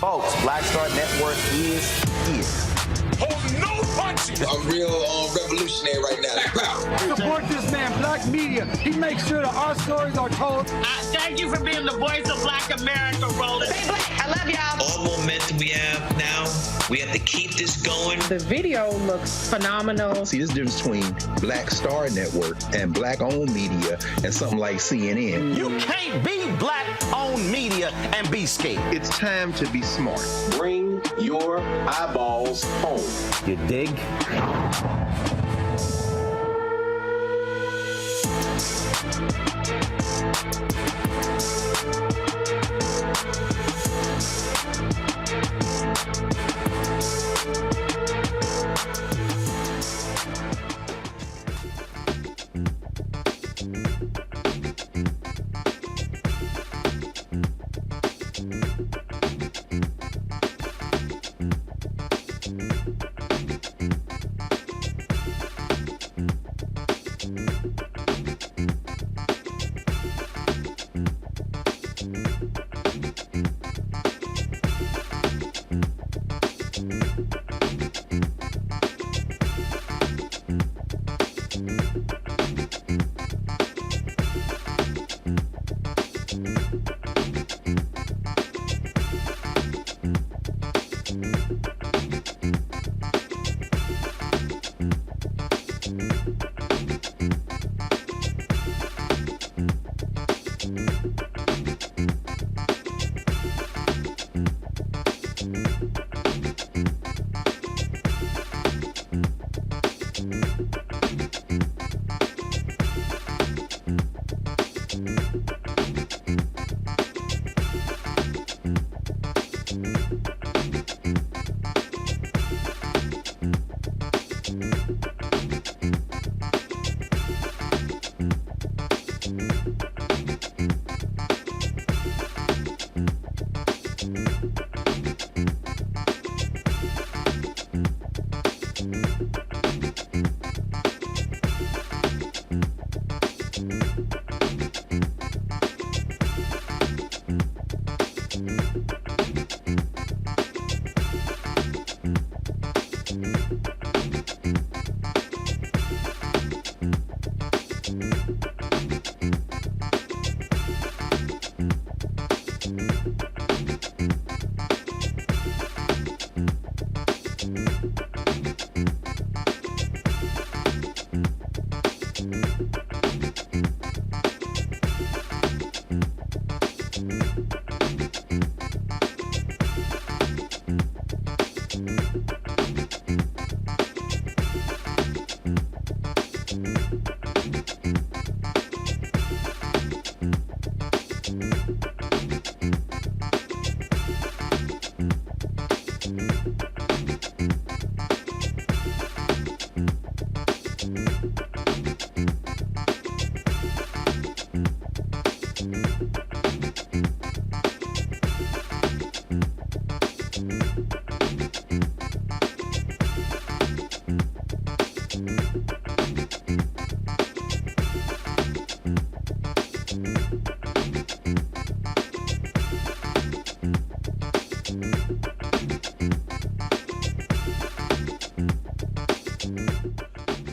Folks, Black Star Network is East. Hold no I'm real revolutionary right now. Support this man, Black Media. He makes sure that our stories are told. Thank you for being the voice of Black America, Roland. Stay black. I love y'all. All momentum we have now, we have to keep this going. The video looks phenomenal. See, there's a difference between Black Star Network and Black-owned media and something like CNN. You can't be Black-owned media and be scared. It's time to be smart. Bring your eyeballs home. You dig?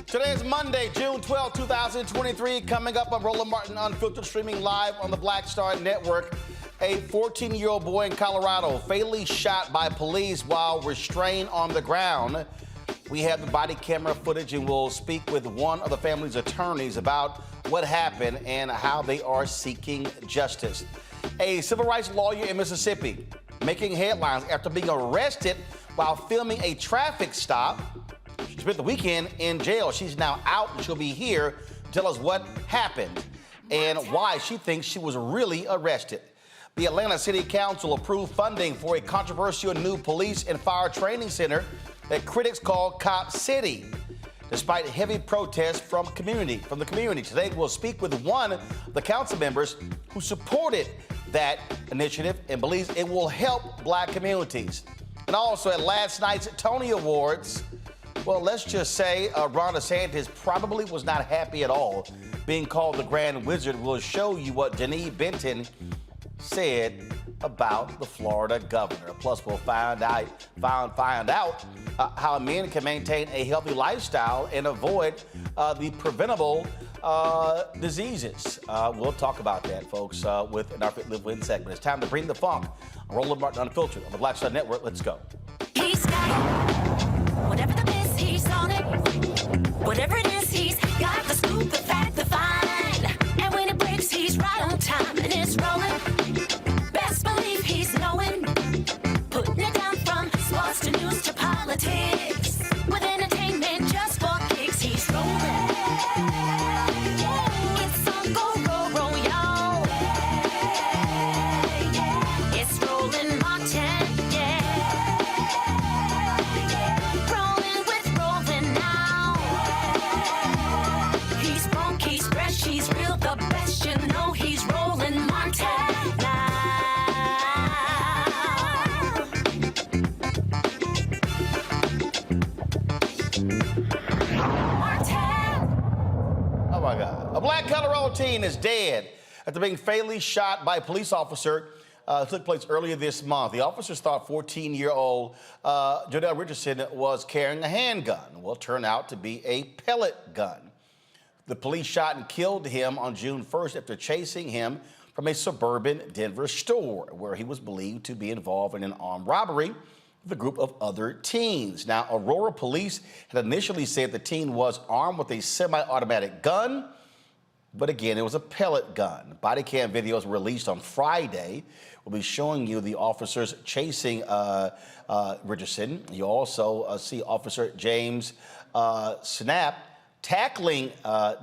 Today is Monday, June 12, 2023. Coming up on Roland Martin Unfiltered, streaming live on the Black Star Network. A 14-year-old boy in Colorado fatally shot by police while restrained on the ground. We have the body camera footage, and we'll speak with one of the family's attorneys about what happened and how they are seeking justice. A civil rights lawyer in Mississippi making headlines after being arrested while filming a traffic stop. She spent the weekend in jail. She's now out, and she'll be here to tell us what happened and why she thinks she was really arrested. The Atlanta City Council approved funding for a controversial new police and fire training center that critics call Cop City, despite heavy protests from the community. Today, we'll speak with one of the council members who supported that initiative and believes it will help Black communities. And also at last night's Tony Awards, well, let's just say Ron DeSantis probably was not happy at all being called the Grand Wizard. We'll show you what Denise Benton said about the Florida governor. Plus, we'll find out how men can maintain a healthy lifestyle and avoid the preventable diseases. We'll talk about that, folks, in our Fit Live Win segment. It's time to bring the funk. Roland Martin Unfiltered on the Black Star Network. Let's go. He's got it. Whatever the miss, he's on it. Whatever it is, he's got the scoop, the fact, the find. And when it breaks, he's right on time and it's rolling. Best believe he's knowing. Putting it down from sports to news to politics. With entertainment just for kicks, he's rolling. It's on go, roll, roll, y'all. It's Roland Martin, rolling with Roland now. He's funk, he's fresh, he's real, the best, you know he's Roland Martin now. Oh my God. A black Colorado teen is dead after being fatally shot by a police officer. Took place earlier this month. The officers thought 14-year-old Jor'Dell Richardson was carrying a handgun. Well, it turned out to be a pellet gun. The police shot and killed him on June 1st after chasing him from a suburban Denver store where he was believed to be involved in an armed robbery with a group of other teens. Now, Aurora police had initially said the teen was armed with a semi-automatic gun, but again, it was a pellet gun. Body cam videos were released on Friday. We'll be showing you the officers chasing Richardson. You also see Officer James Snap tackling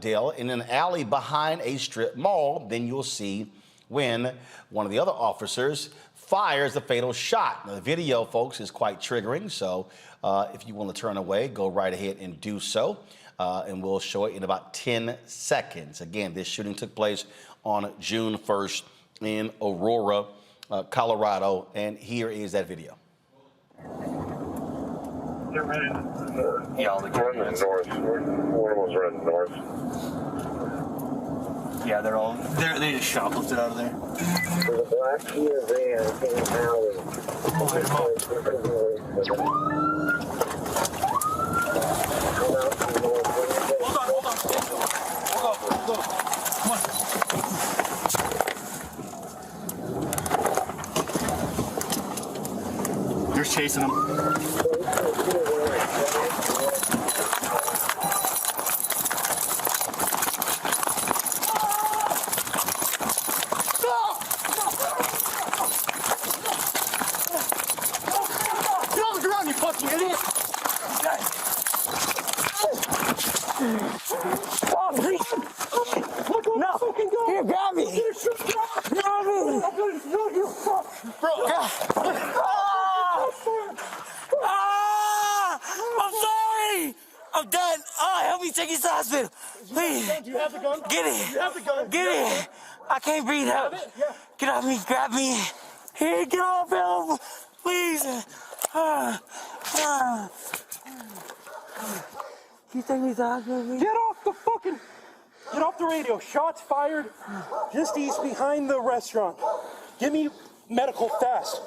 Dale in an alley behind a strip mall. Then you'll see when one of the other officers fires the fatal shot. Now, the video, folks, is quite triggering, so if you want to turn away, go right ahead and do so. And we'll show it in about 10 seconds. Again, this shooting took place on June 1st in Aurora, Colorado, and here is that video. They're running north. Yeah, they're running north. One of them's running north. Yeah, they just shoplifted out of there. There's a black Kia van came out Hold on. Come on. They're chasing him. Here, grab me! Grab me! Bro! I'm sorry! I'm done! Help me take you to the hospital! Please! Do you have the gun? Get it! You have the gun? Get it! I can't breathe out! Yeah. Get off me! Grab me! Here, get off him! Please! Can you take me to the hospital, please? Get off the radio. Shots fired just east behind the restaurant. Give me medical fast.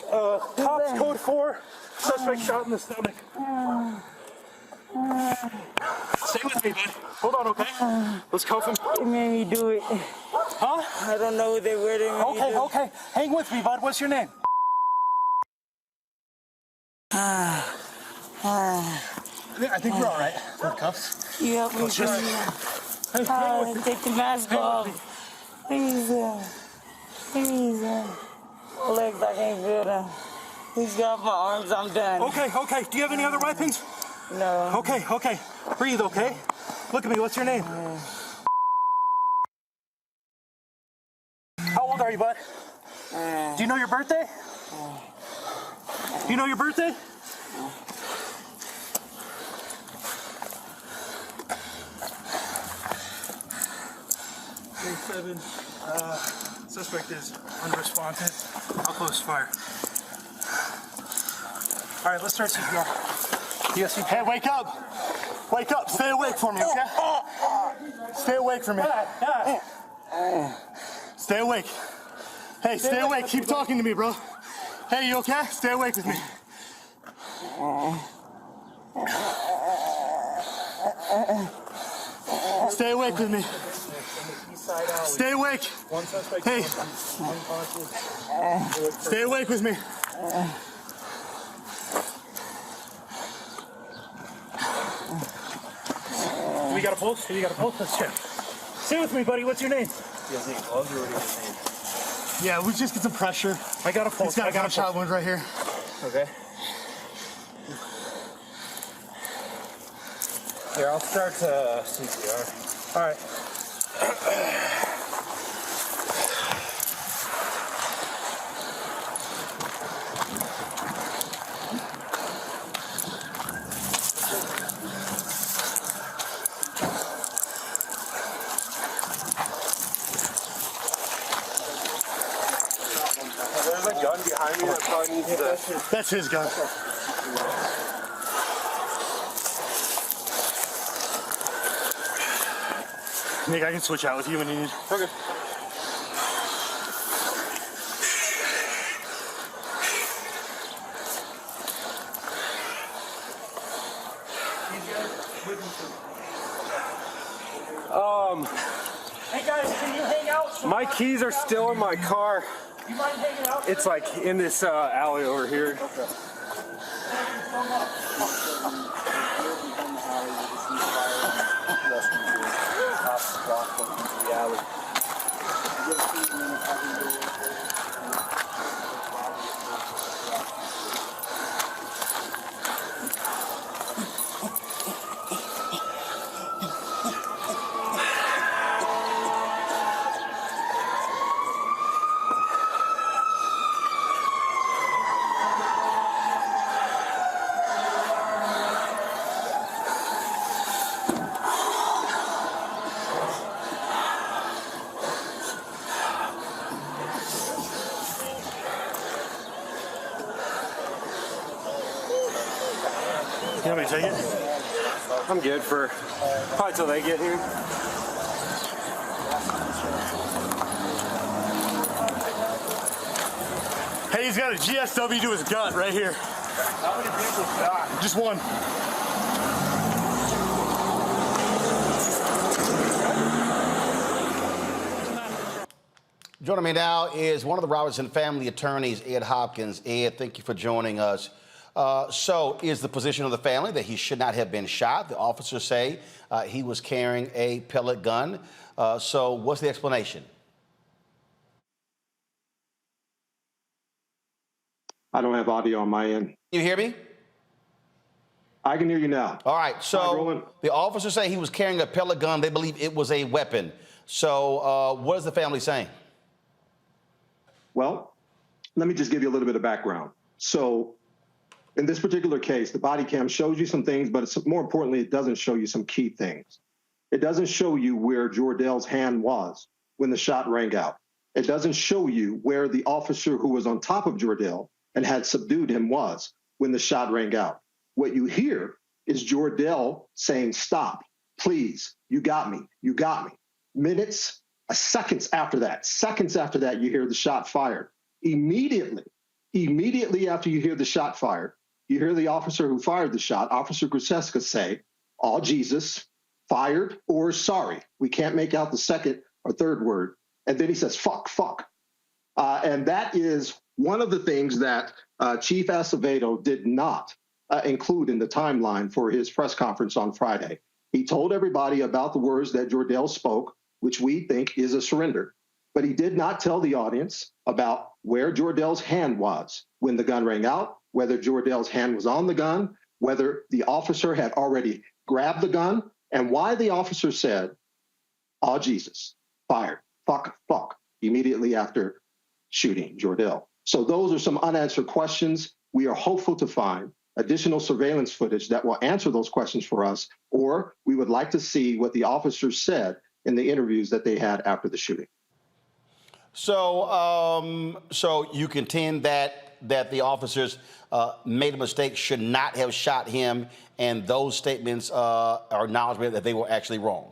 Cops code 4. Suspect shot in the stomach. Stay with me, man. Hold on, okay? Let's cuff him. They made me do it. Huh? I don't know who they were. They made me do it. Okay. Hang with me, bud. What's your name? I think we're all right. Cuffs. You help me, please. Take the mask off. Please. Please. Legs, I can't feel them. Please get off my arms. I'm done. Okay. Do you have any other weapons? No. Okay. Breathe, okay? Look at me. What's your name? How old are you, bud? Do you know your birthday? Do you know your birthday? Seven. Suspect is unresponsive. How close fire? All right, let's start CPR. Yes, hey, wake up. Wake up. Stay awake for me, okay? Stay awake for me. Stay awake. Hey, stay awake. Keep talking to me, bro. Hey, you okay? Stay awake with me. Stay awake with me. Stay awake. Hey. Stay awake with me. We got a pulse? You got a pulse? Let's check. Stay with me, buddy. What's your name? Yeah, we just get some pressure. I got a pulse. He's got a gunshot wound right here. Okay. Here, I'll start CPR. All right. There's a gun behind me that probably needs to... That's his gun. Nick, I can switch out with you when you need. Okay. Hey guys, can you hang out? My keys are still in my car. You mind hanging out? It's like in this alley over here. You want me to take it? I'm good for probably till they get here. Hey, he's got a GSW to his gut right here. How many people shot? Just one. Joining me now is one of the Robinson family attorneys, Ed Hopkins. Ed, thank you for joining us. So is the position of the family that he should not have been shot? The officers say he was carrying a pellet gun. So what's the explanation? I don't have audio on my end. You hear me? I can hear you now. All right. So the officers say he was carrying a pellet gun. They believe it was a weapon. So what is the family saying? Well, let me just give you a little bit of background. So in this particular case, the body cam shows you some things, but more importantly, it doesn't show you some key things. It doesn't show you where Jor'Dell's hand was when the shot rang out. It doesn't show you where the officer who was on top of Jor'Dell and had subdued him was when the shot rang out. What you hear is Jor'Dell saying, "Stop, please, you got me, you got me." Seconds after that, you hear the shot fired. Immediately after you hear the shot fired, you hear the officer who fired the shot, Officer Grzeska, say, "Oh, Jesus, fired or sorry." We can't make out the second or third word. And then he says, "Fuck, fuck." And that is one of the things that Chief Acevedo did not include in the timeline for his press conference on Friday. He told everybody about the words that Jor'Dell spoke, which we think is a surrender. But he did not tell the audience about where Jor'Dell's hand was when the gun rang out, whether Jor'Dell's hand was on the gun, whether the officer had already grabbed the gun, and why the officer said, "Oh, Jesus, fired, fuck, fuck," immediately after shooting Jor'Dell. So those are some unanswered questions. We are hopeful to find additional surveillance footage that will answer those questions for us, or we would like to see what the officers said in the interviews that they had after the shooting. So, so you contend that the officers made a mistake, should not have shot him, and those statements are acknowledgement that they were actually wrong.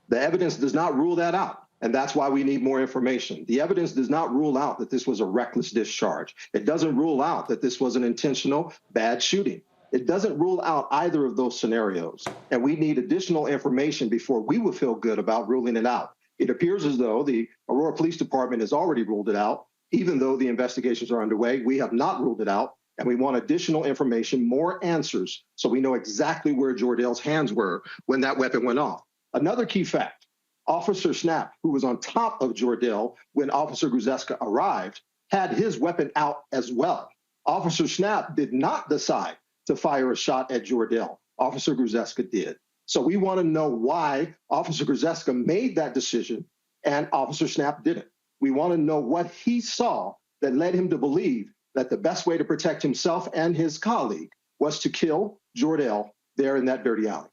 The evidence does not rule that out. And that's why we need more information. The evidence does not rule out that this was a reckless discharge. It doesn't rule out that this was an intentional bad shooting. It doesn't rule out either of those scenarios. And we need additional information before we will feel good about ruling it out. It appears as though the Aurora Police Department has already ruled it out. Even though the investigations are underway, we have not ruled it out. And we want additional information, more answers, so we know exactly where Jor'Dell's hands were when that weapon went off. Another key fact, Officer Schnapp, who was on top of Jor'Dell when Officer Gruzeska arrived, had his weapon out as well. Officer Schnapp did not decide to fire a shot at Jor'Dell. Officer Gruzeska did. So we want to know why Officer Gruzeska made that decision and Officer Schnapp didn't. We want to know what he saw that led him to believe that the best way to protect himself and his colleague was to kill Jor'Dell there in that dirty alley.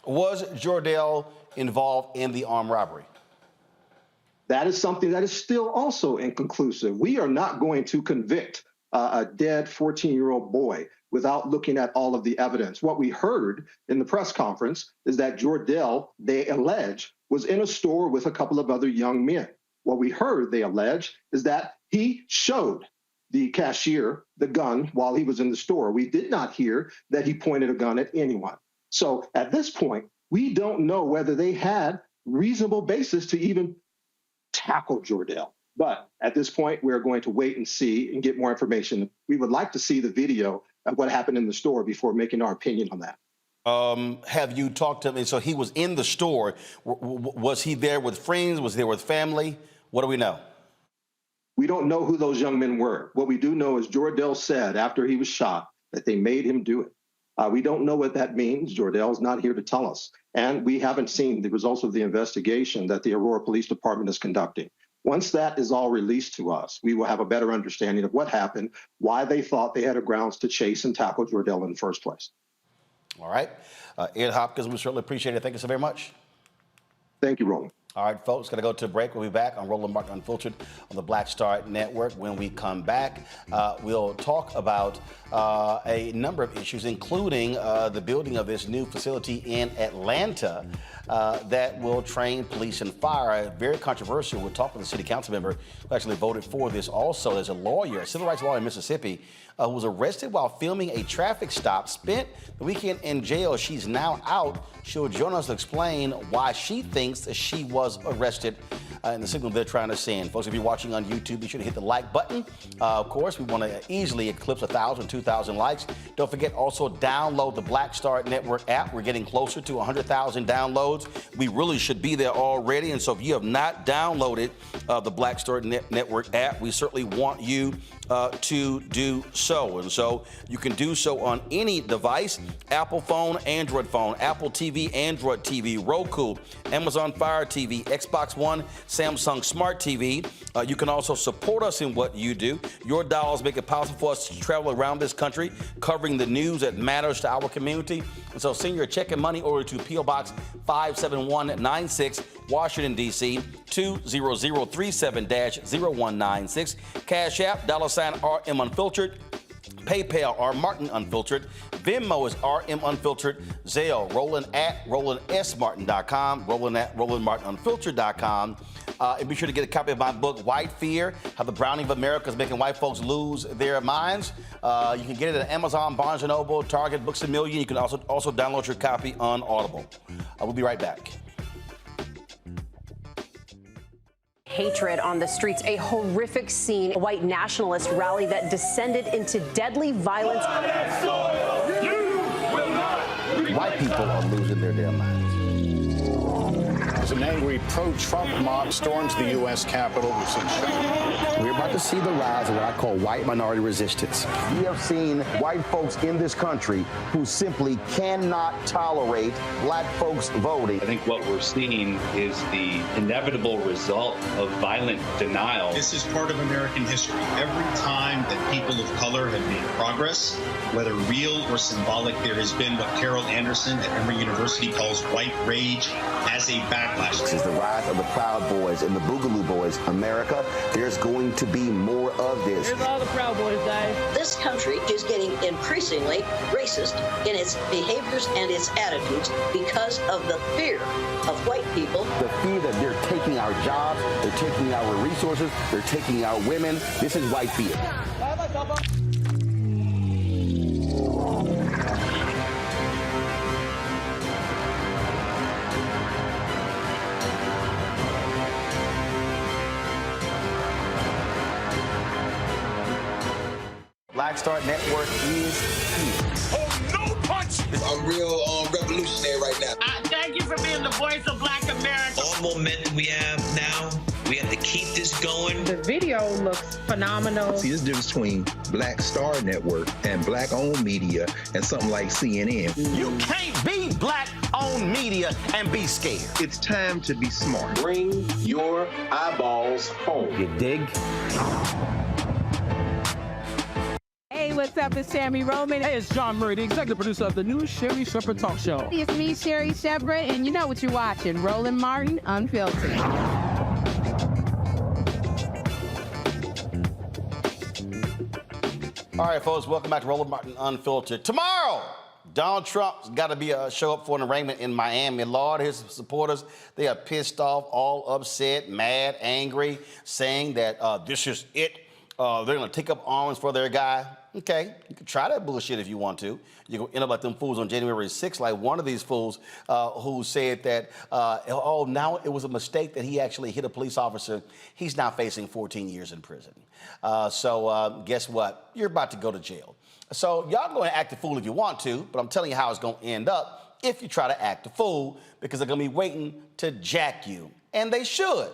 Was Jor'Dell involved in the armed robbery? That is something that is still also inconclusive. We are not going to convict a dead 14-year-old boy without looking at all of the evidence. What we heard in the press conference is that Jor'Dell, they allege, was in a store with a couple of other young men. What we heard, they allege, is that he showed the cashier the gun while he was in the store. We did not hear that he pointed a gun at anyone. So at this point, we don't know whether they had reasonable basis to even tackle Jor'Dell. But at this point, we're going to wait and see and get more information. We would like to see the video of what happened in the store before making our opinion on that. Have you talked to him? So he was in the store. Was he there with friends? Was he there with family? What do we know? We don't know who those young men were. What we do know is Jor'Dell said after he was shot that they made him do it. We don't know what that means. Jor'Dell's not here to tell us. And we haven't seen the results of the investigation that the Aurora Police Department is conducting. Once that is all released to us, we will have a better understanding of what happened, why they thought they had a grounds to chase and tackle Jor'Dell in the first place. All right. Ed Hopkins, we certainly appreciate it. Thank you so very much. Thank you, Roland. All right, folks, got to go to a break. We'll be back on Roland Martin Unfiltered on the Black Star Network. When we come back, we'll talk about a number of issues, including the building of this new facility in Atlanta that will train police and fire. Very controversial. We'll talk with a city council member who actually voted for this also. There's a lawyer, a civil rights lawyer in Mississippi, who was arrested while filming a traffic stop, spent the weekend in jail. She's now out. She'll join us to explain why she thinks that she was arrested in the signal they're trying to send. Folks, if you're watching on YouTube, be sure to hit the like button. Of course, we want to easily eclipse 1,000, 2,000 likes. Don't forget, also download the Black Star Network app. We're getting closer to 100,000 downloads. We really should be there already. And so if you have not downloaded the Black Star Network app, we certainly want you to do so. And so you can do so on any device: Apple phone, Android phone, Apple TV, Android TV, Roku, Amazon Fire TV, Xbox One, Samsung Smart TV. You can also support us in what you do. Your dollars make it possible for us to travel around this country, covering the news that matters to our community. And so send your check and money order to P.O. Box 57196, Washington, D.C., 20037-0196. Cash App, $RM Unfiltered. PayPal, R Martin Unfiltered. Venmo is RM Unfiltered. Zelle, Roland at RolandSMartin.com. Roland at RolandMartinUnfiltered.com. And be sure to get a copy of my book, White Fear: How the Browning of America is Making White Folks Lose Their Minds. You can get it at Amazon, Barnes & Noble, Target, Books A Million. You can also download your copy on Audible. We'll be right back. Hatred on the streets, a horrific scene, a white nationalist rally that descended into deadly violence. White people are losing their damn minds. As an angry pro-Trump mob storms the U.S. Capitol, we've seen shooting. We're about to see the rise of what I call white minority resistance. We have seen white folks in this country who simply cannot tolerate black folks voting. I think what we're seeing is the inevitable result of violent denial. This is part of American history. Every time that people of color have made progress, whether real or symbolic, there has been what Carol Anderson at Emory University calls white rage as a backlash. last This year. is the rise of the Proud Boys and the Boogaloo Boys. America, there's going to be more of this. Here's all the Proud Boys, guys. This country is getting increasingly racist in its behaviors and its attitudes because of the fear of white people. The fear that they're taking our jobs, they're taking our resources, they're taking our women. This is white fear. Black Star Network is here. Oh, no punch! I'm real revolutionary right now. Thank you for being the voice of Black America. All momentum we have now, we have to keep this going. The video looks phenomenal. See, this difference between Black Star Network and black-owned media and something like CNN. You can't be black-owned media and be scared. It's time to be smart. Bring your eyeballs home. You dig? Hey, what's up? It's Sammy Roman. Hey, it's John Murray, the executive producer of the new Sherry Shepherd Talk Show. It's me, Sherry Shepherd, and you know what you're watching. Roland Martin, Unfiltered. All right, folks, welcome back to Roland Martin Unfiltered. Tomorrow, Donald Trump's got to be show up for an arraignment in Miami. Lord, his supporters, they are pissed off, all upset, mad, angry, saying that this is it. They're going to take up arms for their guy. Okay, you can try that bullshit if you want to. You're going to end up like them fools on January 6th, like one of these fools who said that, now it was a mistake that he actually hit a police officer. He's now facing 14 years in prison. So guess what? You're about to go to jail. So y'all go and act a fool if you want to, but I'm telling you how it's going to end up if you try to act a fool, because they're going to be waiting to jack you. And they should,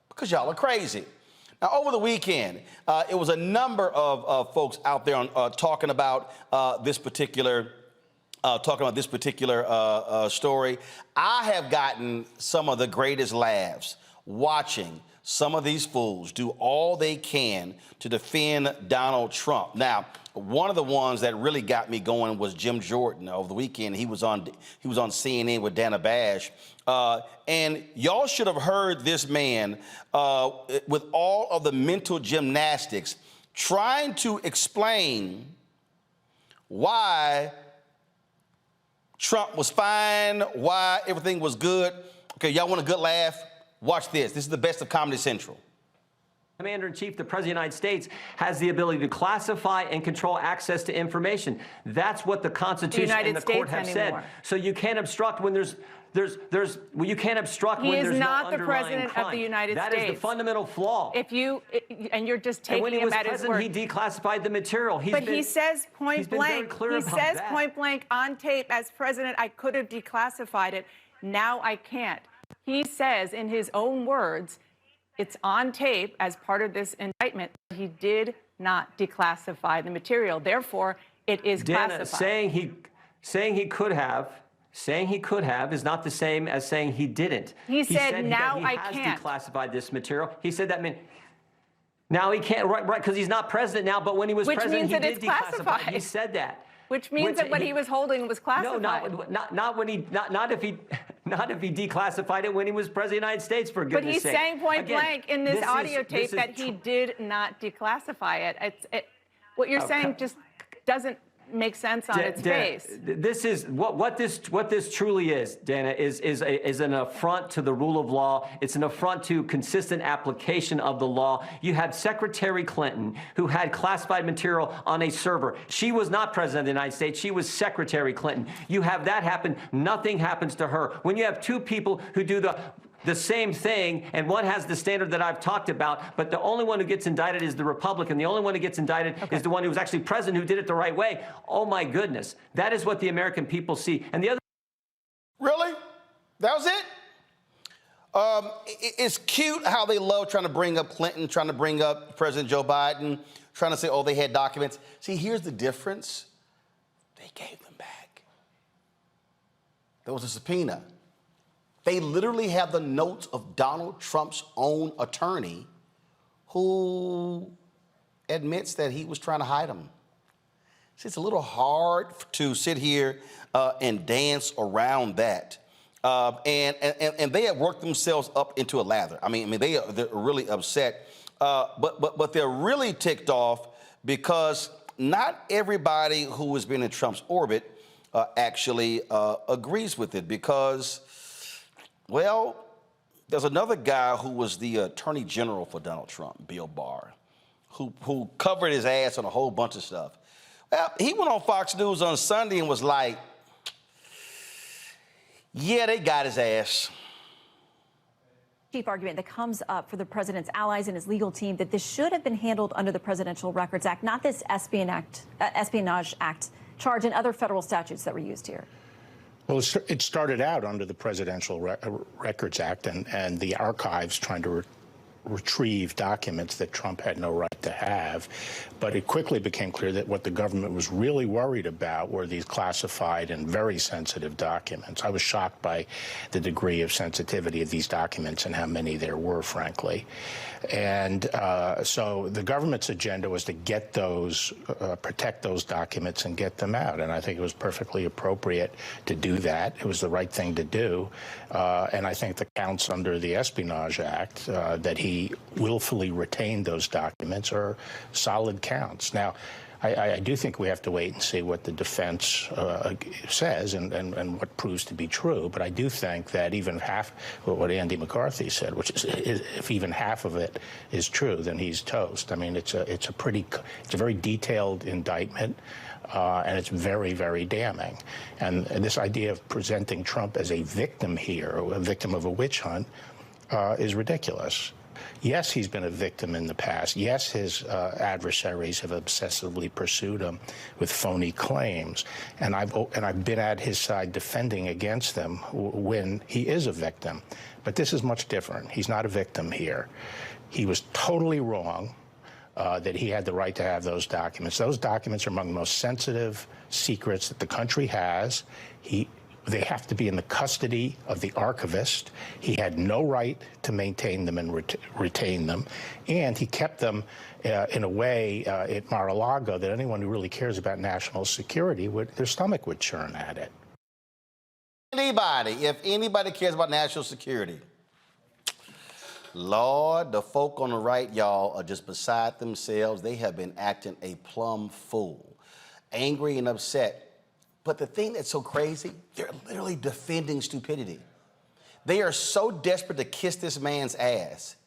because y'all are crazy. Now, over the weekend, it was a number of folks out there talking about this particular story. I have gotten some of the greatest laughs watching some of these fools do all they can to defend Donald Trump. Now, one of the ones that really got me going was Jim Jordan. Over the weekend, he was on CNN with Dana Bash. And y'all should have heard this man with all of the mental gymnastics trying to explain why Trump was fine, why everything was good. Okay, y'all want a good laugh? Watch this. This is the best of Comedy Central. Commander-in-Chief, the President of the United States, has the ability to classify and control access to information. That's what the Constitution and the court have said. So you can't obstruct when you can't obstruct when there's no underlying crime. He is not the President of the United States. That is the fundamental flaw. And you're just taking him at his word. When he was president, he declassified the material. He says point blank. He says point blank on tape, as president, I could have declassified it. Now I can't. He says in his own words, it's on tape as part of this indictment. He did not declassify the material. Therefore, it is classified. Saying he could have is not the same as saying he didn't. He said now I can't. He has declassified this material. He said that meant now he can't, right, because he's not president now, but when he was president, he did declassify. He said that. Which means that what he was holding was classified. No, not if he declassified it when he was president of the United States, for goodness sake. But he's saying point blank in this audio tape that he did not declassify it. What you're saying just doesn't make sense on its face. This is what this truly is, Dana, is an affront to the rule of law. It's an affront to consistent application of the law. You had Secretary Clinton, who had classified material on a server. She was not president of the United States. She was Secretary Clinton. You have that happen. Nothing happens to her. When you have two people who do the same thing, and one has the standard that I've talked about, but the only one who gets indicted is the Republican. The only one who gets indicted is the one who was actually president, who did it the right way. Oh, my goodness. That is what the American people see. And the other... Really? That was it? It's cute how they love trying to bring up Clinton, trying to bring up President Joe Biden, trying to say, oh, they had documents. See, here's the difference. They gave them back. There was a subpoena. They literally have the notes of Donald Trump's own attorney who admits that he was trying to hide them. See, it's a little hard to sit here and dance around that. And they have worked themselves up into a lather. They're really upset, but they're really ticked off because not everybody who has been in Trump's orbit actually agrees with it because, well, there's another guy who was the attorney general for Donald Trump, Bill Barr, who covered his ass on a whole bunch of stuff. Well, he went on Fox News on Sunday and was like, yeah, they got his ass. Chief argument that comes up for the president's allies and his legal team that this should have been handled under the Presidential Records Act, not this Espionage Act charge and other federal statutes that were used here. Well, it started out under the Presidential Records Act and the archives trying to retrieve documents that Trump had no right to have. But it quickly became clear that what the government was really worried about were these classified and very sensitive documents. I was shocked by the degree of sensitivity of these documents and how many there were, frankly. And so the government's agenda was to get those, protect those documents and get them out. And I think it was perfectly appropriate to do that. It was the right thing to do. And I think the counts under the Espionage Act that he willfully retained those documents are solid counts. Now, I do think we have to wait and see what the defense says and what proves to be true. But I do think that even half what Andy McCarthy said, which is if even half of it is true, then he's toast. I mean, it's a very detailed indictment. And it's very, very damning. And this idea of presenting Trump as a victim here, a victim of a witch hunt, is ridiculous. Yes, he's been a victim in the past. Yes, his adversaries have obsessively pursued him with phony claims. And I've been at his side defending against them when he is a victim. But this is much different. He's not a victim here. He was totally wrong that he had the right to have those documents. Those documents are among the most sensitive secrets that the country has. They have to be in the custody of the archivist. He had no right to maintain them and retain them. And he kept them in a way at Mar-a-Lago that anyone who really cares about national security, their stomach would churn at it. If anybody cares about national security, Lord, the folk on the right, y'all, are just beside themselves. They have been acting a plumb fool, angry and upset. But the thing that's so crazy, they're literally defending stupidity. They are so desperate to kiss this man's ass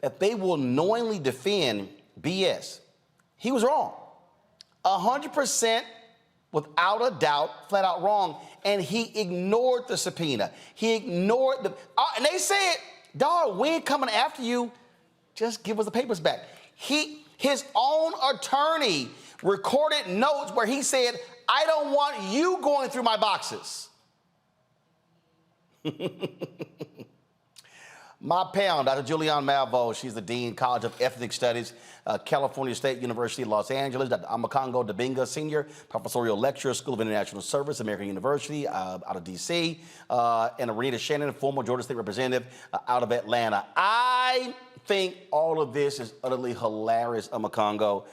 that they will knowingly defend BS. He was wrong. 100% without a doubt, flat out wrong. And he ignored the subpoena. He ignored and they said, dog, we ain't coming after you. Just give us the papers back. His own attorney recorded notes where he said, I don't want you going through my boxes. My pal, Dr. Julianne Malvo, she's the Dean, College of Ethnic Studies, California State University, Los Angeles. Dr. Amakongo Dabinga, Senior, Professorial Lecturer, School of International Service, American University, out of D.C., and Renita Shannon, former Georgia State Representative out of Atlanta. I think all of this is utterly hilarious, Amakongo,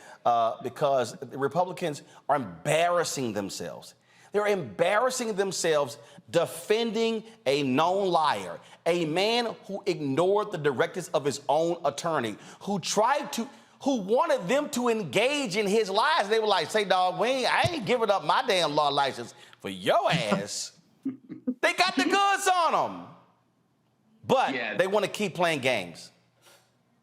because the Republicans are embarrassing themselves. They're embarrassing themselves defending a known liar, a man who ignored the directives of his own attorney, who wanted them to engage in his lies. They were like, say, dog, I ain't giving up my damn law license for your ass. They got the goods on them. But they want to keep playing games.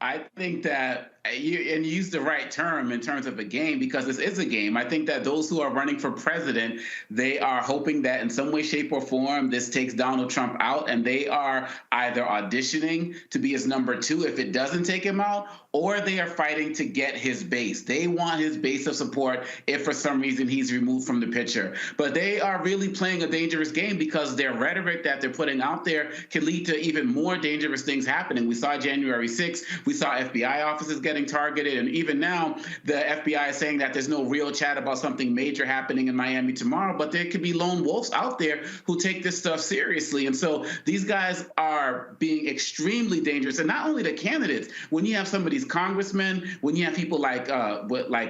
I think that you use the right term in terms of a game, because this is a game. I think that those who are running for president, they are hoping that in some way, shape, or form, this takes Donald Trump out, and they are either auditioning to be his number 2 if it doesn't take him out, or they are fighting to get his base. They want his base of support if for some reason he's removed from the picture. But they are really playing a dangerous game, because their rhetoric that they're putting out there can lead to even more dangerous things happening. We saw January 6th. We saw FBI offices getting getting targeted. And even now, the FBI is saying that there's no real chat about something major happening in Miami tomorrow, but there could be lone wolves out there who take this stuff seriously. And so these guys are being extremely dangerous. And not only the candidates, when you have some of these congressmen, when you have people like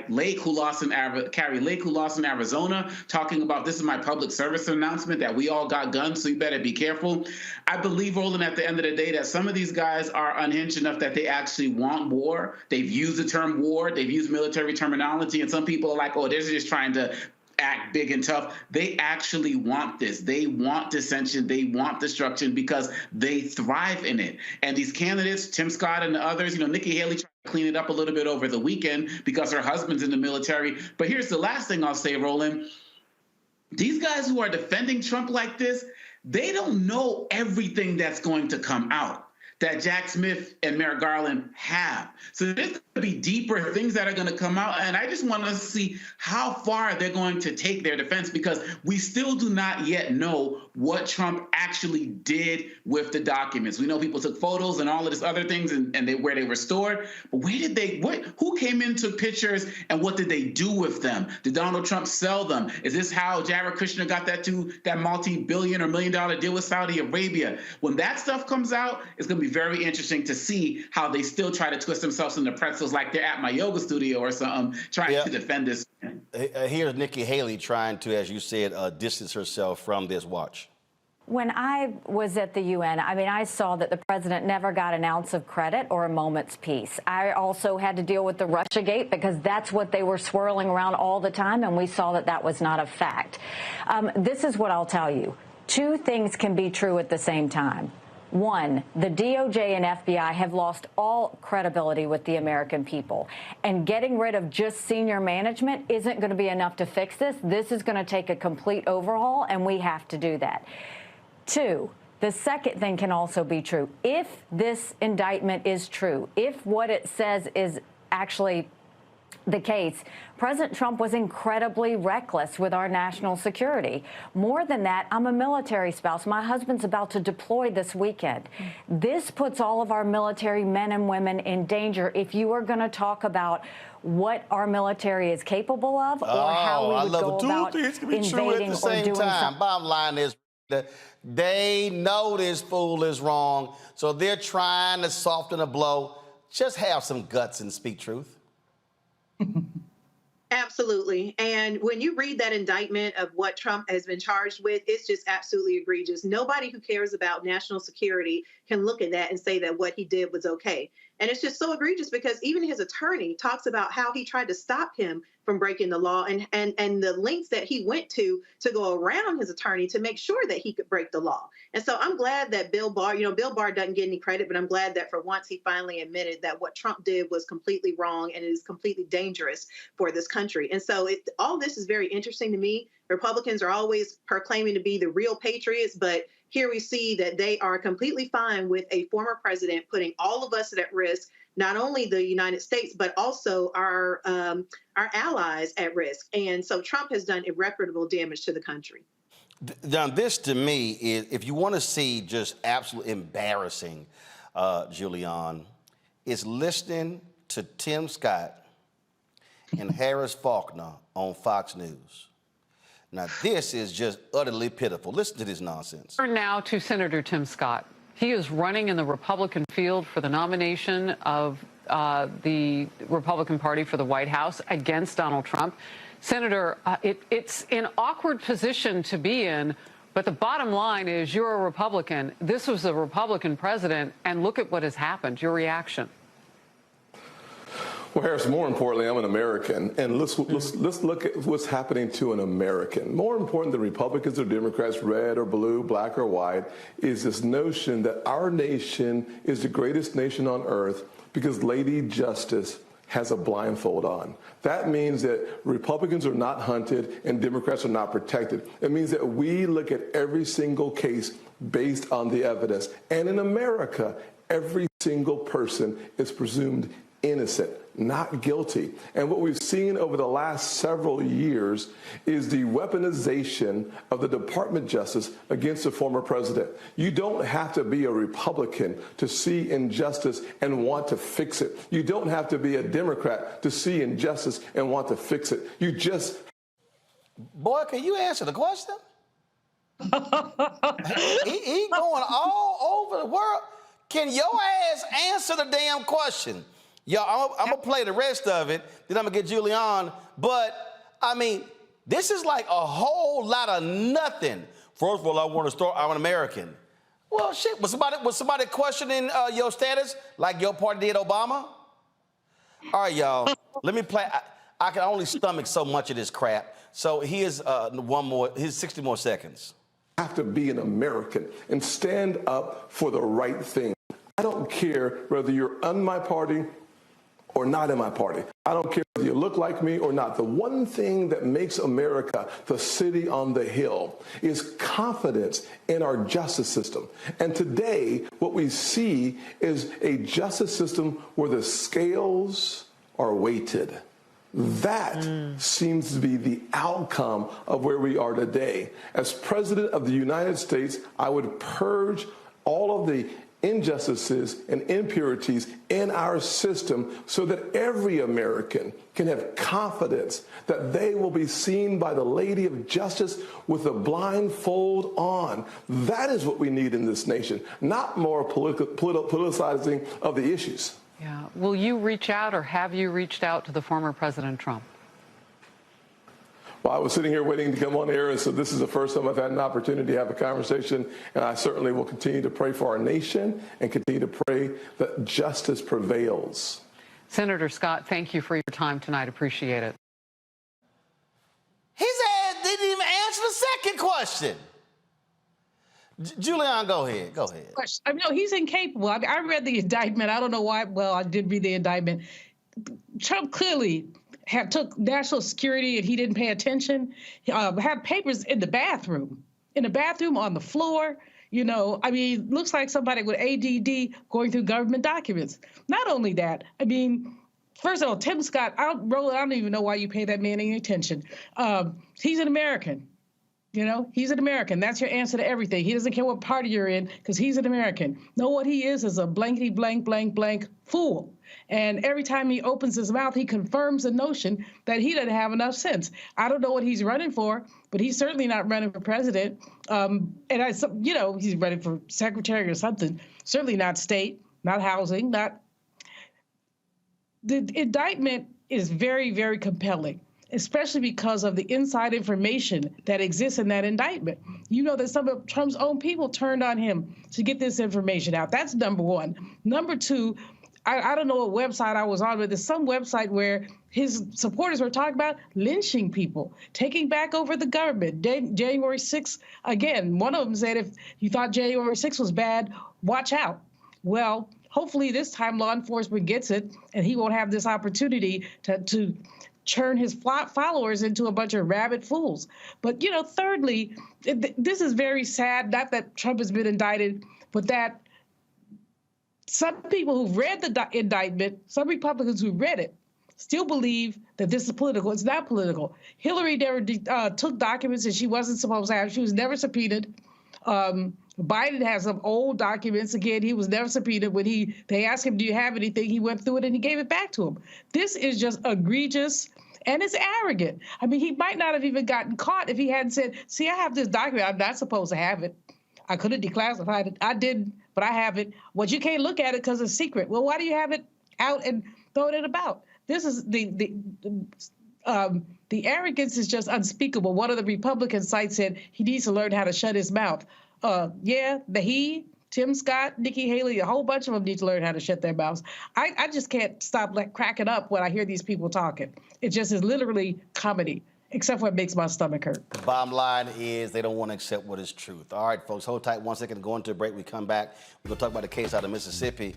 Lake, who lost in Carrie Lake, who lost in Arizona, talking about this is my public service announcement that we all got guns, so you better be careful. I believe, Roland, at the end of the day, that some of these guys are unhinged enough that they actually want war. They've used the term war. They've used military terminology. And some people are like, oh, they're just trying to act big and tough. They actually want this. They want dissension. They want destruction because they thrive in it. And these candidates, Tim Scott and the others, Nikki Haley tried to clean it up a little bit over the weekend because her husband's in the military. But here's the last thing I'll say, Roland. These guys who are defending Trump like this, they don't know everything that's going to come out that Jack Smith and Merrick Garland have. So there's going to be deeper things that are going to come out. And I just want to see how far they're going to take their defense, because we still do not yet know what Trump actually did with the documents. We know people took photos and all of this other things and where they were stored. But who came in, took pictures, and what did they do with them? Did Donald Trump sell them? Is this how Jared Kushner got that multi-billion or $1 million deal with Saudi Arabia? When that stuff comes out, it's going to be very interesting to see how they still try to twist themselves into pretzels like they're at my yoga studio or something, trying to defend this. Here's Nikki Haley trying to, as you said, distance herself from this. Watch. When I was at the UN, I saw that the president never got an ounce of credit or a moment's peace. I also had to deal with the Russiagate because that's what they were swirling around all the time, and we saw that that was not a fact. This is what I'll tell you. Two things can be true at the same time. One, the DOJ and FBI have lost all credibility with the American people. And getting rid of just senior management isn't going to be enough to fix this. This is going to take a complete overhaul, and we have to do that. Two, the second thing can also be true. If this indictment is true, if what it says is actually the case, President Trump was incredibly reckless with our national security. More than that, I'm a military spouse. My husband's about to deploy this weekend. This puts all of our military men and women in danger if you are going to talk about what our military is capable of or how we would go about invading or doing something. Bottom line is that they know this fool is wrong, so they're trying to soften the blow. Just have some guts and speak truth. Absolutely. And when you read that indictment of what Trump has been charged with, it's just absolutely egregious. Nobody who cares about national security can look at that and say that what he did was okay. And it's just so egregious because even his attorney talks about how he tried to stop him from breaking the law and the lengths that he went to go around his attorney to make sure that he could break the law. And so I'm glad that Bill Barr, Bill Barr doesn't get any credit, but I'm glad that for once he finally admitted that what Trump did was completely wrong and it is completely dangerous for this country. And so all this is very interesting to me. Republicans are always proclaiming to be the real patriots, but here we see that they are completely fine with a former president putting all of us at risk, not only the United States, but also our allies at risk. And so Trump has done irreparable damage to the country. Now, this to me is, if you want to see just absolutely embarrassing, Julian, is listening to Tim Scott and Harris Faulkner on Fox News. Now, this is just utterly pitiful. Listen to this nonsense. Now to Senator Tim Scott. He is running in the Republican field for the nomination of the Republican Party for the White House against Donald Trump. Senator, it's an awkward position to be in, but the bottom line is you're a Republican. This was a Republican president, and look at what has happened. Your reaction? Well, Harris, more importantly, I'm an American, and let's look at what's happening to an American. More important than Republicans or Democrats, red or blue, black or white, is this notion that our nation is the greatest nation on earth because Lady Justice has a blindfold on. That means that Republicans are not hunted and Democrats are not protected. It means that we look at every single case based on the evidence. And in America, every single person is presumed innocent, not guilty. And what we've seen over the last several years is the weaponization of the Department of Justice against the former president. You don't have to be a Republican to see injustice and want to fix it. You don't have to be a Democrat to see injustice and want to fix it. You just... Boy, can you answer the question? he going all over the world. Can your ass answer the damn question? Yo, I'm going to play the rest of it, then I'm going to get Julian. But, I mean, this is like a whole lot of nothing. First of all, I want to start, I'm an American. Well, shit, was somebody questioning your status like your party did Obama? All right, y'all, let me play. I can only stomach so much of this crap. So here's here's 60 more seconds. Have to be an American and stand up for the right thing. I don't care whether you're on my party or not in my party. I don't care whether you look like me or not. The one thing that makes America the city on the hill is confidence in our justice system. And today, what we see is a justice system where the scales are weighted. That seems to be the outcome of where we are today. As President of the United States, I would purge all of the injustices and impurities in our system so that every American can have confidence that they will be seen by the Lady of Justice with a blindfold on. That is what we need in this nation, not more politicizing of the issues. Yeah. Will you reach out, or have you reached out to the former President Trump? Well, I was sitting here waiting to come on air, and so this is the first time I've had an opportunity to have a conversation, and I certainly will continue to pray for our nation and continue to pray that justice prevails. Senator Scott, thank you for your time tonight. Appreciate it. His ass didn't even answer the second question. Julian, go ahead. Go ahead. I mean, no, he's incapable. I read the indictment. I don't know why. Well, I did read the indictment. Trump clearly took national security and he didn't pay attention. Had papers in the bathroom on the floor. You know, I mean, looks like somebody with ADD going through government documents. Not only that, I mean, first of all, Tim Scott, I don't even know why you pay that man any attention. He's an American. You know, he's an American. That's your answer to everything. He doesn't care what party you're in because he's an American. No, what he is a blankety blank, blank, blank fool. And every time he opens his mouth, he confirms the notion that he doesn't have enough sense. I don't know what he's running for, but he's certainly not running for president. You know, he's running for secretary or something. Certainly not state, not housing, not. The indictment is very, very compelling, especially because of the inside information that exists in that indictment. You know that some of Trump's own people turned on him to get this information out. That's number one. Number two, I don't know what website I was on, but there's some website where his supporters were talking about lynching people, taking back over the government. January 6th, again, one of them said, if you thought January 6th was bad, watch out. Well, hopefully this time law enforcement gets it and he won't have this opportunity to turn his followers into a bunch of rabid fools. But, you know, thirdly, this is very sad, not that Trump has been indicted, but that some people who've read the indictment, some Republicans who read it, still believe that this is political. It's not political. Hillary never took documents that she wasn't supposed to have. She was never subpoenaed. Biden has some old documents. Again, he was never subpoenaed. When they asked him, do you have anything? He went through it and he gave it back to him. This is just egregious and it's arrogant. I mean, he might not have even gotten caught if he hadn't said, see, I have this document. I'm not supposed to have it. I could have declassified it. I didn't, but I have it. Well, you can't look at it because it's secret. Well, why do you have it out and throwing it about? This is the arrogance is just unspeakable. One of the Republican sites said he needs to learn how to shut his mouth. Tim Scott, Nikki Haley, a whole bunch of them need to learn how to shut their mouths. I just can't stop cracking up when I hear these people talking. It just is literally comedy, except for it makes my stomach hurt. The bottom line is they don't want to accept what is truth. All right, folks, hold tight 1 second. Go into a break. We come back. We're going to talk about a case out of Mississippi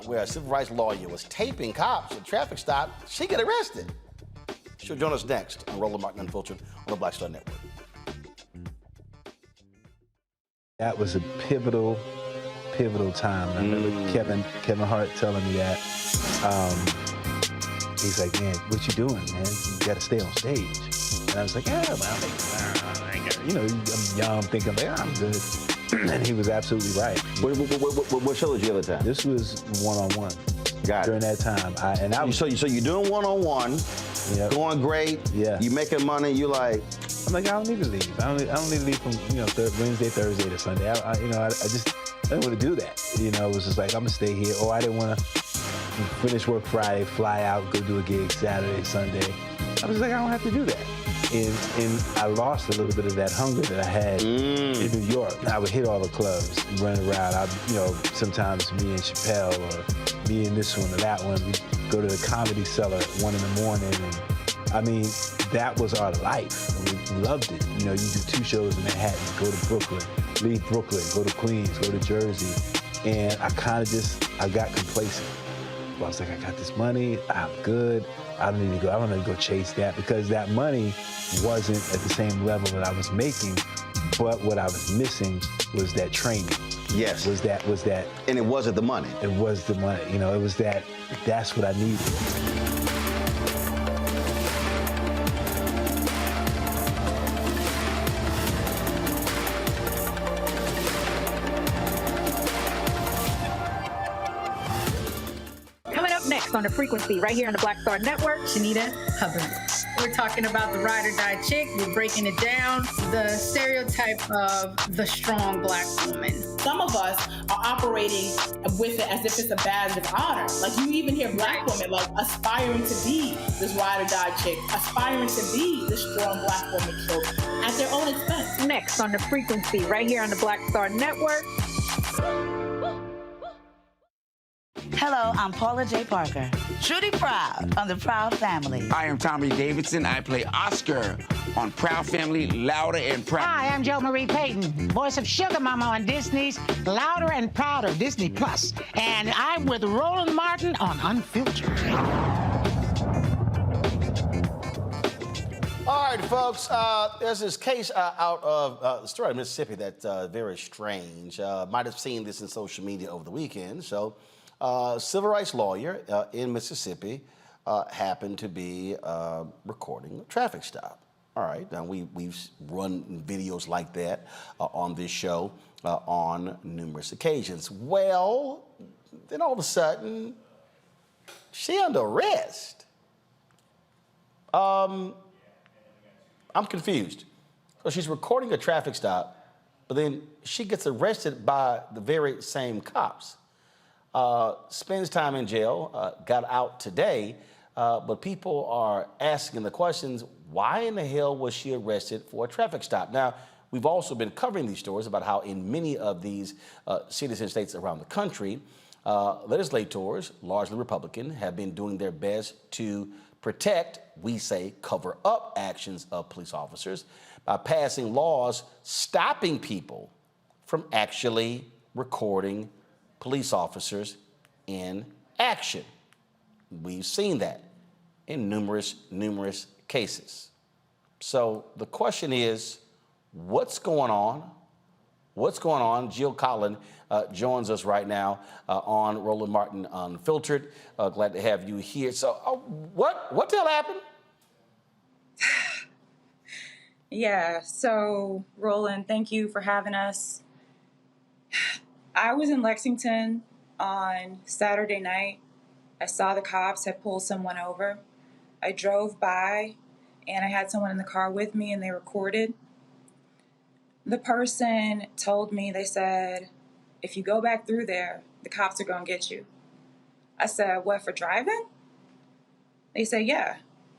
where a civil rights lawyer was taping cops at a traffic stop. She got arrested. She'll join us next on Roland Martin Unfiltered on the Black Star Network. That was a pivotal pivotal time. I remember Kevin Hart telling me that. He's like, man, what you doing, man? You got to stay on stage. And I was like, yeah, well, I'm young, thinking, like, I'm good. And he was absolutely right. What show did you have at the time? This was one-on-one. Got it. During that time. So you're doing one-on-one, going great. Yeah. You making money. You like. I'm like, I don't need to leave. I don't need to leave from Wednesday, Thursday to Sunday. I didn't want to do that. It was just like, I'm gonna stay here. Or I didn't want to finish work Friday, fly out, go do a gig Saturday, Sunday. I was like, I don't have to do that. And I lost a little bit of that hunger that I had in New York. I would hit all the clubs, run around. Sometimes me and Chappelle or me and this one or that one, we'd go to the Comedy Cellar at 1 in the morning. And that was our life. We loved it. You do 2 shows in Manhattan, go to Brooklyn, leave Brooklyn, go to Queens, go to Jersey. And I got complacent. I was like, I got this money, I'm good. I don't need to go chase that, because that money wasn't at the same level that I was making, but what I was missing was that training. Yes. Was that. And it wasn't the money. It was the money. It was that's what I needed. On the frequency right here on the Black Star Network, Shanita Hubbard. We're talking about the ride or die chick. We're breaking it down. The stereotype of the strong Black woman. Some of us are operating with it as if it's a badge of honor. Like, you even hear Black women like aspiring to be this ride or die chick, aspiring to be this strong Black woman trope at their own expense. Next on the frequency right here on the Black Star Network. Hello, I'm Paula J. Parker. Trudy Proud on the Proud Family. I am Tommy Davidson. I play Oscar on Proud Family, Louder and Proud. Hi, I'm Jo Marie Payton, voice of Sugar Mama on Disney's Louder and Prouder, Disney Plus. And I'm with Roland Martin on Unfiltered. All right, folks, there's this case out of the story of Mississippi that's very strange. Might have seen this in social media over the weekend. So, civil rights lawyer in Mississippi happened to be recording a traffic stop. All right, now we've run videos like that on this show on numerous occasions. Well, then all of a sudden, she under arrest. I'm confused. So she's recording a traffic stop, but then she gets arrested by the very same cops. Spends time in jail, got out today, but people are asking the questions, why in the hell was she arrested for a traffic stop? Now, we've also been covering these stories about how in many of these cities and states around the country, legislators, largely Republican, have been doing their best to protect, we say, cover up actions of police officers by passing laws stopping people from actually recording police officers in action. We've seen that in numerous cases. So the question is, what's going on? What's going on? Jill Collin joins us right now on Roland Martin Unfiltered. Glad to have you here. So what the hell happened? Yeah, so Roland, thank you for having us. I was in Lexington on Saturday night. I saw the cops had pulled someone over. I drove by and I had someone in the car with me and they recorded. The person told me, they said, if you go back through there, the cops are going to get you. I said, what, for driving? They said, yeah.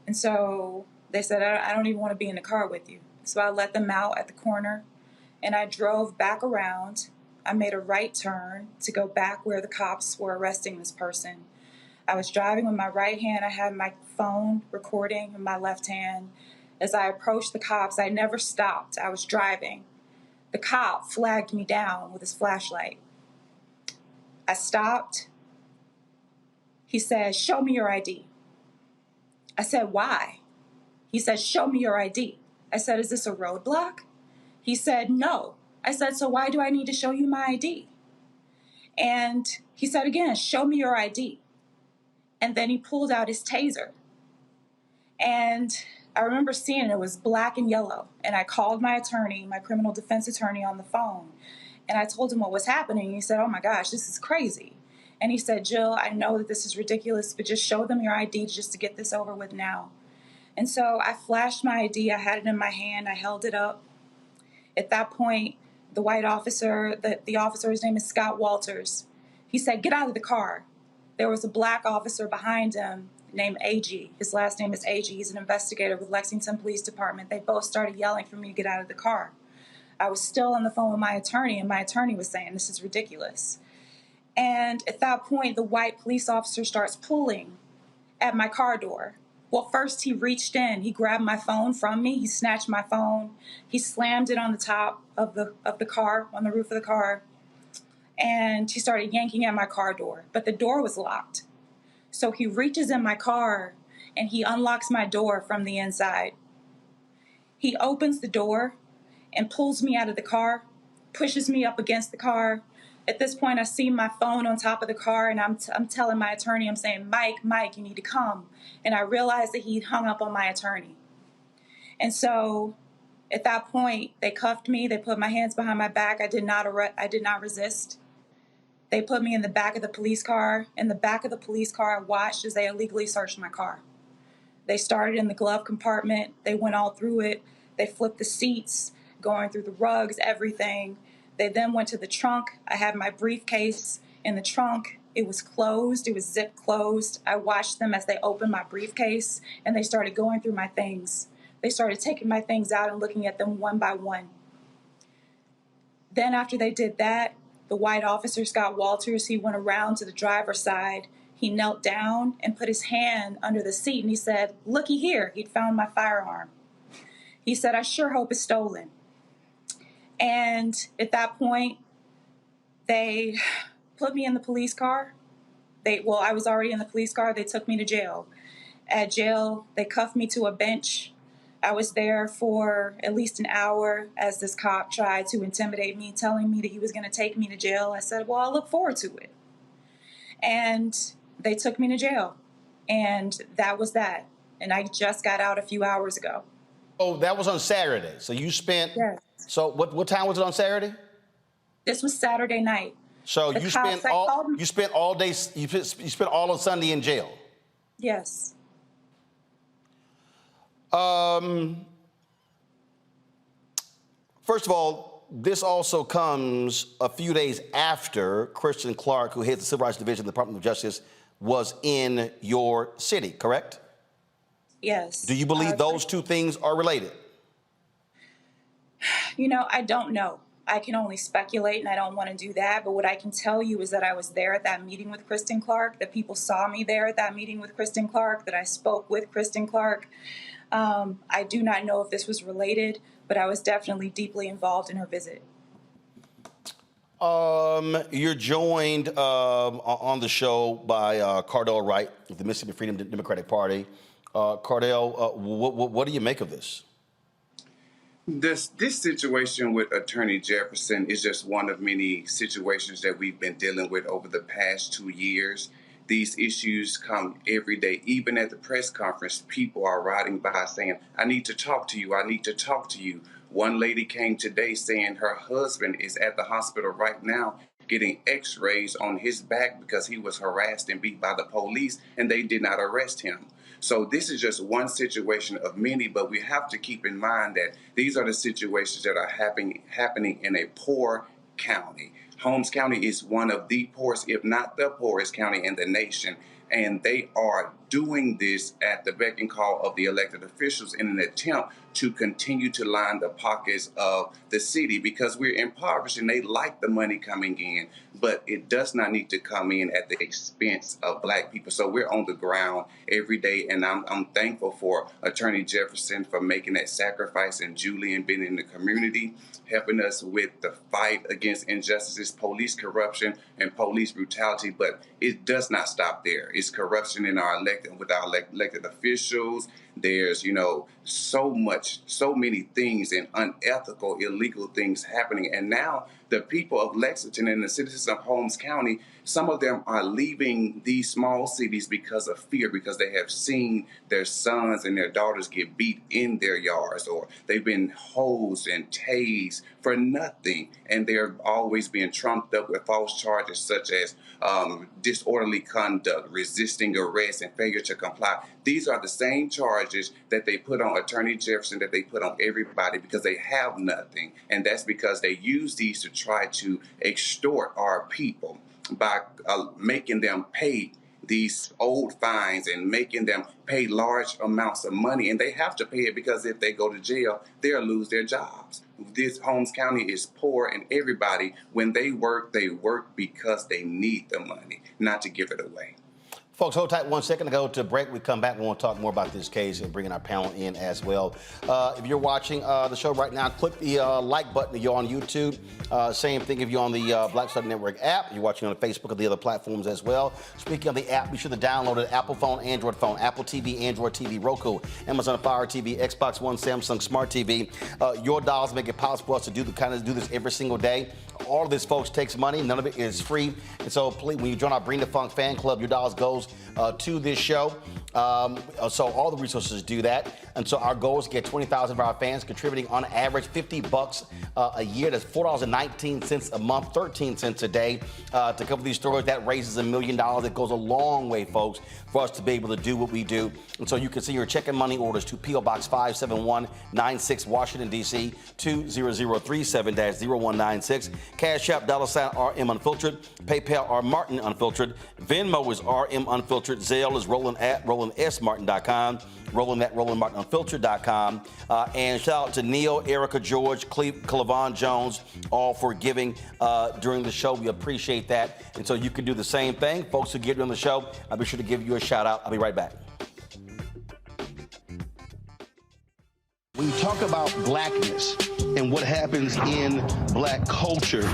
And so they said, I don't even want to be in the car with you. So I let them out at the corner and I drove back around. I made a right turn to go back where the cops were arresting this person. I was driving with my right hand. I had my phone recording in my left hand. As I approached the cops, I never stopped. I was driving. The cop flagged me down with his flashlight. I stopped. He said, show me your ID. I said, why? He said, show me your ID. I said, is this a roadblock? He said, no. I said, so why do I need to show you my ID? And he said again, show me your ID. And then he pulled out his taser. And I remember seeing it was black and yellow. And I called my attorney, my criminal defense attorney, on the phone. And I told him what was happening. He said, oh my gosh, this is crazy. And he said, Jill, I know that this is ridiculous, but just show them your ID just to get this over with now. And so I flashed my ID. I had it in my hand. I held it up. At that point, the white officer, the officer, his name is Scott Walters, he said, get out of the car. There was a black officer behind him named AG. His last name is AG. He's an investigator with Lexington Police Department. They both started yelling for me to get out of the car. I was still on the phone with my attorney, and my attorney was saying, this is ridiculous. And at that point, the white police officer starts pulling at my car door. Well, first he reached in, he grabbed my phone from me, he snatched my phone, he slammed it on the top of the car, on the roof of the car, and he started yanking at my car door, but the door was locked. So he reaches in my car and he unlocks my door from the inside. He opens the door and pulls me out of the car, pushes me up against the car. At this point, I see my phone on top of the car, and I'm telling my attorney, I'm saying, Mike, you need to come. And I realized that he'd hung up on my attorney. And so at that point, they cuffed me. They put my hands behind my back. I did not resist. They put me in the back of the police car. In the back of the police car, I watched as they illegally searched my car. They started in the glove compartment. They went all through it. They flipped the seats, going through the rugs, everything. They then went to the trunk. I had my briefcase in the trunk. It was closed. It was zip closed. I watched them as they opened my briefcase, and they started going through my things. They started taking my things out and looking at them one by one. Then after they did that, the white officer, Scott Walters, he went around to the driver's side. He knelt down and put his hand under the seat, and he said, looky here. He'd found my firearm. He said, I sure hope it's stolen. And at that point, they put me in the police car. I was already in the police car. They took me to jail. At jail, they cuffed me to a bench. I was there for at least an hour as this cop tried to intimidate me, telling me that he was going to take me to jail. I said, well, I'll look forward to it. And they took me to jail. And that was that. And I just got out a few hours ago. Oh, that was on Saturday. So you spent... Yes. So what time was it on Saturday? This was Saturday night. So you spent all day, you spent all of Sunday in jail? Yes. First of all, this also comes a few days after Kristen Clark, who heads the Civil Rights Division of the Department of Justice, was in your city, correct? Yes. Do you believe those two things are related? You know, I don't know. I can only speculate, and I don't want to do that. But what I can tell you is that I was there at that meeting with Kristen Clark, that people saw me there at that meeting with Kristen Clark, that I spoke with Kristen Clark. I do not know if this was related, but I was definitely deeply involved in her visit. You're joined on the show by Jor'Dell Wright of the Mississippi Freedom Democratic Party. Jor'Dell, what do you make of this? This situation with Attorney Jefferson is just one of many situations that we've been dealing with over the past 2 years. These issues come every day. Even at the press conference, people are riding by saying, I need to talk to you. I need to talk to you. One lady came today saying her husband is at the hospital right now getting x-rays on his back because he was harassed and beat by the police, and they did not arrest him. So this is just one situation of many, but we have to keep in mind that these are the situations that are happening in a poor county. Holmes County is one of the poorest, if not the poorest county in the nation. And they are doing this at the beck and call of the elected officials in an attempt to continue to line the pockets of the city because we're impoverished and they like the money coming in, but it does not need to come in at the expense of Black people. So we're on the ground every day, and I'm thankful for Attorney Jefferson for making that sacrifice, and Julian being in the community, helping us with the fight against injustices, police corruption, and police brutality. But it does not stop there. It's corruption in our elected officials. There's, so many things and unethical, illegal things happening. And now The people of Lexington and the citizens of Holmes County, some of them are leaving these small cities because of fear, because they have seen their sons and their daughters get beat in their yards, or they've been hosed and tased for nothing, and they're always being trumped up with false charges such as disorderly conduct, resisting arrest, and failure to comply. These are the same charges that they put on Attorney Jefferson, that they put on everybody, because they have nothing. And that's because they use these to try to extort our people by making them pay these old fines and making them pay large amounts of money. And they have to pay it because if they go to jail, they'll lose their jobs. This Holmes County is poor, and everybody, when they work because they need the money, not to give it away. Folks, hold tight 1 second to go to break. We come back, we want to talk more about this case and bringing our panel in as well. If you're watching the show right now, click the like button if you're on YouTube. Same thing if you're on the Black Star Network app. You're watching on Facebook or the other platforms as well. Speaking of the app, be sure to download it. Apple phone, Android phone, Apple TV, Android TV, Roku, Amazon Fire TV, Xbox One, Samsung Smart TV. Your dollars make it possible for us to do this every single day. All of this, folks, takes money. None of it is free. And so please, when you join our Bring the Funk fan club, your dollars goes to this show. So all the resources do that. And so our goal is to get 20,000 of our fans contributing on average $50 a year. That's $4.19 a month, 13 cents a day to cover these stories. That raises $1 million. It goes a long way, folks, for us to be able to do what we do. And so you can see your check and money orders to P.O. Box 57196, Washington, D.C. 20037-0196. Cash App, $RM Unfiltered. PayPal, R Martin Unfiltered. Venmo is RM Unfiltered. Zelle is RolandSMartin.com. RolandMartinUnfiltered.com. And shout out to Neil, Erica, George, Clevon Jones, all for giving during the show. We appreciate that. And so you can do the same thing. Folks who give during the show, I'll be sure to give you a shout out. I'll be right back. When you talk about blackness and what happens in black culture,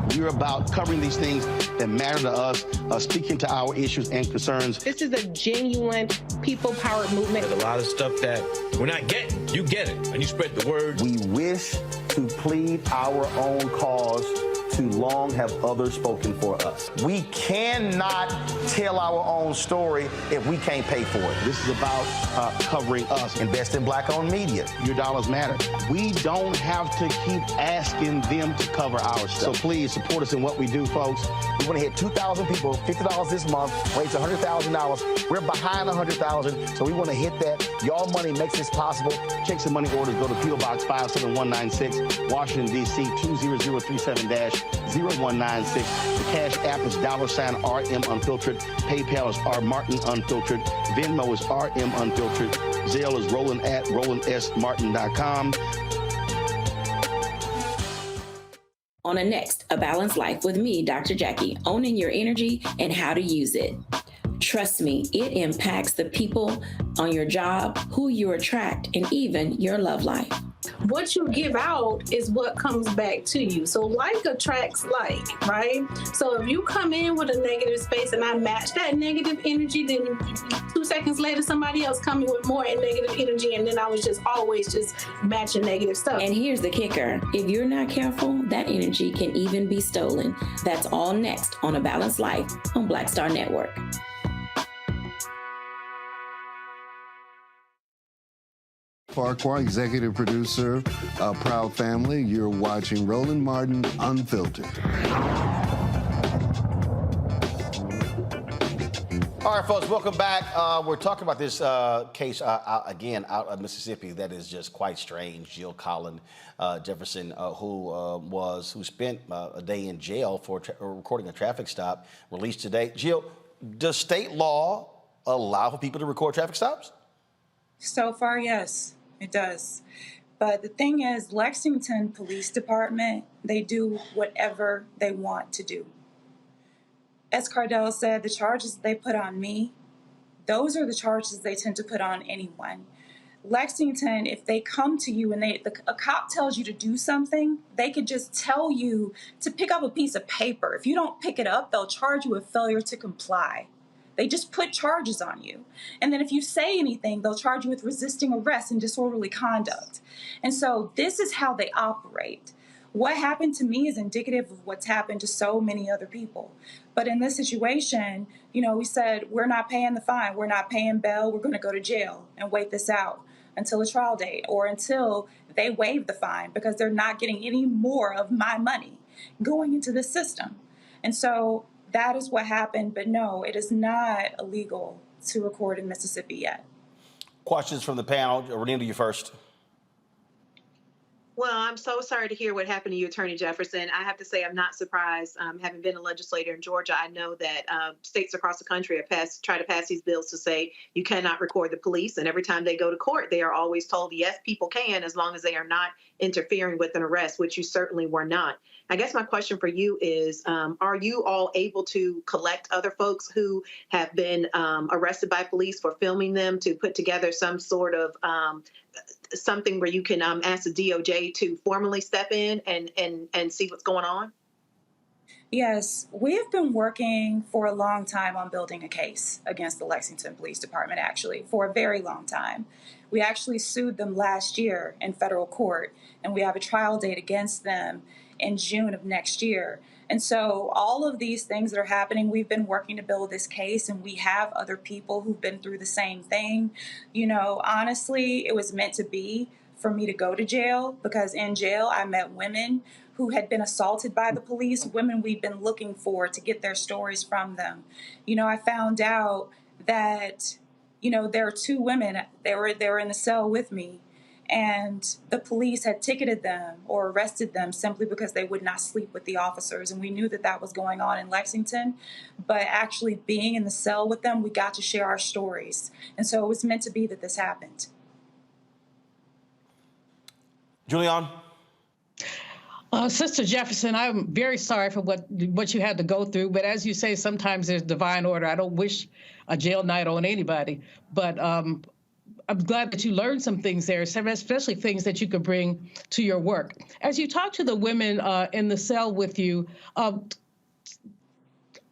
we're about covering these things that matter to us, speaking to our issues and concerns. This is a genuine people-powered movement. There's a lot of stuff that we're not getting. You get it, and you spread the word. We wish to plead our own cause. Too long have others spoken for us. We cannot tell our own story if we can't pay for it. This is about covering us. Invest in black-owned media. Your dollars matter. We don't have to keep asking them to cover our stuff. So please support us in what we do, folks. We want to hit 2,000 people, $50 this month, raise $100,000. We're behind 100,000, so we want to hit that. Y'all money makes this possible. Checks and money orders go to P.O. Box 57196, Washington, D.C. 20037-0196. The Cash App is $RM Unfiltered. PayPal is R Martin Unfiltered. Venmo is RM Unfiltered. Zelle is RolandSMartin.com. On a next, A Balanced Life with me, Dr. Jackie, owning your energy and how to use it. Trust me, it impacts the people on your job, who you attract, and even your love life. What you give out is what comes back to you. So like attracts like, right? So if you come in with a negative space and I match that negative energy, then 2 seconds later, somebody else coming with more negative energy, and then I was just always just matching negative stuff. And here's the kicker. If you're not careful, that energy can even be stolen. That's all next on A Balanced Life on Black Star Network. Farquhar, executive producer, Proud Family. You're watching Roland Martin Unfiltered. All right, folks, welcome back. We're talking about this case again out of Mississippi that is just quite strange. Jill Colin Jefferson, who spent a day in jail for recording a traffic stop, released today. Jill, does state law allow for people to record traffic stops? So far, yes, it does. But the thing is, Lexington Police Department, they do whatever they want to do. As Cardell said, the charges they put on me, those are the charges they tend to put on anyone. Lexington, if they come to you and a cop tells you to do something, they could just tell you to pick up a piece of paper. If you don't pick it up, they'll charge you with failure to comply. They just put charges on you. And then if you say anything, they'll charge you with resisting arrest and disorderly conduct. And so this is how they operate. what happened to me is indicative of what's happened to so many other people. But in this situation, you know, we said, we're not paying the fine. We're not paying bail. We're going to go to jail and wait this out until a trial date or until they waive the fine, because they're not getting any more of my money going into the system. And so that is what happened. But no, it is not illegal to record in Mississippi yet. Questions from the panel. Renita, you first. Well, I'm so sorry to hear what happened to you, Attorney Jefferson. I have to say I'm not surprised. Having been a legislator in Georgia, I know that states across the country have try to pass these bills to say you cannot record the police. And every time they go to court, they are always told, yes, people can, as long as they are not interfering with an arrest, which you certainly were not. I guess my question for you is, are you all able to collect other folks who have been arrested by police for filming them to put together some sort of something where you can ask the DOJ to formally step in and see what's going on? Yes, we have been working for a long time on building a case against the Lexington Police Department, actually, for a very long time. We actually sued them last year in federal court, and we have a trial date against them in June of next year. And so all of these things that are happening, we've been working to build this case, and we have other people who've been through the same thing. You know, honestly, it was meant to be for me to go to jail, because in jail I met women who had been assaulted by the police, women we've been looking for to get their stories from them. You know, I found out that, you know, there are two women, they were in the cell with me, and the police had ticketed them or arrested them simply because they would not sleep with the officers. And we knew that that was going on in Lexington, but actually being in the cell with them, we got to share our stories. And so it was meant to be that this happened. Julianne? Sister Jefferson, I'm very sorry for what you had to go through. But as you say, sometimes there's divine order. I don't wish a jail night on anybody. But I'm glad that you learned some things there, especially things that you could bring to your work. As you talk to the women in the cell with you, and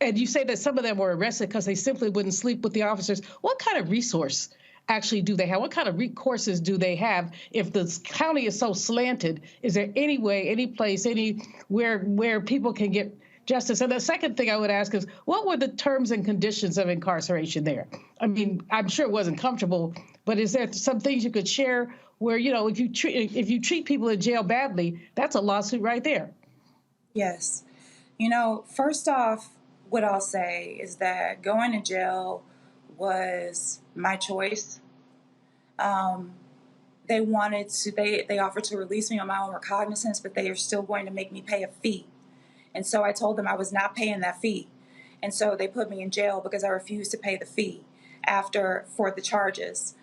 you say that some of them were arrested because they simply wouldn't sleep with the officers, what kind of resource actually do they have? What kind of recourses do they have? If the county is so slanted, is there any way, any place, anywhere where people can get justice? And the second thing I would ask is, what were the terms and conditions of incarceration there? I mean, I'm sure it wasn't comfortable, but is there some things you could share where, you know, if you treat people in jail badly, that's a lawsuit right there? Yes. You know, first off, what I'll say is that going to jail was my choice. They offered to release me on my own recognizance, but they are still going to make me pay a fee. And so I told them I was not paying that fee. And so they put me in jail because I refused to pay the fee for the charges.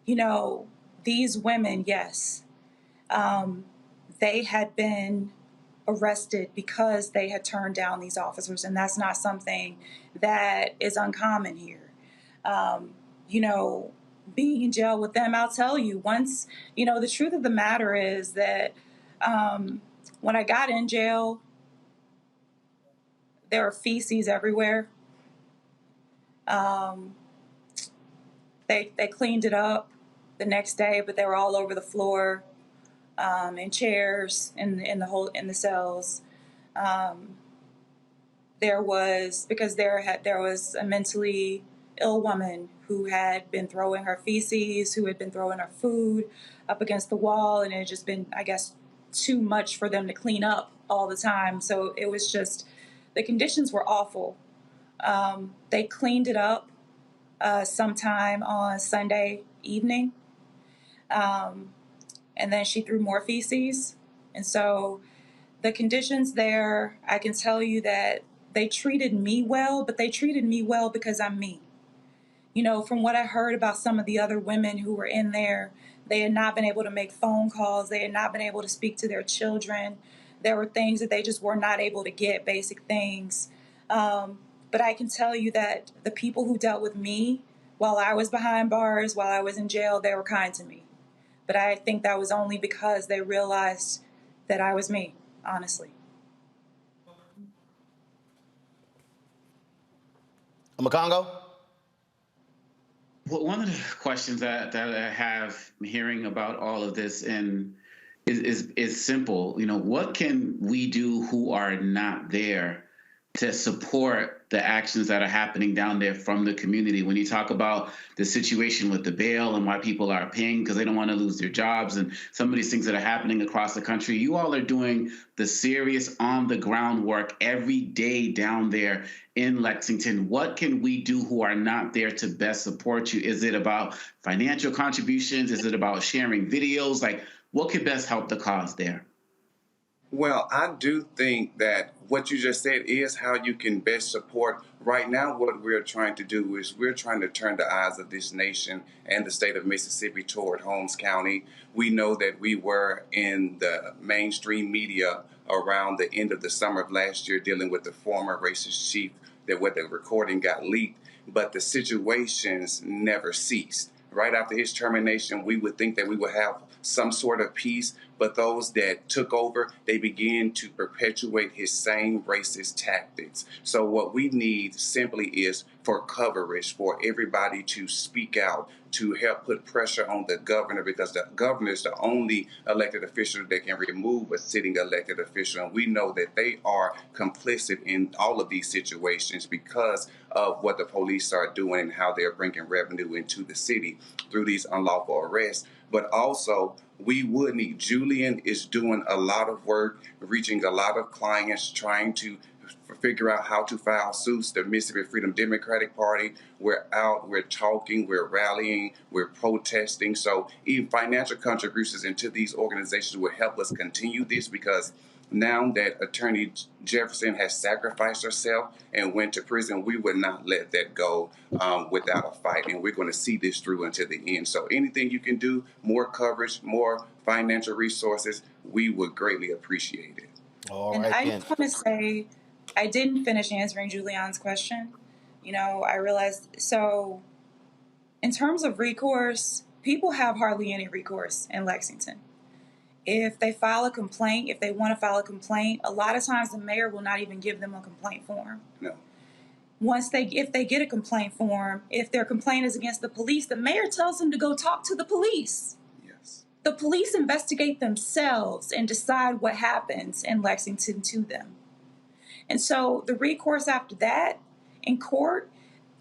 You know, these women, yes, they had been arrested because they had turned down these officers, and that's not something that is uncommon here. You know, being in jail with them, I'll tell you, once, you know, the truth of the matter is that when I got in jail, there were feces everywhere. They cleaned it up the next day, but they were all over the floor, in chairs, in the cells. There was a mentally ill woman who had been throwing her feces, who had been throwing her food up against the wall, and it had just been, I guess, too much for them to clean up all the time. So it was just, the conditions were awful. They cleaned it up sometime on Sunday evening. And then she threw more feces. And so the conditions there, I can tell you that they treated me well, but they treated me well because I'm me. You know, from what I heard about some of the other women who were in there, they had not been able to make phone calls. They had not been able to speak to their children. There were things that they just were not able to get, basic things. But I can tell you that the people who dealt with me while I was behind bars, while I was in jail, they were kind to me. But I think that was only because they realized that I was me, honestly. Makongo? Well, one of the questions that I have hearing about all of this, and is simple. You know, what can we do who are not there to support the actions that are happening down there from the community? When you talk about the situation with the bail and why people are paying because they don't want to lose their jobs and some of these things that are happening across the country, you all are doing the serious on the ground work every day down there in Lexington. What can we do who are not there to best support you? Is it about financial contributions? Is it about sharing videos? Like, what could best help the cause there? Well, I do think that what you just said is how you can best support. Right now, what we're trying to do is we're trying to turn the eyes of this nation and the state of Mississippi toward Holmes County. We know that we were in the mainstream media around the end of the summer of last year dealing with the former racist chief, that where the recording got leaked, but the situations never ceased. Right after his termination, we would think that we would have some sort of peace, but those that took over, they began to perpetuate his same racist tactics. So what we need simply is for coverage, for everybody to speak out, to help put pressure on the governor, because the governor is the only elected official that can remove a sitting elected official. And we know that they are complicit in all of these situations because of what the police are doing and how they're bringing revenue into the city through these unlawful arrests. But also, we would need, Julian is doing a lot of work, reaching a lot of clients, trying to figure out how to file suits. The Mississippi Freedom Democratic Party, we're out, we're talking, we're rallying, we're protesting. So even financial contributions into these organizations will help us continue this, because now that Attorney Jefferson has sacrificed herself and went to prison, we would not let that go without a fight. And we're going to see this through until the end. So anything you can do, more coverage, more financial resources, we would greatly appreciate it. And I just want to say, I didn't finish answering Julian's question. You know, I realized, so in terms of recourse, people have hardly any recourse in Lexington. If they file a complaint, if they want to file a complaint, a lot of times the mayor will not even give them a complaint form. No. If they get a complaint form, if their complaint is against the police, the mayor tells them to go talk to the police. Yes. The police investigate themselves and decide what happens in Lexington to them. And so the recourse after that in court,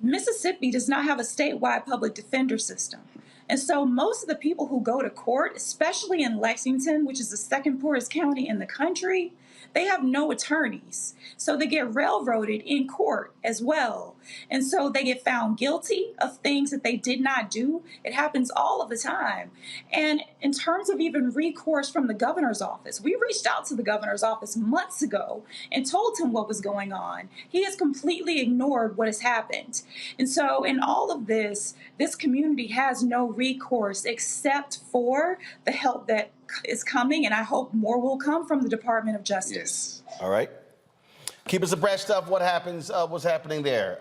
Mississippi does not have a statewide public defender system. And so most of the people who go to court, especially in Lexington, which is the second poorest county in the country, they have no attorneys. So they get railroaded in court as well. And so they get found guilty of things that they did not do. It happens all of the time. And in terms of even recourse from the governor's office, we reached out to the governor's office months ago and told him what was going on. He has completely ignored what has happened. And so in all of this, this community has no recourse except for the help that is coming, and I hope more will come from the Department of Justice. All right. Keep us abreast of what happens, what's happening there.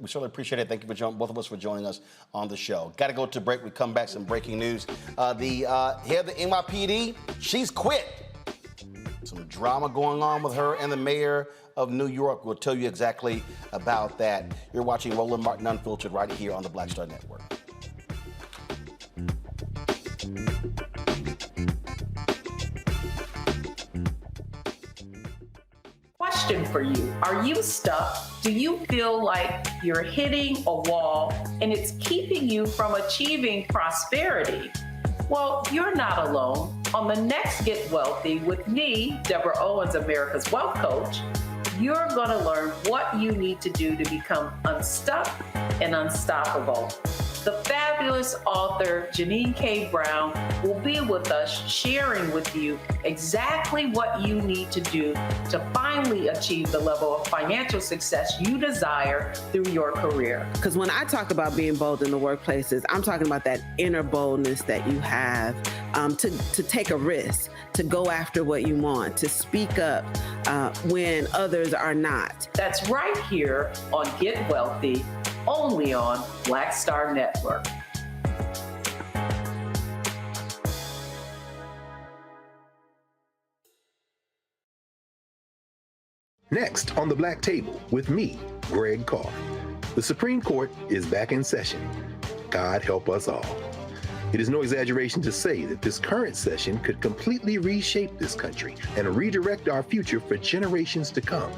We certainly appreciate it. Thank you for both of us for joining us on the show. Got to go to break. We come back, some breaking news. The head of the NYPD, she's quit. Some drama going on with her and the mayor of New York. We'll tell you exactly about that. You're watching Roland Martin Unfiltered right here on the Black Star Network. Question for you. Are you stuck? Do you feel like you're hitting a wall and it's keeping you from achieving prosperity? Well, you're not alone. On the next Get Wealthy with me, Deborah Owens, America's Wealth Coach, you're going to learn what you need to do to become unstuck and unstoppable. The fabulous author Janine K. Brown will be with us sharing with you exactly what you need to do to finally achieve the level of financial success you desire through your career. Because when I talk about being bold in the workplaces, I'm talking about that inner boldness that you have to take a risk, to go after what you want, to speak up when others are not. That's right here on Get Wealthy, only on Black Star Network. Next on the Black Table with me, Greg Carr. The Supreme Court is back in session. God help us all. It is no exaggeration to say that this current session could completely reshape this country and redirect our future for generations to come.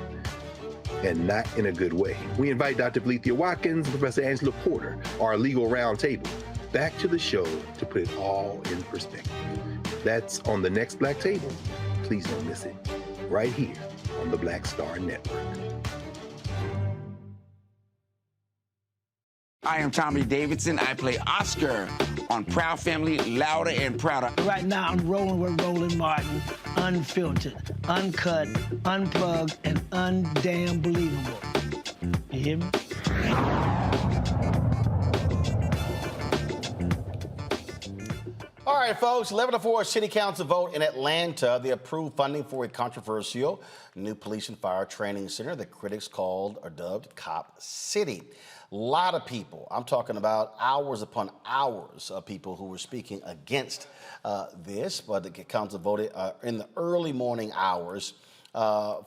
And not in a good way. We invite Dr. Valencia Watkins and Professor Angela Porter, our legal roundtable, back to the show to put it all in perspective. That's on the next Black Table. Please don't miss it. Right here on the Black Star Network. I am Tommy Davidson. I play Oscar on Proud Family, Louder and Prouder. Right now, I'm rolling with Roland Martin, unfiltered, uncut, unplugged, and undamn believable. You hear me? All right, folks, 11-4 City Council vote in Atlanta. They approved funding for a controversial new police and fire training center that critics called or dubbed Cop City. A lot of people, I'm talking about hours upon hours of people who were speaking against this, but the council voted in the early morning hours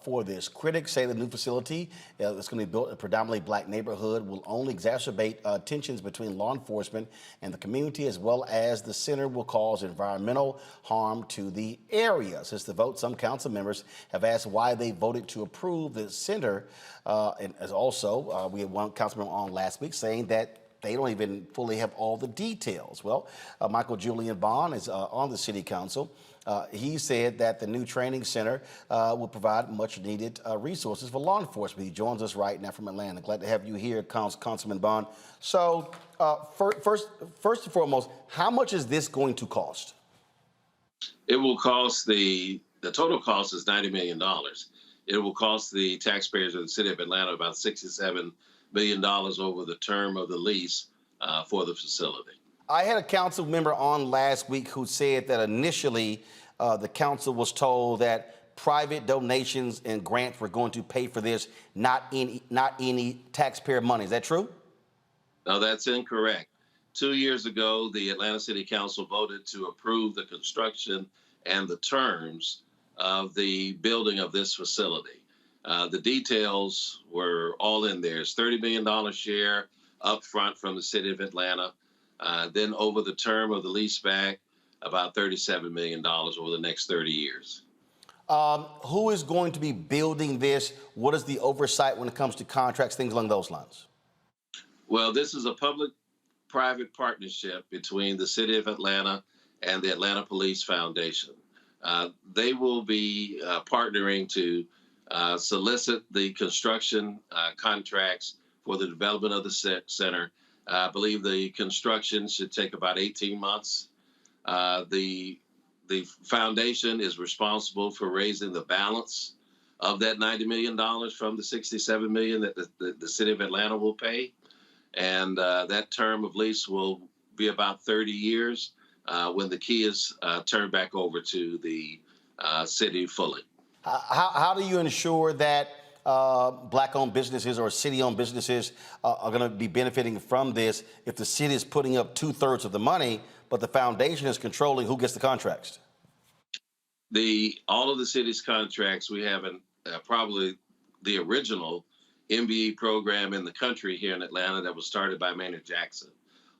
for this. Critics say the new facility that's going to be built in a predominantly black neighborhood will only exacerbate tensions between law enforcement and the community, as well as the center will cause environmental harm to the area. Since the vote, some council members have asked why they voted to approve the center. And as also, we had one council member on last week saying that they don't even fully have all the details. Well, Michael Julian Bond is on the city council. He said that the new training center will provide much needed resources for law enforcement. He joins us right now from Atlanta. Glad to have you here, Councilman Bond. So first and foremost, how much is this going to cost? It will cost the total cost is $90 million. It will cost the taxpayers of the city of Atlanta about $67 million over the term of the lease for the facility. I had a council member on last week who said that initially the council was told that private donations and grants were going to pay for this, not any taxpayer money. Is that true? No, that's incorrect. 2 years ago, the Atlanta City Council voted to approve the construction and the terms of the building of this facility. The details were all in there. It's $30 million share up front from the city of Atlanta. Then over the term of the lease back, about $37 million over the next 30 years. Who is going to be building this? What is the oversight when it comes to contracts, things along those lines? Well, this is a public-private partnership between the city of Atlanta and the Atlanta Police Foundation. They will be partnering to solicit the construction contracts for the development of the center. I believe the construction should take about 18 months. The foundation is responsible for raising the balance of that $90 million from the $67 million that the city of Atlanta will pay. And that term of lease will be about 30 years when the key is turned back over to the city fully. How do you ensure that black-owned businesses or city-owned businesses are going to be benefiting from this if the city is putting up 2/3 of the money, but the foundation is controlling who gets the contracts? All of the city's contracts, we have probably the original MBE program in the country here in Atlanta that was started by Maynard Jackson.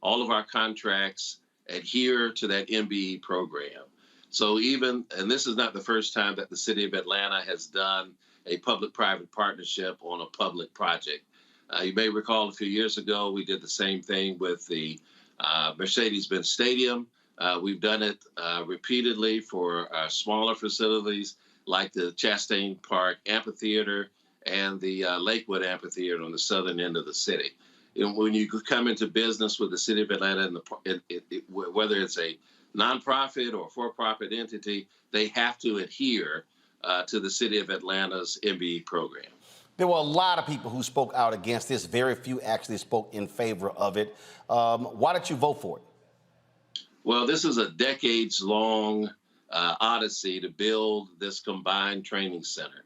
All of our contracts adhere to that MBE program. So and this is not the first time that the city of Atlanta has done a public-private partnership on a public project. You may recall a few years ago, we did the same thing with the Mercedes-Benz Stadium. We've done it repeatedly for smaller facilities like the Chastain Park Amphitheater and the Lakewood Amphitheater on the southern end of the city. When you come into business with the city of Atlanta, whether it's a nonprofit or for-profit entity, they have to adhere to the city of Atlanta's MBE program. There were a lot of people who spoke out against this. Very few actually spoke in favor of it. Why did you vote for it? Well, this is a decades-long odyssey to build this combined training center.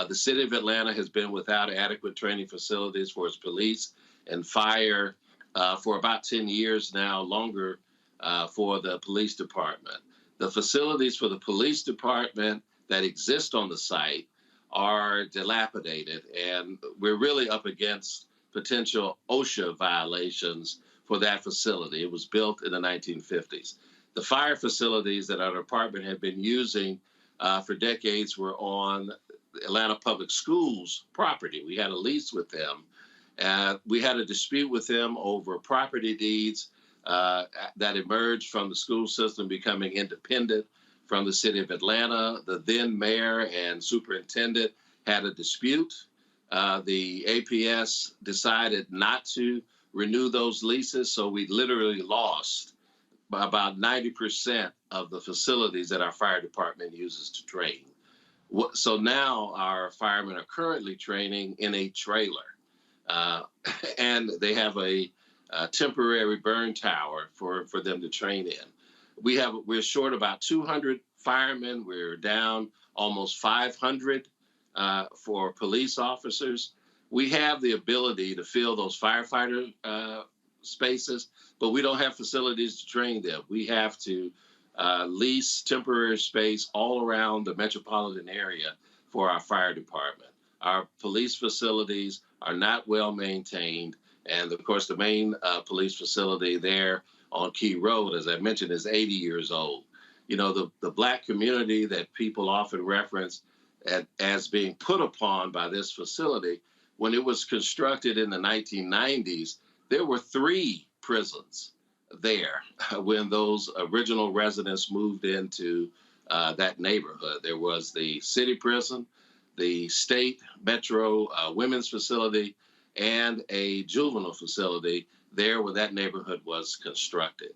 The city of Atlanta has been without adequate training facilities for its police and fire for about 10 years now, longer for the police department. The facilities for the police department that exist on the site are dilapidated, and we're really up against potential OSHA violations for that facility. It was built in the 1950s. The fire facilities that our department had been using for decades were on Atlanta Public Schools property. We had a lease with them. We had a dispute with them over property deeds that emerged from the school system becoming independent from the city of Atlanta. The then mayor and superintendent had a dispute. The APS decided not to renew those leases, so we literally lost about 90% of the facilities that our fire department uses to train. So now our firemen are currently training in a trailer, and they have a temporary burn tower for them to train in. We're short about 200 firemen. We're down almost 500 for police officers. We have the ability to fill those firefighter spaces, but we don't have facilities to train them. We have to lease temporary space all around the metropolitan area for our fire department. Our police facilities are not well maintained. And of course, the main police facility there on Key Road, as I mentioned, is 80 years old. You know, the Black community that people often reference as being put upon by this facility, when it was constructed in the 1990s, there were 3 prisons there when those original residents moved into that neighborhood. There was the city prison, the state metro women's facility, and a juvenile facility there where that neighborhood was constructed.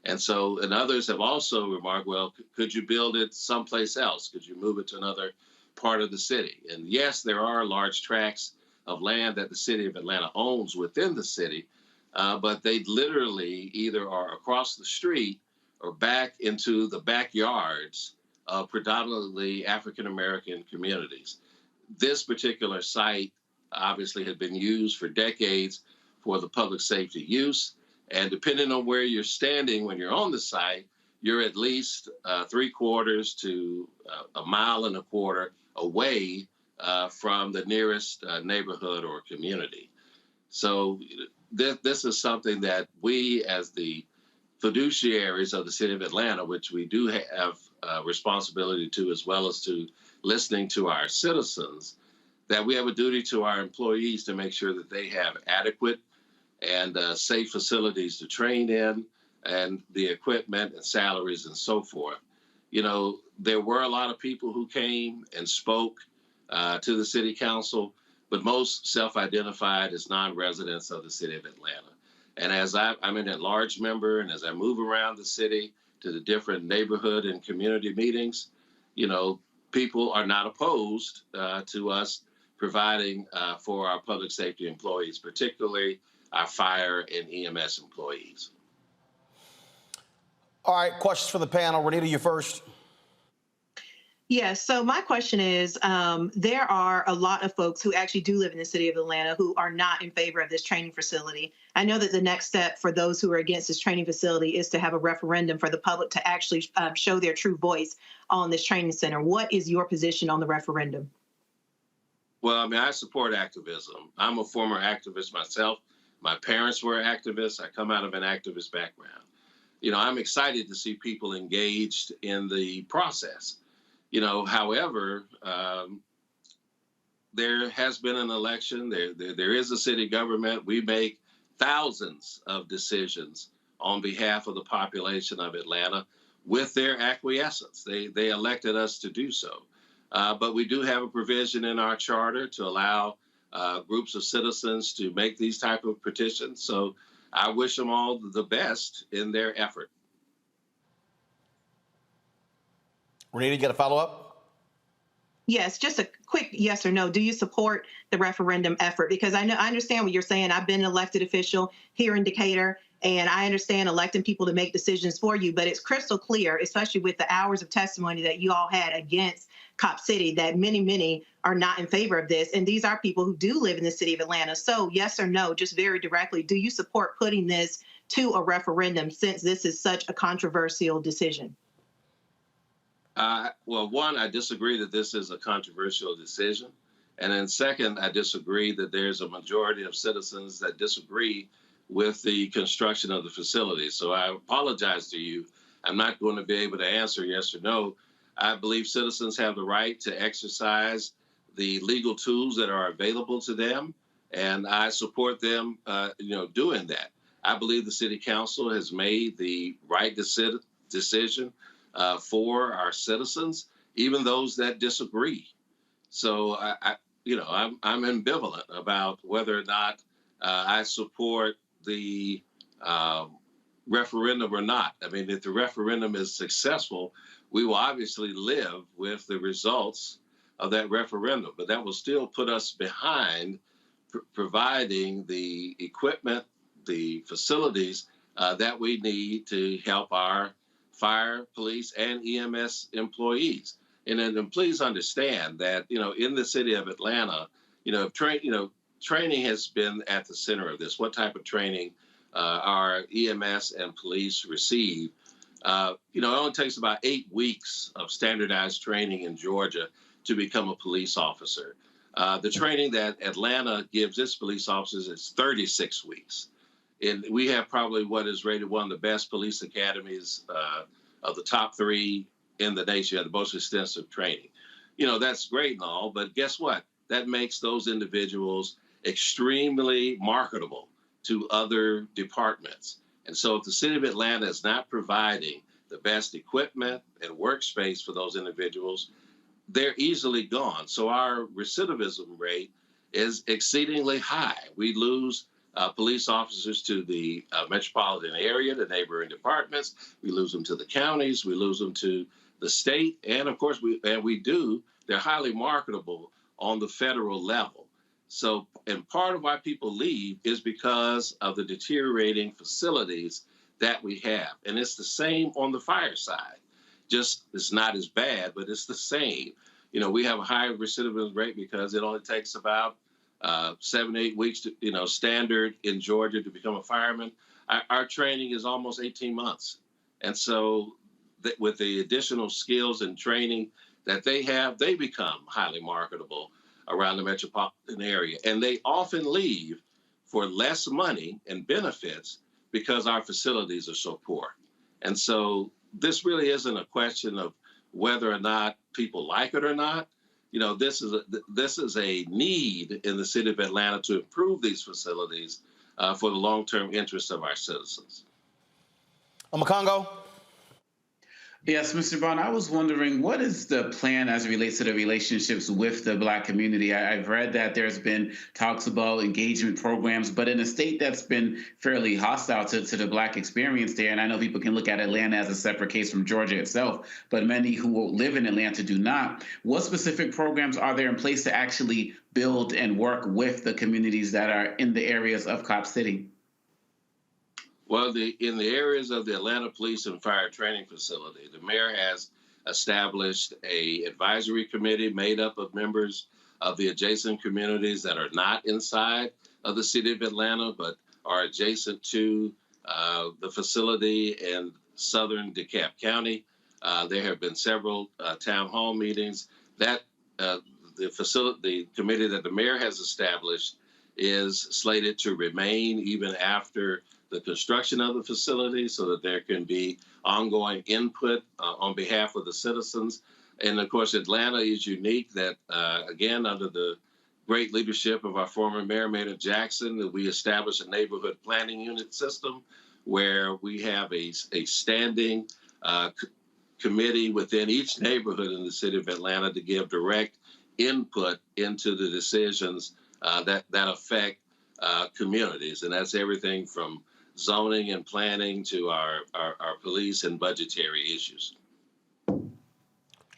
And so, and others have also remarked, well, could you build it someplace else? Could you move it to another part of the city? And yes, there are large tracts of land that the city of Atlanta owns within the city, but they literally either are across the street or back into the backyards of predominantly African-American communities. This particular site obviously had been used for decades for the public safety use. And depending on where you're standing when you're on the site, you're at least 3/4 to a mile and a quarter away from the nearest neighborhood or community. So this is something that we, as the fiduciaries of the city of Atlanta, which we do have responsibility to, as well as to listening to our citizens, that we have a duty to our employees to make sure that they have adequate and safe facilities to train in, and the equipment and salaries and so forth. You know, there were a lot of people who came and spoke to the city council, but most self-identified as non-residents of the city of Atlanta. And as I'm an at-large member, and as I move around the city to the different neighborhood and community meetings, you know, people are not opposed to us providing for our public safety employees, particularly our fire and EMS employees. All right, questions for the panel. Renita, you first. Yes. So my question is, there are a lot of folks who actually do live in the city of Atlanta who are not in favor of this training facility. I know that the next step for those who are against this training facility is to have a referendum for the public to actually show their true voice on this training center. What is your position on the referendum? Well, I mean, I support activism. I'm a former activist myself. My parents were activists. I come out of an activist background. You know, I'm excited to see people engaged in the process. You know, however, there has been an election. There is a city government. We make thousands of decisions on behalf of the population of Atlanta with their acquiescence. They elected us to do so. But we do have a provision in our charter to allow groups of citizens to make these type of petitions. So I wish them all the best in their effort. Renita, you got a follow-up? Yes, just a quick yes or no. Do you support the referendum effort? Because I understand what you're saying. I've been an elected official here in Decatur, and I understand electing people to make decisions for you, but it's crystal clear, especially with the hours of testimony that you all had against Cop City, that many are not in favor of this. And these are people who do live in the city of Atlanta. So yes or no, just very directly, do you support putting this to a referendum since this is such a controversial decision? Well, one, I disagree that this is a controversial decision. And then second, I disagree that there's a majority of citizens that disagree with the construction of the facility. So I apologize to you. I'm not going to be able to answer yes or no. I believe citizens have the right to exercise the legal tools that are available to them, and I support them, doing that. I believe the city council has made the right decision for our citizens, even those that disagree. So I'm ambivalent about whether or not I support the referendum or not. I mean, if the referendum is successful, we will obviously live with the results of that referendum, but that will still put us behind providing the equipment, the facilities that we need to help our fire, police, and EMS employees. And then please understand that, in the city of Atlanta, training has been at the center of this. What type of training our EMS and police receive? It only takes about 8 weeks of standardized training in Georgia to become a police officer. The training that Atlanta gives its police officers is 36 weeks. And we have probably what is rated one of the best police academies of the top 3 in the nation, the most extensive training. That's great and all, but guess what? That makes those individuals extremely marketable to other departments. And so if the city of Atlanta is not providing the best equipment and workspace for those individuals, they're easily gone. So our recidivism rate is exceedingly high. We lose police officers to the metropolitan area, the neighboring departments. We lose them to the counties. We lose them to the state. And of course, they're highly marketable on the federal level. So, and part of why people leave is because of the deteriorating facilities that we have. And it's the same on the fire side. Just, it's not as bad, but it's the same. We have a high recidivism rate because it only takes about 7 to 8 weeks to, standard in Georgia to become a fireman. Our training is almost 18 months. And so with the additional skills and training that they have, they become highly marketable around the metropolitan area. And they often leave for less money and benefits because our facilities are so poor. And so this really isn't a question of whether or not people like it or not. This is a need in the city of Atlanta to improve these facilities for the long-term interests of our citizens. Omokongo? Yes, Mr. Brown, I was wondering, what is the plan as it relates to the relationships with the Black community? I've read that there's been talks about engagement programs, but in a state that's been fairly hostile to the Black experience there, and I know people can look at Atlanta as a separate case from Georgia itself, but many who live in Atlanta do not. What specific programs are there in place to actually build and work with the communities that are in the areas of Cop City? Well, in the areas of the Atlanta Police and Fire Training Facility, the mayor has established an advisory committee made up of members of the adjacent communities that are not inside of the city of Atlanta, but are adjacent to the facility in southern DeKalb County. There have been several town hall meetings. That the committee that the mayor has established is slated to remain even after the construction of the facility so that there can be ongoing input on behalf of the citizens. And of course, Atlanta is unique that, again, under the great leadership of our former mayor, Mayor Jackson, that we established a neighborhood planning unit system where we have a standing committee within each neighborhood in the city of Atlanta to give direct input into the decisions that affect communities. And that's everything from zoning and planning to our police and budgetary issues.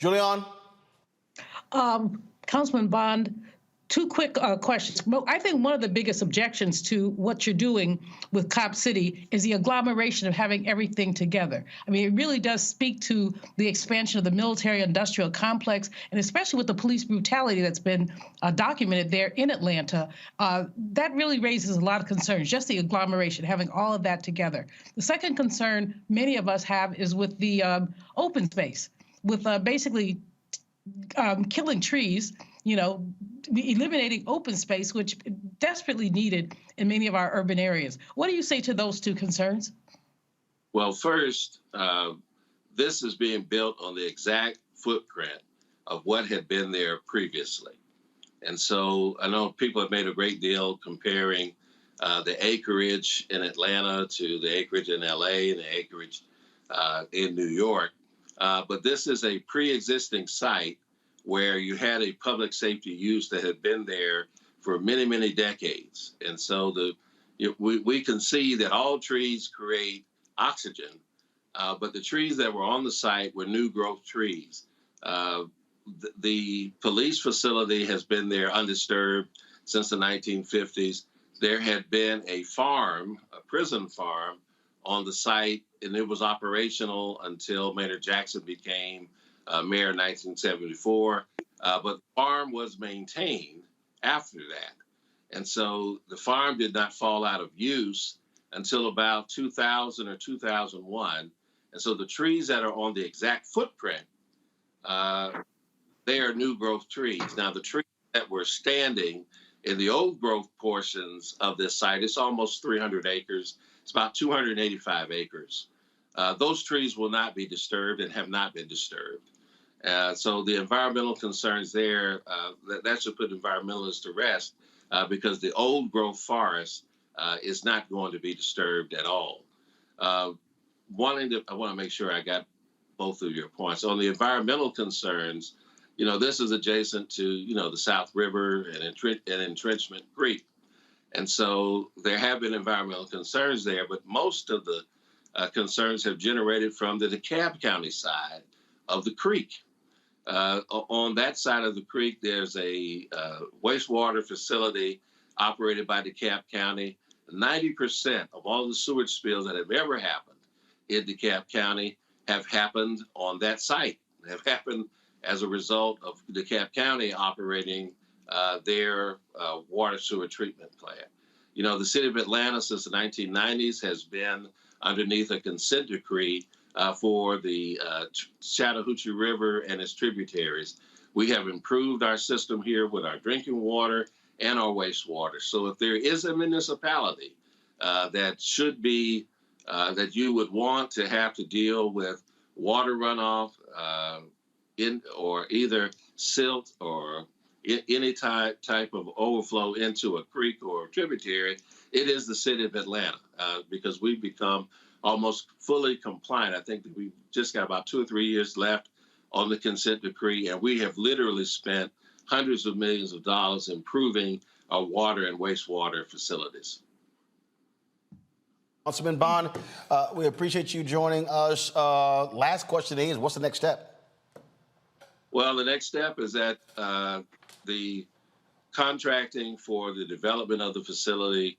Julian? Councilman Bond, two quick questions. Well, I think one of the biggest objections to what you're doing with Cop City is the agglomeration of having everything together. I mean, it really does speak to the expansion of the military-industrial complex, and especially with the police brutality that's been documented there in Atlanta. That really raises a lot of concerns, just the agglomeration, having all of that together. The second concern many of us have is with the open space, with basically killing trees eliminating open space, which desperately needed in many of our urban areas. What do you say to those two concerns? Well, first, this is being built on the exact footprint of what had been there previously. And so I know people have made a great deal comparing the acreage in Atlanta to the acreage in LA and the acreage in New York. But this is a pre-existing site where you had a public safety use that had been there for many, many decades. And so we can see that all trees create oxygen, but the trees that were on the site were new growth trees. The police facility has been there undisturbed since the 1950s. There had been a farm, a prison farm, on the site, and it was operational until Maynard Jackson became mayor in 1974. But the farm was maintained after that. And so the farm did not fall out of use until about 2000 or 2001. And so the trees that are on the exact footprint, they are new growth trees. Now, the trees that were standing in the old growth portions of this site, it's almost 300 acres. It's about 285 acres. Those trees will not be disturbed and have not been disturbed. So the environmental concerns there, that should put environmentalists to rest because the old growth forest is not going to be disturbed at all. I want to make sure I got both of your points. On the environmental concerns, this is adjacent to, the South River and Entrenchment Creek. And so there have been environmental concerns there, but most of the concerns have generated from the DeKalb County side of the creek. On that side of the creek, there's a wastewater facility operated by DeKalb County. 90% of all the sewage spills that have ever happened in DeKalb County have happened on that site, have happened as a result of DeKalb County operating their water sewer treatment plant. The city of Atlanta since the 1990s has been underneath a consent decree for the Chattahoochee River and its tributaries. We have improved our system here with our drinking water and our wastewater. So if there is a municipality that should be, that you would want to have to deal with water runoff or either silt or any type of overflow into a creek or a tributary, it is the city of Atlanta because we've become almost fully compliant. I think that we've just got about 2 or 3 years left on the consent decree, and we have literally spent hundreds of millions of dollars improving our water and wastewater facilities. Councilman Bond, we appreciate you joining us. Last question is, what's the next step? Well, the next step is that the contracting for the development of the facility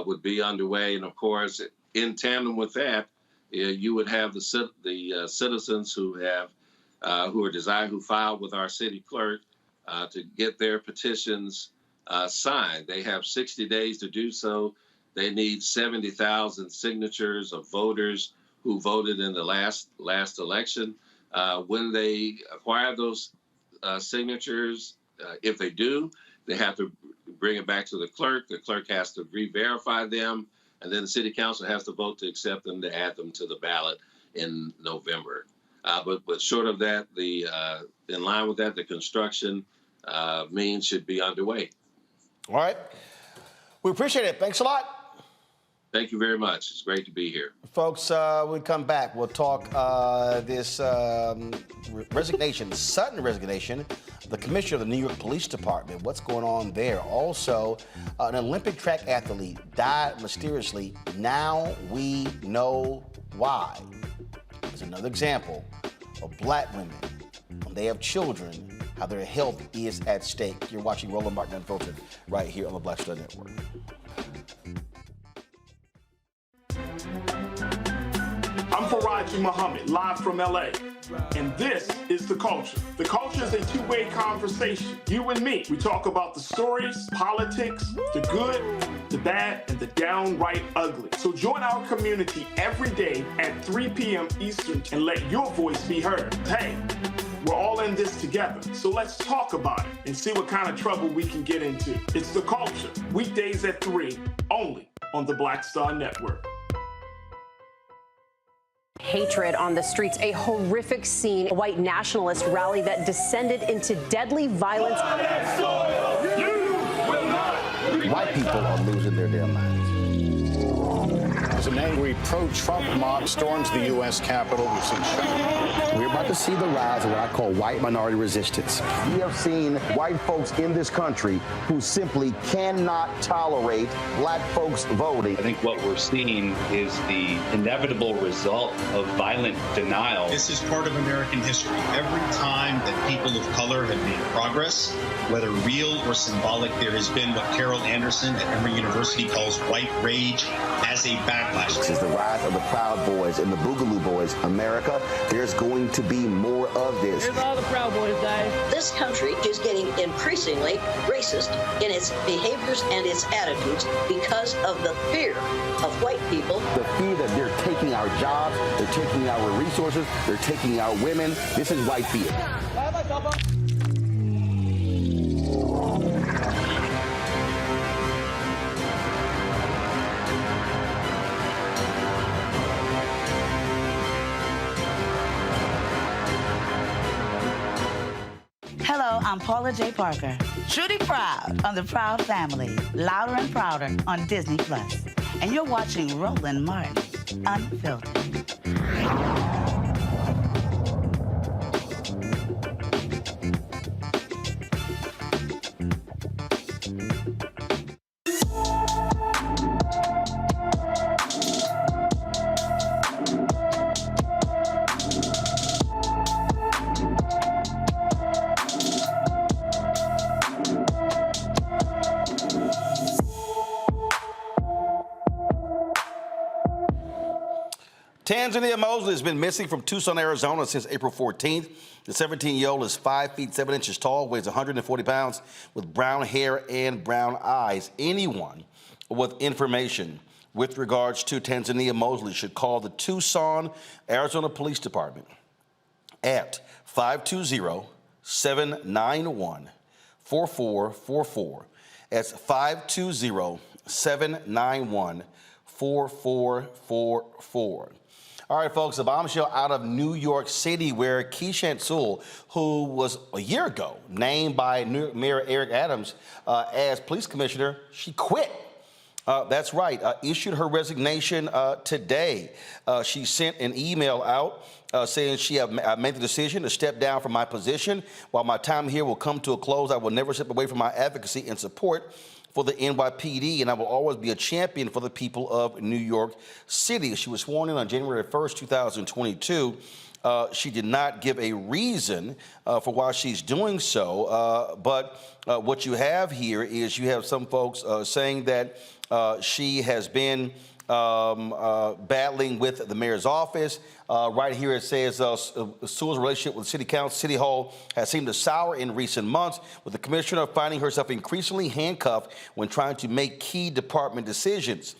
would be underway. And of course, in tandem with that, you would have the citizens who filed with our city clerk to get their petitions signed. They have 60 days to do so. They need 70,000 signatures of voters who voted in the last election. When they acquire those signatures, if they do, they have to bring it back to the clerk. The clerk has to re-verify them, and then the city council has to vote to accept them to add them to the ballot in November. But short of that, in line with that, the construction means should be underway. All right. We appreciate it. Thanks a lot. Thank you very much. It's great to be here. Folks, when we come back, we'll talk this sudden resignation of the commissioner of the New York Police Department. What's going on there? Also, an Olympic track athlete died mysteriously. Now we know why. There's another example of Black women, when they have children, how their health is at stake. You're watching Roland Martin Unfiltered right here on the Black Star Network. I'm Faraji Muhammad, live from LA. And this is The Culture. The Culture is a two-way conversation. You and me. We talk about the stories, politics, the good, the bad, and the downright ugly. So join our community every day at 3 p.m. Eastern and let your voice be heard. Hey, We're all in this together. So let's talk about it and see what kind of trouble we can get into. It's The Culture, weekdays at 3, only on the Black Star Network. Hatred on the streets, a horrific scene, a white nationalist rally that descended into deadly violence. White people are losing their damn minds. As an angry pro-Trump mob storms the U.S. Capitol, we've seen shooting. We're about to see the rise of what I call white minority resistance. We have seen white folks in this country who simply cannot tolerate black folks voting. I think what we're seeing is the inevitable result of violent denial. This is part of American history. Every time that people of color have made progress, whether real or symbolic, there has been what Carol Anderson at Emory University calls white rage as a backlash. This is the rise of the Proud Boys and the Boogaloo Boys. America, there's going to be more of this. Here's all the Proud Boys, guys. This country is getting increasingly racist in its behaviors and its attitudes because of the fear of white people. The fear that they're taking our jobs, they're taking our resources, they're taking our women. This is white fear. Hello, I'm Paula J. Parker. Truly proud on the Proud Family, Louder and Prouder on Disney+. And you're watching Roland Martin Unfiltered. Tanzania Mosley has been missing from Tucson, Arizona since April 14th. The 17-year-old is 5 feet 7 inches tall, weighs 140 pounds, with brown hair and brown eyes. Anyone with information with regards to Tanzania Mosley should call the Tucson, Arizona Police Department at 520-791-4444. That's 520-791-4444. All right, folks, a bombshell out of New York City where Keishant Sewell, who was a year ago named by New York Mayor Eric Adams as police commissioner, she quit. That's right, issued her resignation today. She sent an email out saying I made the decision to step down from my position. While my time here will come to a close, I will never step away from my advocacy and support for the NYPD, and I will always be a champion for the people of New York City. She was sworn in on January 1st, 2022. She did not give a reason for why she's doing so, but what you have here is you have some folks saying that she has been battling with the mayor's office. Right here it says Sewell's relationship with City Council, City Hall has seemed to sour in recent months, with the commissioner finding herself increasingly handcuffed when trying to make key department decisions.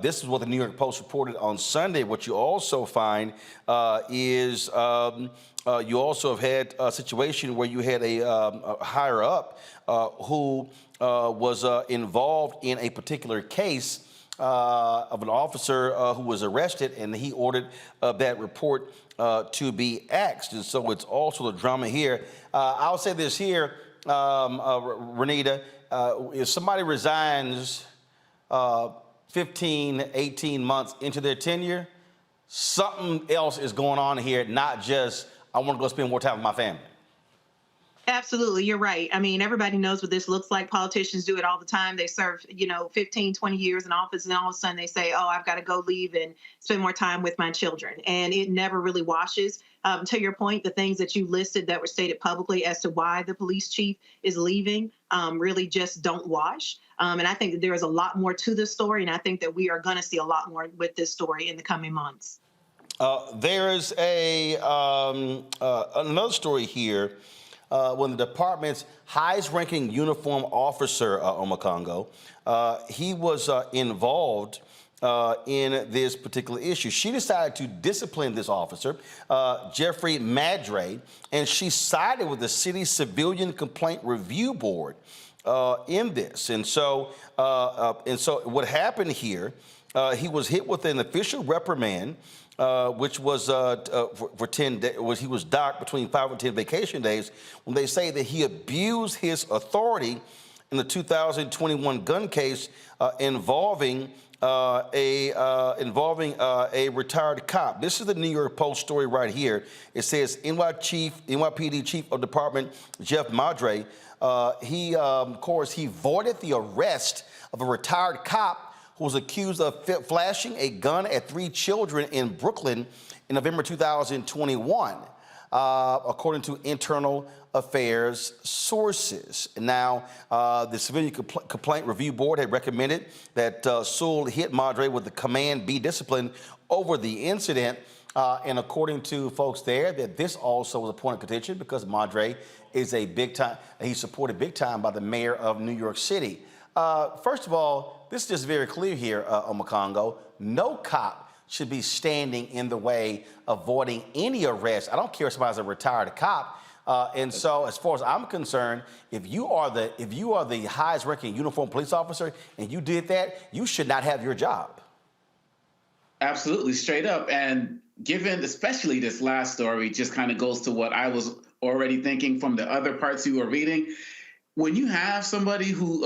This is what the New York Post reported on Sunday. What you also find is you also have had a situation where you had a higher up who was involved in a particular case of an officer who was arrested, and he ordered that report to be axed. And so it's also the drama here. I'll say this here, Renita, if somebody resigns 15, 18 months into their tenure, something else is going on here, not just, I want to go spend more time with my family. Absolutely. You're right. I mean, everybody knows what this looks like. Politicians do it all the time. They serve, 15, 20 years in office, and all of a sudden they say, oh, I've got to go leave and spend more time with my children. And it never really washes. To your point, the things that you listed that were stated publicly as to why the police chief is leaving really just don't wash. And I think that there is a lot more to this story, and I think that we are going to see a lot more with this story in the coming months. There's another story here. When the department's highest-ranking uniform officer, Omakongo, he was involved in this particular issue. She decided to discipline this officer, Jeffrey Madre, and she sided with the city's Civilian Complaint Review Board in this. And so what happened here, he was hit with an official reprimand, which was for 10 days. He was docked between 5 and 10 vacation days when they say that he abused his authority in the 2021 gun case involving a retired cop. This is the New York Post story right here. It says NYPD Chief of Department Jeff Madre, he voided the arrest of a retired cop who was accused of flashing a gun at 3 children in Brooklyn in November 2021, according to internal affairs sources. Now, the Civilian Complaint Review Board had recommended that Sewell hit Madre with the command be disciplined over the incident. And according to folks there, that this also was a point of contention because Madre is he's supported big time by the mayor of New York City. First of all, this is just very clear here, Omokongo. No cop should be standing in the way of avoiding any arrest. I don't care if somebody's a retired cop. And so, as far as I'm concerned, if you are the highest-ranking uniformed police officer and you did that, you should not have your job. Absolutely, straight up. And given, especially this last story, just kind of goes to what I was already thinking from the other parts you were reading. When you have somebody who,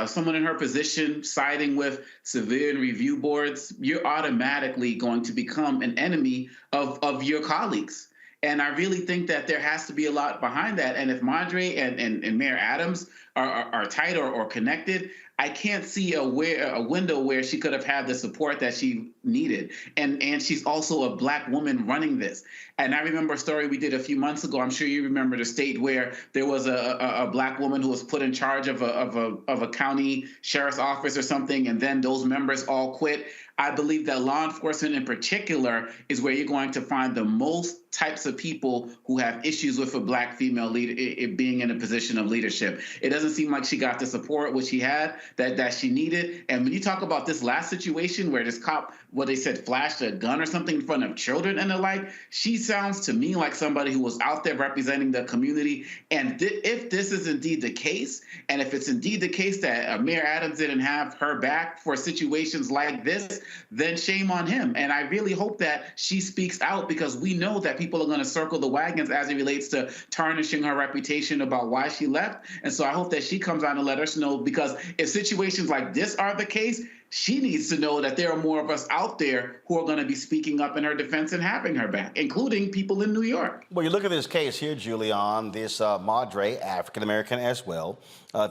someone in her position siding with civilian review boards, you're automatically going to become an enemy of your colleagues. And I really think that there has to be a lot behind that. And if Madre and Mayor Adams are tight or connected, I can't see a window where she could have had the support that she needed. And she's also a Black woman running this. And I remember a story we did a few months ago. I'm sure you remember the state where there was a Black woman who was put in charge of a county sheriff's office or something, and then those members all quit. I believe that law enforcement in particular is where you're going to find the most types of people who have issues with a Black female leader being in a position of leadership. It doesn't seem like she got the support which she had that she needed. And when you talk about this last situation where this cop, what they said, flashed a gun or something in front of children and the like, she sounds to me like somebody who was out there representing the community. And if this is indeed the case, and if it's indeed the case that Mayor Adams didn't have her back for situations like this, then shame on him. And I really hope that she speaks out, because we know that people are going to circle the wagons as it relates to tarnishing her reputation about why she left. And so I hope that she comes out and let us know, because if situations like this are the case, she needs to know that there are more of us out there who are going to be speaking up in her defense and having her back, including people in New York. Well, you look at this case here, Julian, this Madre, African-American as well.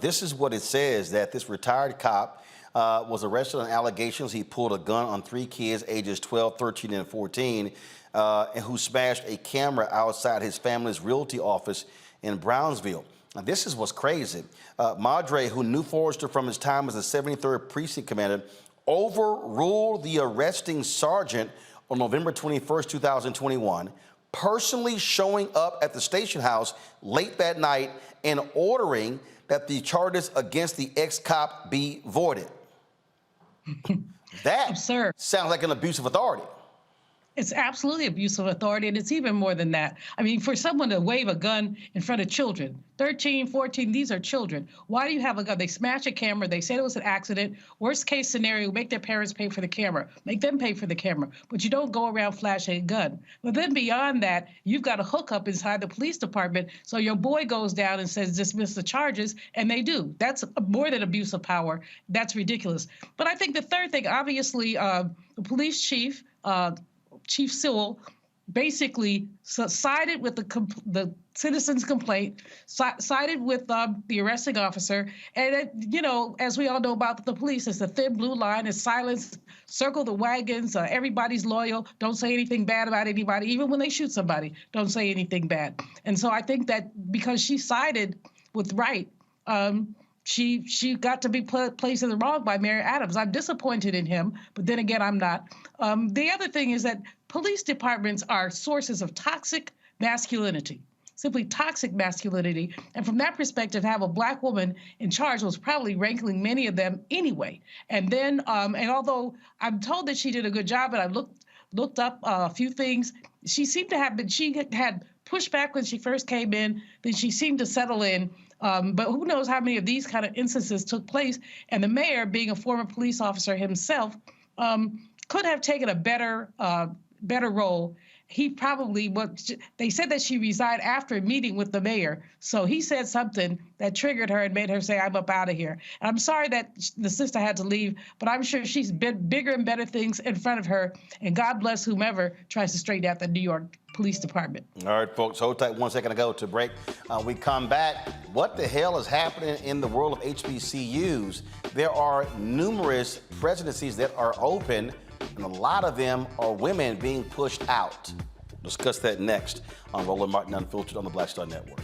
This is what it says, that this retired cop was arrested on allegations he pulled a gun on 3 kids ages 12, 13, and 14, and who smashed a camera outside his family's realty office in Brownsville. Now, this is what's crazy. Madre, who knew Forrester from his time as the 73rd Precinct Commander, overruled the arresting sergeant on November 21st, 2021, personally showing up at the station house late that night and ordering that the charges against the ex-cop be voided. That absurd. Sounds like an abuse of authority. It's absolutely abuse of authority, and it's even more than that. I mean, for someone to wave a gun in front of children, 13, 14, these are children. Why do you have a gun? They smash a camera. They said it was an accident. Worst case scenario, make their parents pay for the camera. Make them pay for the camera. But you don't go around flashing a gun. But then beyond that, you've got a hookup inside the police department. So your boy goes down and says, dismiss the charges, and they do. That's more than abuse of power. That's ridiculous. But I think the third thing, obviously, the police chief, Chief Sewell, basically sided with the citizen's complaint, sided with the arresting officer. And, as we all know about the police, it's a thin blue line, it's silence, circle the wagons, everybody's loyal, don't say anything bad about anybody, even when they shoot somebody, don't say anything bad. And so I think that because she sided with right, she got to be placed in the wrong by Mayor Adams. I'm disappointed in him, but then again, I'm not. The other thing is that police departments are sources of toxic masculinity. simply toxic masculinity. And from that perspective, to have a Black woman in charge was probably rankling many of them anyway. And then, and although I'm told that she did a good job, and I looked up a few things, she seemed to have been, she had pushback when she first came in, then she seemed to settle in. But who knows how many of these kind of instances took place. And the mayor, being a former police officer himself, could have taken a better role. He probably, they said that she resigned after a meeting with the mayor. So he said something that triggered her and made her say, I'm up out of here. And I'm sorry that the sister had to leave, but I'm sure she's been bigger and better things in front of her. And God bless whomever tries to straighten out the New York Police Department. All right, folks, hold tight 1 second to go to break. We come back. What the hell is happening in the world of HBCUs? There are numerous presidencies that are open, and a lot of them are women being pushed out. Discuss that next on Roland Martin Unfiltered on the Black Star Network.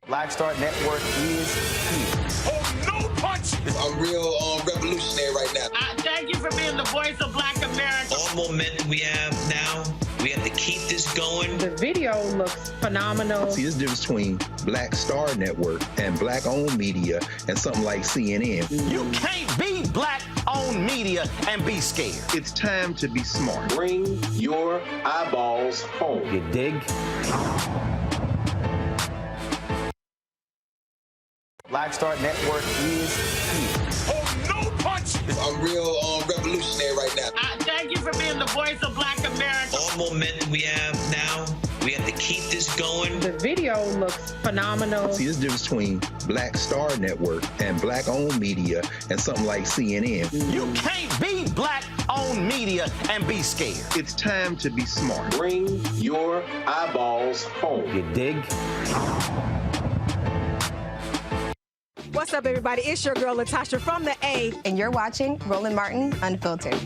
Black Star Network is here. Oh, no punch! I'm real revolutionary right now. Thank you for being the voice of Black America. All momentum we have now, we have to keep this going. The video looks phenomenal. See, there's a difference between Black Star Network and Black-owned media and something like CNN. You can't be Black-owned media and be scared. It's time to be smart. Bring your eyeballs home. You dig? Black Star Network is here. Oh, no punch! I'm real revolutionary right now. Thank you for being the voice of Black America. All momentum we have now, we have to keep this going. The video looks phenomenal. See, there's a difference between Black Star Network and Black-owned media and something like CNN. You can't be Black-owned media and be scared. It's time to be smart. Bring your eyeballs home. You dig? What's up, everybody? It's your girl, Latasha from the A. And you're watching Roland Martin Unfiltered.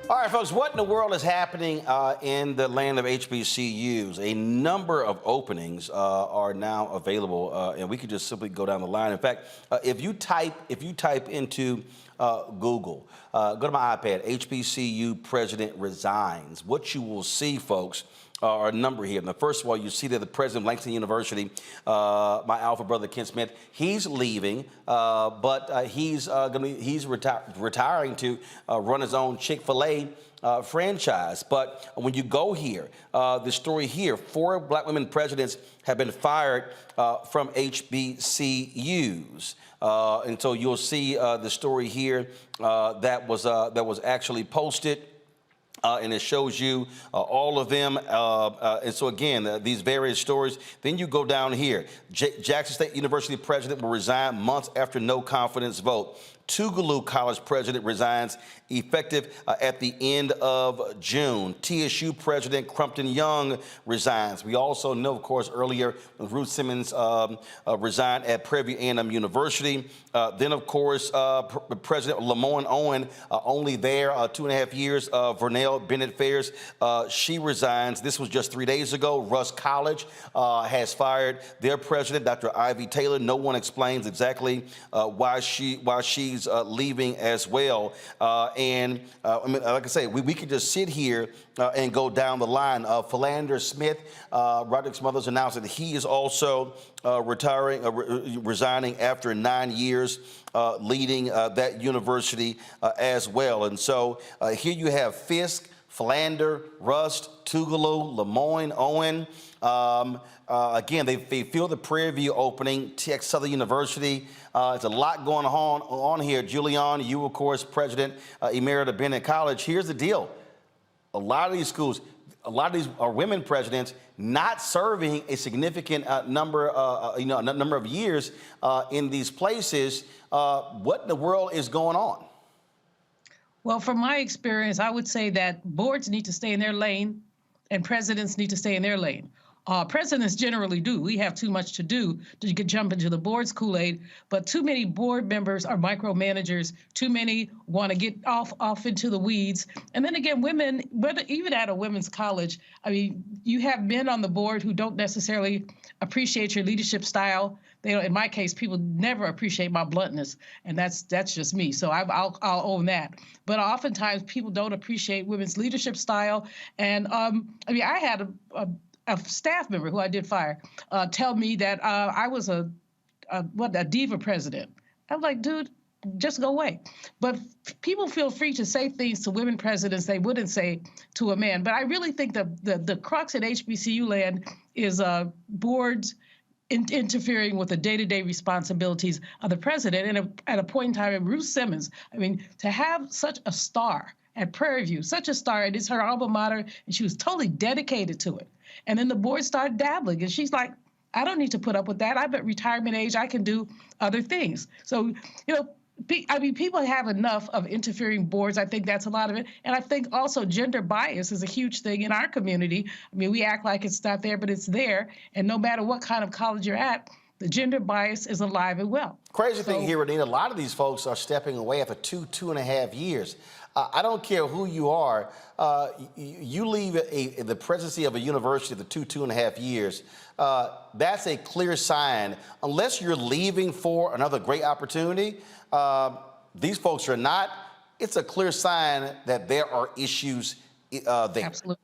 All right, folks, what in the world is happening in the land of HBCUs? A number of openings are now available, and we could just simply go down the line. In fact, if you type into Google, go to my iPad, HBCU president resigns, what you will see, folks, are a number here. Now, first of all, you see that the president of Langston University, my alpha brother Ken Smith, he's leaving, but he's retiring to run his own Chick-fil-A franchise. But when you go here, the story here, 4 Black women presidents have been fired from HBCUs. And so you'll see the story here that was actually posted. And it shows you all of them. And so, again, these various stories. Then you go down here. Jackson State University president will resign months after no confidence vote. Tougaloo College president resigns effective at the end of June. TSU president Crumpton Young resigns. We also know, of course, earlier when Ruth Simmons resigned at Prairie View A&M University. Then, of course, President Lemoyne Owen, only there 2.5 years. Vernell Bennett Fairs, she resigns. This was just 3 days ago. Russ College has fired their president, Dr. Ivy Taylor. No one explains exactly why she's leaving as well. And I mean, like I say, we could just sit here and go down the line. Philander Smith, Roderick Smothers announced that he is also resigning after 9 years leading that university as well. And so here you have Fisk, Philander, Rust, Tougaloo, Lemoyne, Owen. Again, they feel the Prairie View opening, Texas Southern University. There's a lot going on here. Julian, you, of course, President Emerita of Bennett College. Here's the deal. A lot of these schools, a lot of these are women presidents not serving a significant number of years in these places. What in the world is going on? Well, from my experience, I would say that boards need to stay in their lane and presidents need to stay in their lane. Presidents generally do. We have too much to do to jump into the board's Kool-Aid, but too many board members are micromanagers. Too many want to get off into the weeds. And then again, women, even at a women's college, I mean, you have men on the board who don't necessarily appreciate your leadership style. They don't, in my case, people never appreciate my bluntness, and that's just me. So I'll own that. But oftentimes people don't appreciate women's leadership style. And I mean, I had a staff member who I did fire tell me that I was a diva president. I'm like, dude, just go away. But people feel free to say things to women presidents they wouldn't say to a man. But I really think the crux at HBCU land is boards interfering with the day-to-day responsibilities of the president. And at a point in time, Ruth Simmons, I mean, to have such a star at Prairie View, such a star, it is her alma mater, and she was totally dedicated to it. And then the board started dabbling, and she's like, I don't need to put up with that. I'm at retirement age. I can do other things. So, you know, I mean, people have enough of interfering boards. I think that's a lot of it. And I think also gender bias is a huge thing in our community. I mean, we act like it's not there, but it's there. And no matter what kind of college you're at, the gender bias is alive and well. Crazy thing here, Renita, a lot of these folks are stepping away after 2.5 years. I don't care who you are. You leave the presidency of a university for 2.5 years. That's a clear sign. Unless you're leaving for another great opportunity, these folks are not. It's a clear sign that there are issues there. Absolutely.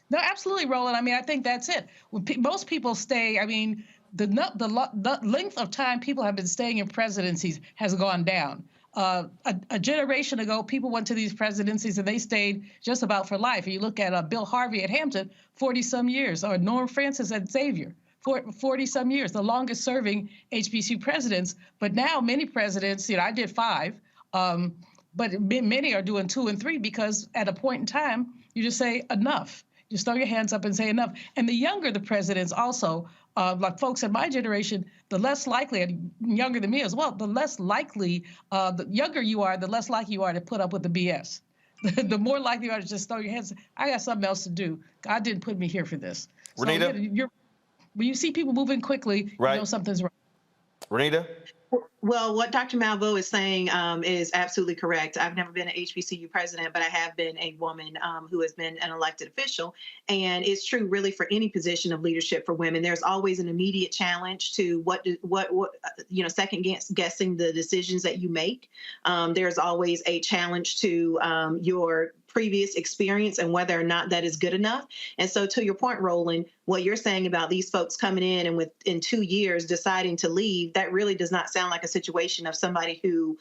No, absolutely, Roland. I mean, I think that's it. When most people stay, I mean, the length of time people have been staying in presidencies has gone down. A generation ago, people went to these presidencies and they stayed just about for life. You look at Bill Harvey at Hampton, 40-some years, or Norm Francis at Xavier, 40-some years, the longest serving HBCU presidents. But now many presidents, you know, I did 5, but many are doing 2 and 3 because at a point in time, you just say enough. You throw your hands up and say enough. And the younger the presidents also, like folks in my generation, the less likely, and younger than me as well, the less likely, the younger you are, the less likely you are to put up with the BS. The more likely you are to just throw your hands. I got something else to do. God didn't put me here for this. Renita? So when you see people moving quickly, right, you know something's wrong. Renita? Well, what Dr. Malveaux is saying is absolutely correct. I've never been an HBCU president, but I have been a woman who has been an elected official. And it's true really for any position of leadership for women. There's always an immediate challenge to what second guessing the decisions that you make. There's always a challenge to your previous experience and whether or not that is good enough. And so to your point, Roland, what you're saying about these folks coming in and within 2 years deciding to leave, that really does not sound like a situation of somebody who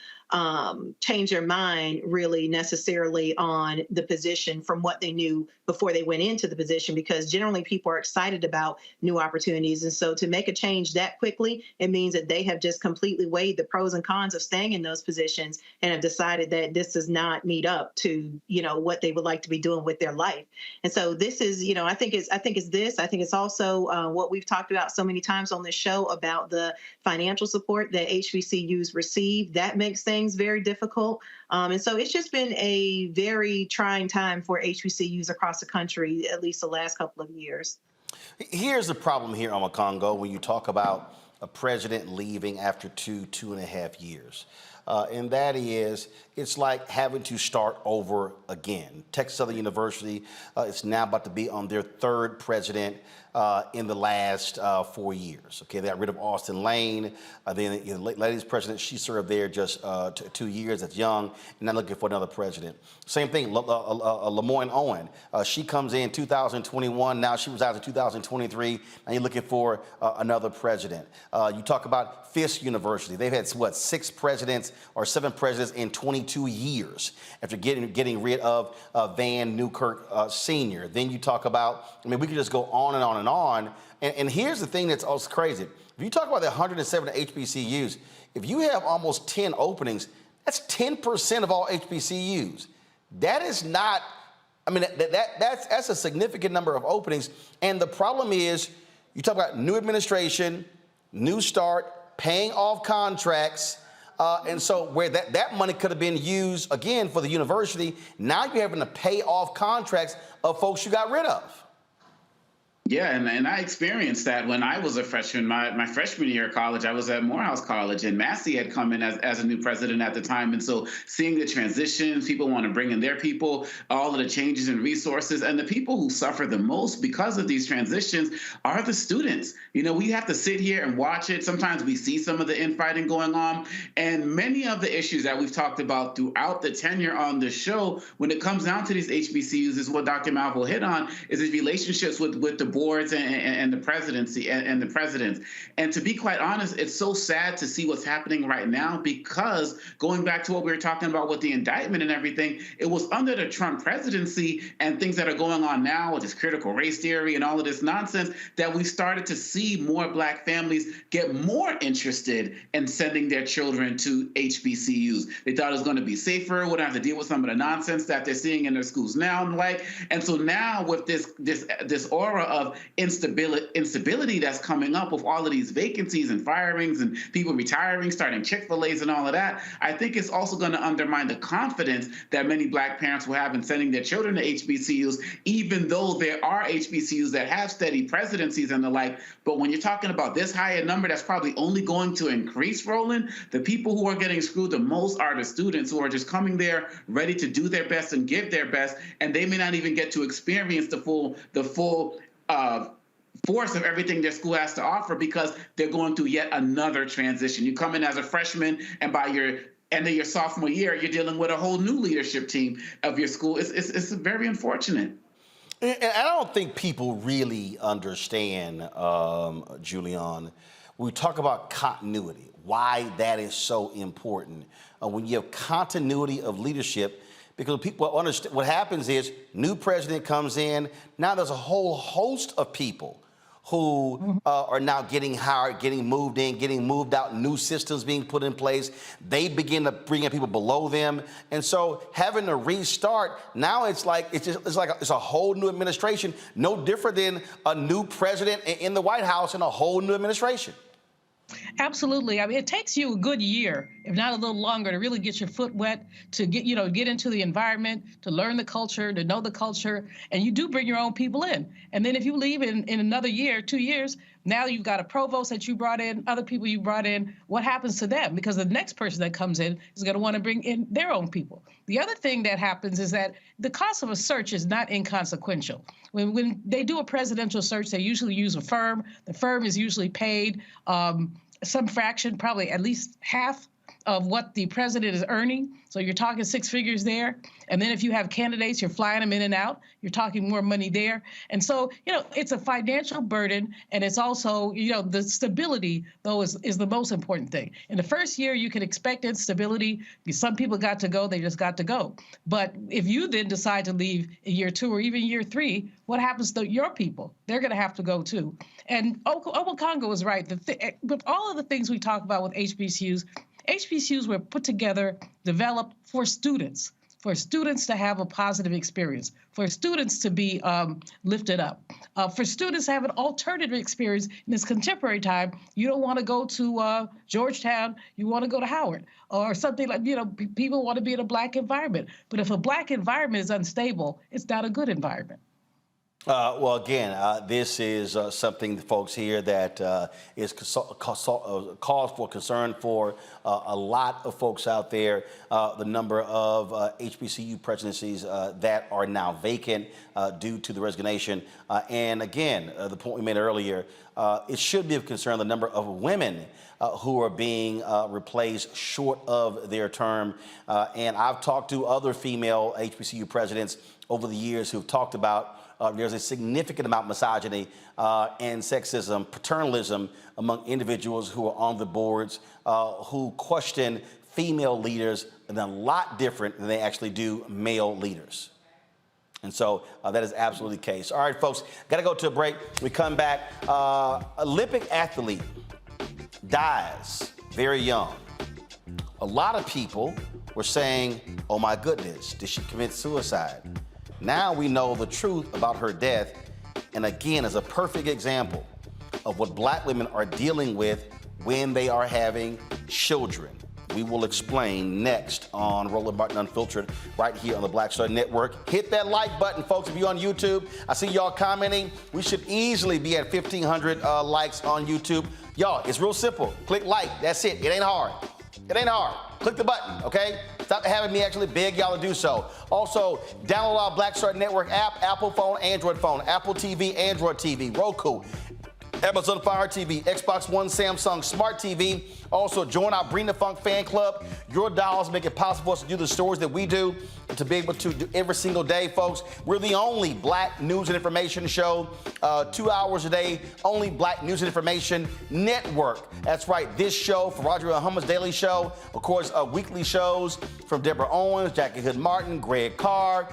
changed their mind really necessarily on the position from what they knew before they went into the position, because generally people are excited about new opportunities. And so to make a change that quickly, it means that they have just completely weighed the pros and cons of staying in those positions and have decided that this does not meet up to, you know, what they would like to be doing with their life. And so this is, you know, I think it's also what we've talked about so many times on this show about the financial support that HBCUs receive. That makes things very difficult. And so it's just been a very trying time for HBCUs across the country, at least the last couple of years. Here's the problem here, Congo, when you talk about a president leaving after 2.5 years. And that is, it's like having to start over again. Texas Southern University is now about to be on their 3rd president in the last 4 years. Okay, they got rid of Austin Lane. Then the ladies president, she served there just 2 years. That's young, and now looking for another president. Same thing, Lemoyne Owen. She comes in 2021. Now she resigns in 2023. Now you're looking for another president. You talk about Fisk University. They've had, what, 6 presidents or 7 presidents in 22 years after getting rid of Van Newkirk Sr. Then you talk about, I mean, we could just go on and on and on. And here's the thing that's also crazy. If you talk about the 107 HBCUs, if you have almost 10 openings, that's 10% of all HBCUs. That is not, I mean, that's a significant number of openings. And the problem is, you talk about new administration, new start, paying off contracts, and so where that money could have been used, again, for the university, now you're having to pay off contracts of folks you got rid of. Yeah, and I experienced that when I was a freshman. My freshman year of college, I was at Morehouse College, and Massey had come in as a new president at the time. And so seeing the transitions, people want to bring in their people, all of the changes in resources, and the people who suffer the most because of these transitions are the students. You know, we have to sit here and watch it. Sometimes we see some of the infighting going on, and many of the issues that we've talked about throughout the tenure on the show, when it comes down to these HBCUs, is what Dr. Malvo hit on, is these relationships with the boards and the presidency and the presidents. And to be quite honest, it's so sad to see what's happening right now, because going back to what we were talking about with the indictment and everything, it was under the Trump presidency and things that are going on now with this critical race theory and all of this nonsense that we started to see more Black families get more interested in sending their children to HBCUs. They thought it was going to be safer, wouldn't have to deal with some of the nonsense that they're seeing in their schools now and like. And so now with this aura of instability that's coming up with all of these vacancies and firings and people retiring, starting Chick-fil-A's and all of that, I think it's also going to undermine the confidence that many Black parents will have in sending their children to HBCUs, even though there are HBCUs that have steady presidencies and the like. But when you're talking about this high a number, that's probably only going to increase, Roland. The people who are getting screwed the most are the students who are just coming there ready to do their best and give their best, and they may not even get to experience the full force of everything their school has to offer because they're going through yet another transition. You come in as a freshman, and by your end of your sophomore year, you're dealing with a whole new leadership team of your school. It's very unfortunate. And I don't think people really understand, Julian, when we talk about continuity, why that is so important. When you have continuity of leadership, because people understand what happens is new president comes in. Now there's a whole host of people who are now getting hired, getting moved in, getting moved out, new systems being put in place. They begin to bring in people below them. And so having to restart, now it's a whole new administration, no different than a new president in the White House and a whole new administration. Absolutely. I mean, it takes you a good year, if not a little longer, to really get your foot wet, to get into the environment, to learn the culture, to know the culture. And you do bring your own people in. And then if you leave in another year, 2 years, now you've got a provost that you brought in, other people you brought in. What happens to them? Because the next person that comes in is going to want to bring in their own people. The other thing that happens is that the cost of a search is not inconsequential. When they do a presidential search, they usually use a firm. The firm is usually paid some fraction, probably at least half of what the president is earning. So you're talking six figures there. And then if you have candidates, you're flying them in and out, you're talking more money there. And so, it's a financial burden. And it's also, the stability, though, is the most important thing. In the first year, you can expect instability. Some people got to go, they just got to go. But if you then decide to leave in year 2 or even year 3, what happens to your people? They're going to have to go too. And Owakongo was right. With all of the things we talk about with HBCUs were put together, developed for students to have a positive experience, for students to be lifted up, for students to have an alternative experience in this contemporary time. You don't want to go to Georgetown, you want to go to Howard or something like, people want to be in a Black environment. But if a Black environment is unstable, it's not a good environment. Well, again, this is something, folks, here that is cause for concern for a lot of folks out there. The number of HBCU presidencies that are now vacant due to the resignation. And again, the point we made earlier, it should be of concern the number of women who are being replaced short of their term. And I've talked to other female HBCU presidents over the years who've talked about there's a significant amount of misogyny and sexism, paternalism among individuals who are on the boards who question female leaders and a lot different than they actually do male leaders. And so that is absolutely the case. All right, folks, got to go to a break. We come back. Olympic athlete dies very young. A lot of people were saying, oh my goodness, did she commit suicide? Now we know the truth about her death, and again, is a perfect example of what Black women are dealing with when they are having children. We will explain next on Roland Martin Unfiltered right here on the Black Star Network. Hit that like button, folks, if you're on YouTube. I see y'all commenting. We should easily be at 1,500 likes on YouTube. Y'all, it's real simple. Click like. That's it. It ain't hard. It ain't hard. Click the button, okay? Stop having me actually beg y'all to do so. Also, download our Black Star Network app, Apple phone, Android phone, Apple TV, Android TV, Roku, Amazon Fire TV, Xbox One, Samsung Smart TV. Also, join our Bring the Funk fan club. Your dollars make it possible for us to do the stories that we do and to be able to do every single day, folks. We're the only black news and information show, 2 hours a day, only black news and information network. That's right, this show, for Roger Hummer's Daily Show, of course, weekly shows from Deborah Owens, Jackie Hood Martin, Greg Carr,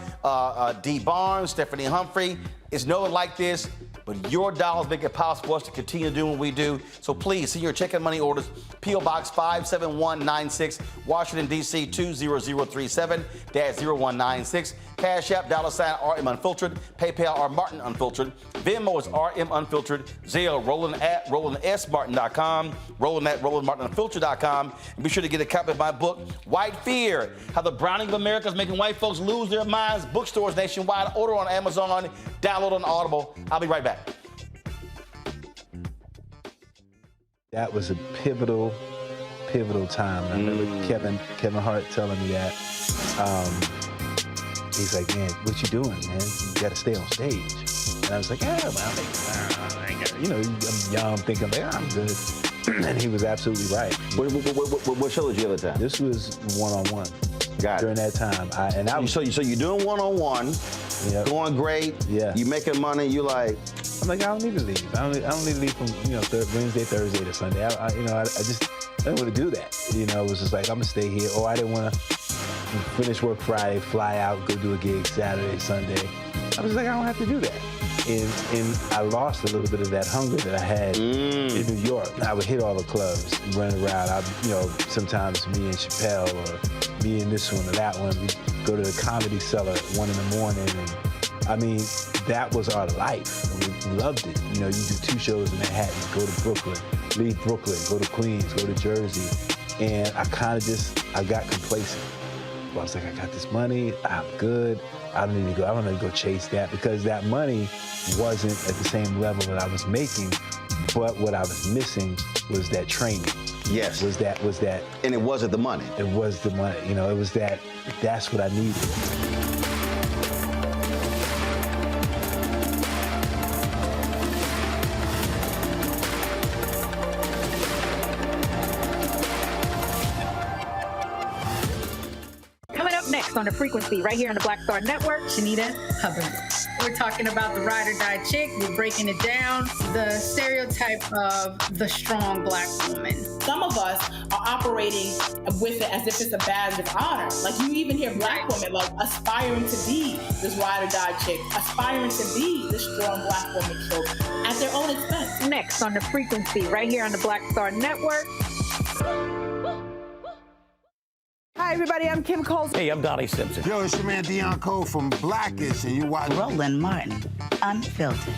Dee Barnes, Stephanie Humphrey. It's no one like this. But your dollars make it possible for us to continue doing what we do. So please send your check and money orders, P.O. Box 57196, Washington, D.C. 20037-0196. Cash App, $RM Unfiltered. PayPal, R Martin Unfiltered. Venmo is RM Unfiltered. Zelle, Roland at RolandSMartin.com. Roland at RolandMartinUnfiltered.com. And be sure to get a copy of my book, White Fear, How the Browning of America is Making White Folks Lose Their Minds. Bookstores nationwide. Order on Amazon. Download on Audible. I'll be right back. That was a pivotal time. I remember Kevin Hart telling me that. He's like, man, what you doing, man? You got to stay on stage. And I was like, yeah, well, I got, you know, I'm young, thinking, like, I'm good. And he was absolutely right. What show did you have at the time? This was one-on-one. Got it. During that time. So you're doing one-on-one, going great. Yeah. You making money. You like. I'm like, I don't need to leave. I don't need to leave from Wednesday, Thursday to Sunday. I didn't want to do that. It was just like, I'm gonna stay here. Or I didn't want to finish work Friday, fly out, go do a gig Saturday, Sunday. I was like, I don't have to do that. And I lost a little bit of that hunger that I had in New York. I would hit all the clubs, run around. Sometimes me and Chappelle, or me and this one or that one, we'd go to the Comedy Cellar at 1 a.m. And I mean, that was our life. We loved it. You do 2 shows in Manhattan, go to Brooklyn, leave Brooklyn, go to Queens, go to Jersey. And I kind of I got complacent. I was like, I got this money, I'm good. I don't need to go chase that, because that money wasn't at the same level that I was making. But what I was missing was that training. Yes. Was that. And it wasn't the money. It was the money. It was that's what I needed. On the frequency right here on the Black Star Network. Shanita Hubbard. We're talking about the ride or die chick. We're breaking it down. The stereotype of the strong black woman. Some of us are operating with it as if it's a badge of honor. Like, you even hear black women like aspiring to be this ride or die chick, aspiring to be this strong black woman trope at their own expense. Next on the frequency right here on the Black Star Network. Hi, everybody. I'm Kim Coles. Hey, I'm Donnie Simpson. Yo, it's your man Deion Cole from Blackish, and you watch Roland Martin Unfiltered.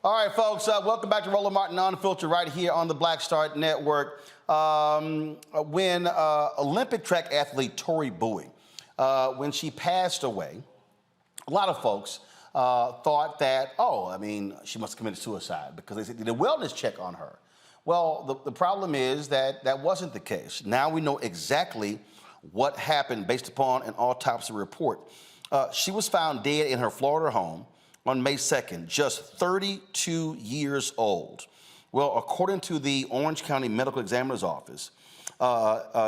All right, folks, welcome back to Roland Martin Unfiltered right here on the Black Star Network. When Olympic track athlete Tori Bowie, when she passed away, a lot of folks thought that, she must have committed suicide, because they did a wellness check on her. Well, the problem is that wasn't the case. Now we know exactly what happened based upon an autopsy report. She was found dead in her Florida home on May 2nd, just 32 years old. Well, according to the Orange County Medical Examiner's Office,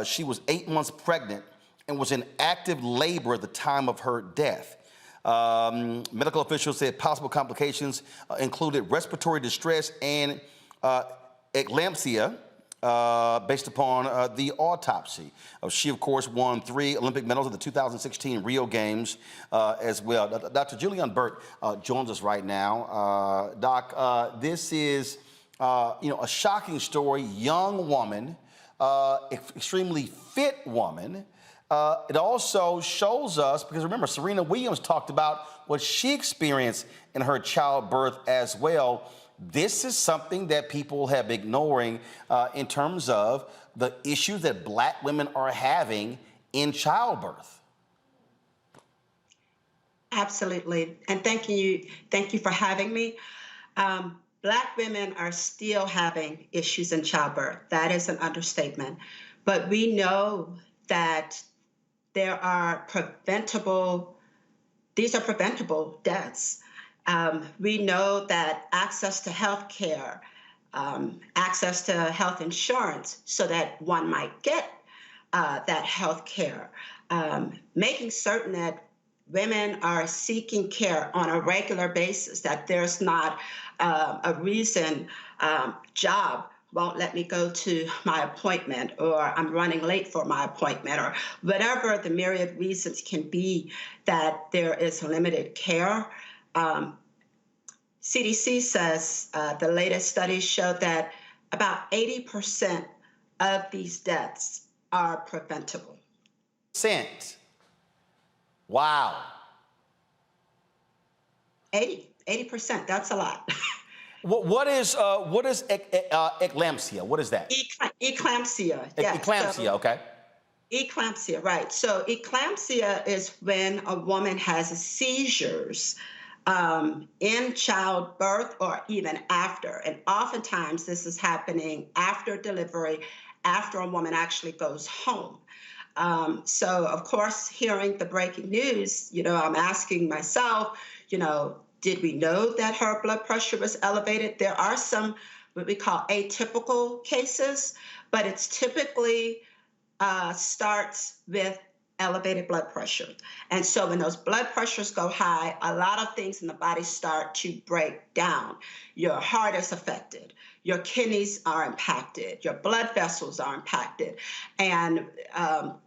she was 8 months pregnant and was in active labor at the time of her death. Medical officials said possible complications included respiratory distress and eclampsia, based upon the autopsy. She, of course, won 3 Olympic medals at the 2016 Rio Games as well. Dr. Julianne Burt joins us right now. Doc, this is a shocking story. Young woman, extremely fit woman. It also shows us, because remember, Serena Williams talked about what she experienced in her childbirth as well. This is something that people have been ignoring in terms of the issues that Black women are having in childbirth. Absolutely, and thank you for having me. Black women are still having issues in childbirth. That is an understatement. But we know that there are preventable deaths. We know that access to health care, access to health insurance so that one might get that health care, making certain that women are seeking care on a regular basis, that there's not a reason job won't let me go to my appointment, or I'm running late for my appointment, or whatever the myriad reasons can be that there is limited care. CDC says the latest studies show that about 80% of these deaths are preventable. Wow. 80%, that's a lot. What is eclampsia? What is that? Eclampsia, yes. Eclampsia, okay. Eclampsia, right. So eclampsia is when a woman has seizures in childbirth or even after. And oftentimes this is happening after delivery, after a woman actually goes home. So, of course, hearing the breaking news, I'm asking myself, did we know that her blood pressure was elevated? There are some what we call atypical cases, but it's typically starts with elevated blood pressure. And so when those blood pressures go high, a lot of things in the body start to break down. Your heart is affected. Your kidneys are impacted. Your blood vessels are impacted. And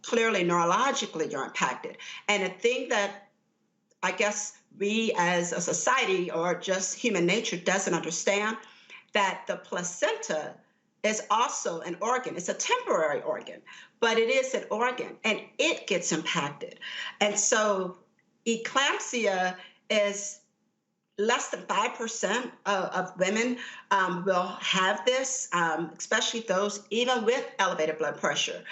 clearly, neurologically, you're impacted. And the thing that I guess we as a society or just human nature doesn't understand, that the placenta is also an organ. It's a temporary organ, but it is an organ and it gets impacted. And so eclampsia is less than 5% of women will have this, especially those even with elevated blood pressure.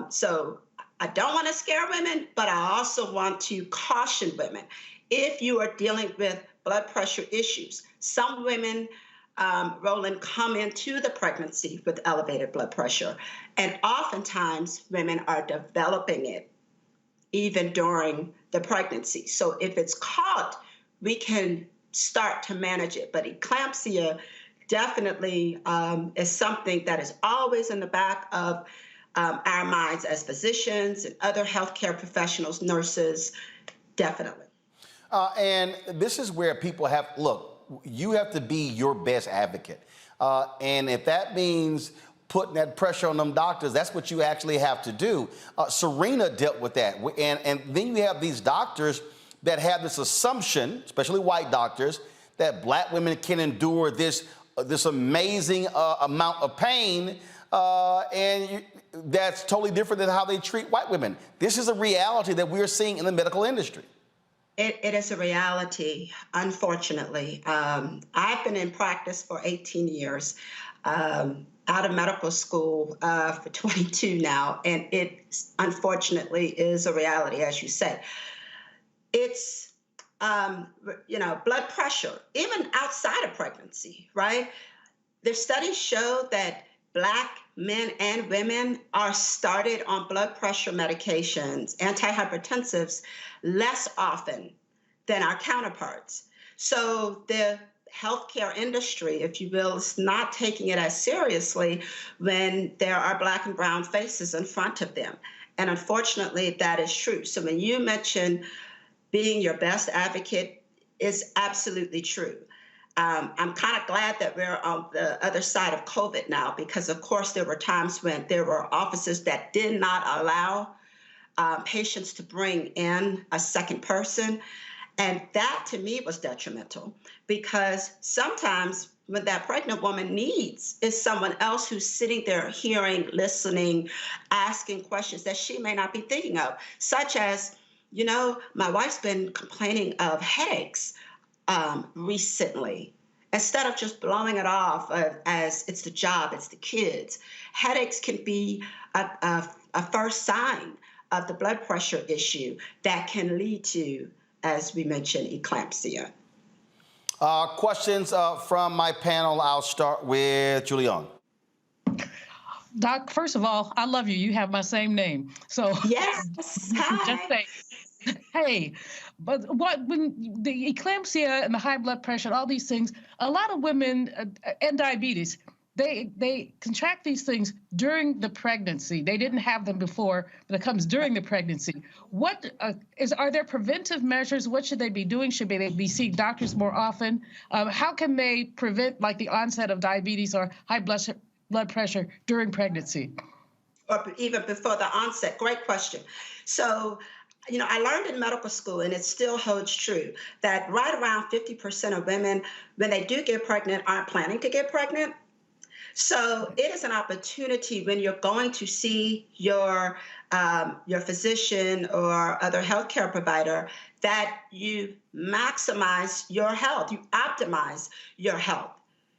So I don't want to scare women, but I also want to caution women. If you are dealing with blood pressure issues, some women, Roland, come into the pregnancy with elevated blood pressure. And oftentimes women are developing it even during the pregnancy. So if it's caught, we can start to manage it. But eclampsia definitely is something that is always in the back of our minds as physicians and other healthcare professionals, nurses, definitely. And this is where people have, look, you have to be your best advocate. And if that means putting that pressure on them doctors, that's what you actually have to do. Serena dealt with that. And then you have these doctors that have this assumption, especially white doctors, that Black women can endure this amazing amount of pain. That's totally different than how they treat white women. This is a reality that we're seeing in the medical industry. It is a reality, unfortunately. I've been in practice for 18 years, out of medical school for 22 now, and it unfortunately is a reality, as you said. It's, blood pressure, even outside of pregnancy, right? The studies show that Black men and women are started on blood pressure medications, antihypertensives, less often than our counterparts. So the healthcare industry, if you will, is not taking it as seriously when there are Black and brown faces in front of them. And unfortunately, that is true. So when you mention being your best advocate, is absolutely true. I'm kind of glad that we're on the other side of COVID now, because of course there were times when there were offices that did not allow patients to bring in a second person. And that to me was detrimental, because sometimes what that pregnant woman needs is someone else who's sitting there hearing, listening, asking questions that she may not be thinking of, such as, you know, my wife's been complaining of headaches recently. Instead of just blowing it off as it's the job, it's the kids, headaches can be a first sign of the blood pressure issue that can lead to, as we mentioned, eclampsia. Questions from my panel. I'll start with Julian. Doc, first of all, I love you. You have my same name. So yes, hi. Just say, hey, but when the eclampsia and the high blood pressure, all these things, a lot of women and diabetes, they contract these things during the pregnancy. They didn't have them before, but it comes during the pregnancy. What are there preventive measures? What should they be doing? Should they be seeing doctors more often? How can they prevent like the onset of diabetes or high blood pressure during pregnancy? Or even before the onset? Great question. So, you know, I learned in medical school, and it still holds true, that right around 50% of women, when they do get pregnant, aren't planning to get pregnant. So it is an opportunity when you're going to see your physician or other healthcare provider that you maximize your health, you optimize your health.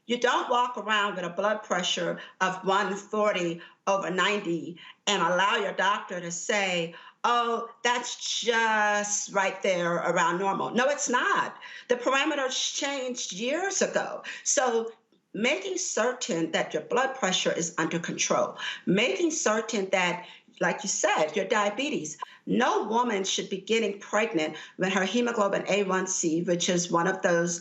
You don't walk around with a blood pressure of 140 over 90 and allow your doctor to say, oh, that's just right there around normal. No, it's not. The parameters changed years ago. So making certain that your blood pressure is under control, making certain that, like you said, your diabetes. No woman should be getting pregnant when her hemoglobin A1C, which is one of those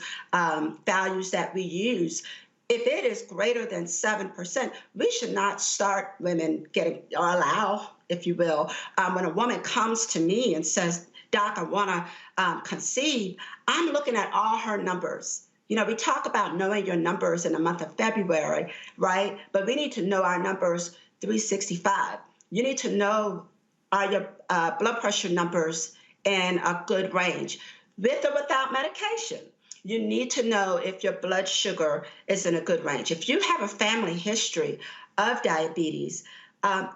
values that we use, if it is greater than 7%, we should not start women getting, or allow, if you will, when a woman comes to me and says, Doc, I want to conceive, I'm looking at all her numbers. You know, we talk about knowing your numbers in the month of February, right? But we need to know our numbers 365. You need to know are your blood pressure numbers in a good range, with or without medication. You need to know if your blood sugar is in a good range. If you have a family history of diabetes,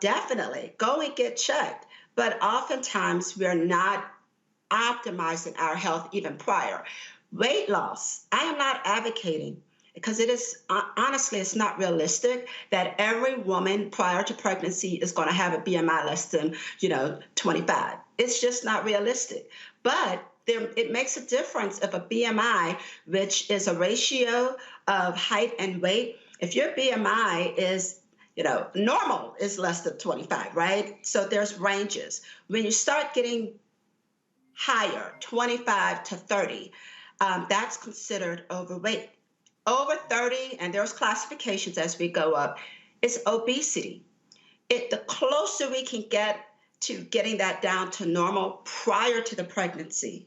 definitely go and get checked. But oftentimes we're not optimizing our health even prior. Weight loss, I am not advocating, because it is, honestly, it's not realistic that every woman prior to pregnancy is going to have a BMI less than, 25. It's just not realistic. But it makes a difference if a BMI, which is a ratio of height and weight, if your BMI is, normal is less than 25, right? So there's ranges. When you start getting higher, 25 to 30, that's considered overweight. Over 30, and there's classifications as we go up, is obesity. The closer we can get to getting that down to normal prior to the pregnancy,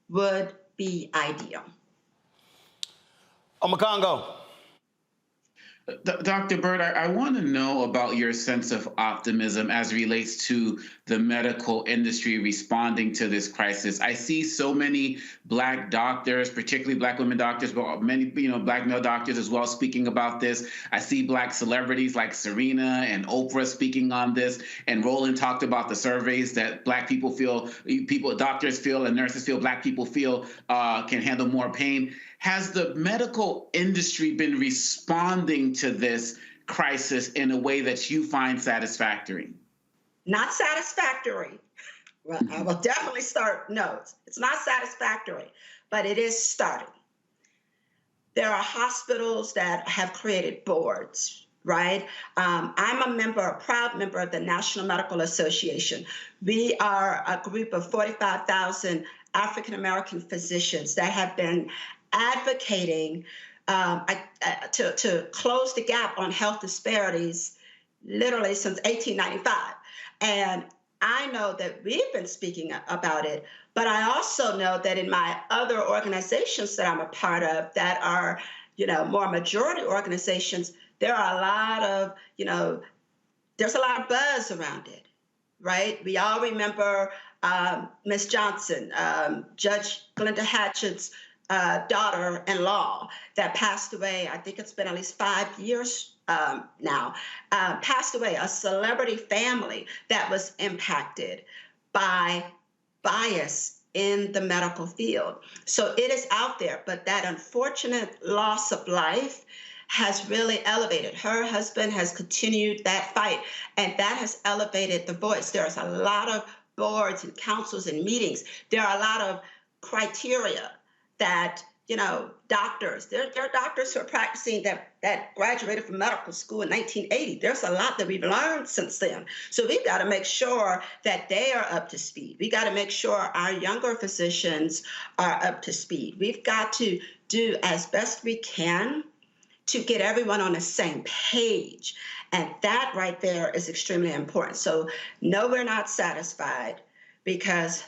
would be ideal. Omakongo. Dr. Bird, I want to know about your sense of optimism as relates to the medical industry responding to this crisis. I see so many Black doctors, particularly Black women doctors, but many, Black male doctors as well speaking about this. I see Black celebrities like Serena and Oprah speaking on this. And Roland talked about the surveys that Black people feel, doctors feel and nurses feel, Black people feel can handle more pain. Has the medical industry been responding to this crisis in a way that you find satisfactory? Not satisfactory. Well, I will definitely start. No, it's not satisfactory, but it is starting. There are hospitals that have created boards, right? I'm a proud member of the National Medical Association. We are a group of 45,000 African-American physicians that have been advocating to close the gap on health disparities literally since 1895. And I know that we've been speaking about it, but I also know that in my other organizations that I'm a part of that are, more majority organizations, there are a lot of, there's a lot of buzz around it, right? We all remember Miss Johnson, Judge Glenda Hatchett's daughter-in-law that passed away. I think it's been at least 5 years now, passed away, a celebrity family that was impacted by bias in the medical field. So it is out there, but that unfortunate loss of life has really elevated. Her husband has continued that fight, and that has elevated the voice. There's a lot of boards and councils and meetings. There are a lot of criteria that, doctors, there are doctors who are practicing that graduated from medical school in 1980. There's a lot that we've learned since then. So we've got to make sure that they are up to speed. We got to make sure our younger physicians are up to speed. We've got to do as best we can to get everyone on the same page. And that right there is extremely important. So no, we're not satisfied because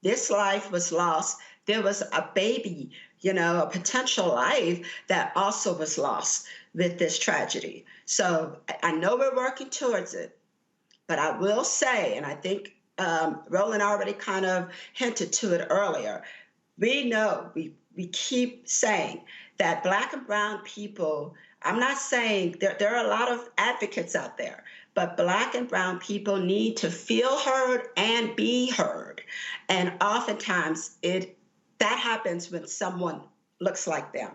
this life was lost. There was a baby, a potential life that also was lost with this tragedy. So I know we're working towards it, but I will say, and I think Roland already kind of hinted to it earlier, we know, we keep saying that Black and brown people, I'm not saying there are a lot of advocates out there, but Black and brown people need to feel heard and be heard. And oftentimes that happens when someone looks like them.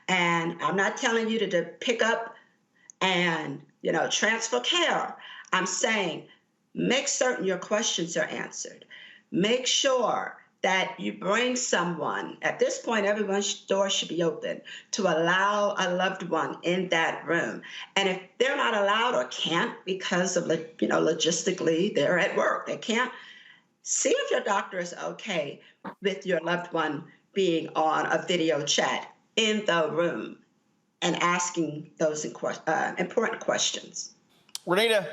And I'm not telling you to pick up and, transfer care. I'm saying make certain your questions are answered. Make sure that you bring someone. At this point, everyone's door should be open to allow a loved one in that room. And if they're not allowed or can't because of, logistically, they're at work, they can't, see if your doctor is okay with your loved one being on a video chat in the room and asking those important questions. Renita.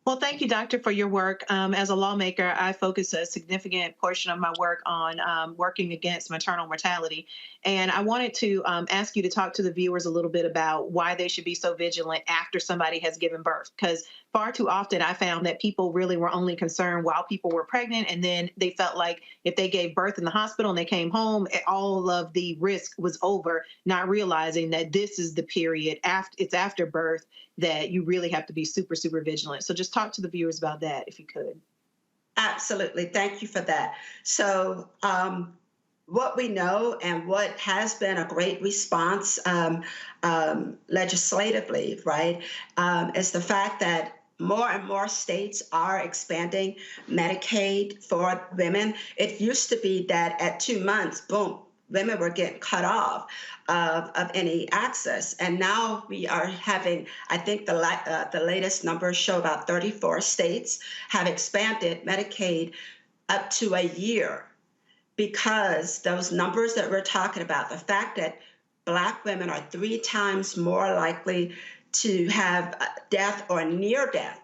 Well, thank you, Doctor, for your work. As a lawmaker, I focus a significant portion of my work on working against maternal mortality. And I wanted to ask you to talk to the viewers a little bit about why they should be so vigilant after somebody has given birth. Because far too often I found that people really were only concerned while people were pregnant. And then they felt like if they gave birth in the hospital and they came home, all of the risk was over, not realizing that this is the period after birth that you really have to be super, super vigilant. So just talk to the viewers about that, if you could. Absolutely. Thank you for that. So what we know and what has been a great response legislatively, right, is the fact that more and more states are expanding Medicaid for women. It used to be that at 2 months, boom, women were getting cut off of any access. And now we are having, I think the latest numbers show about 34 states have expanded Medicaid up to a year, because those numbers that we're talking about, the fact that Black women are 3 times more likely to have death or near death.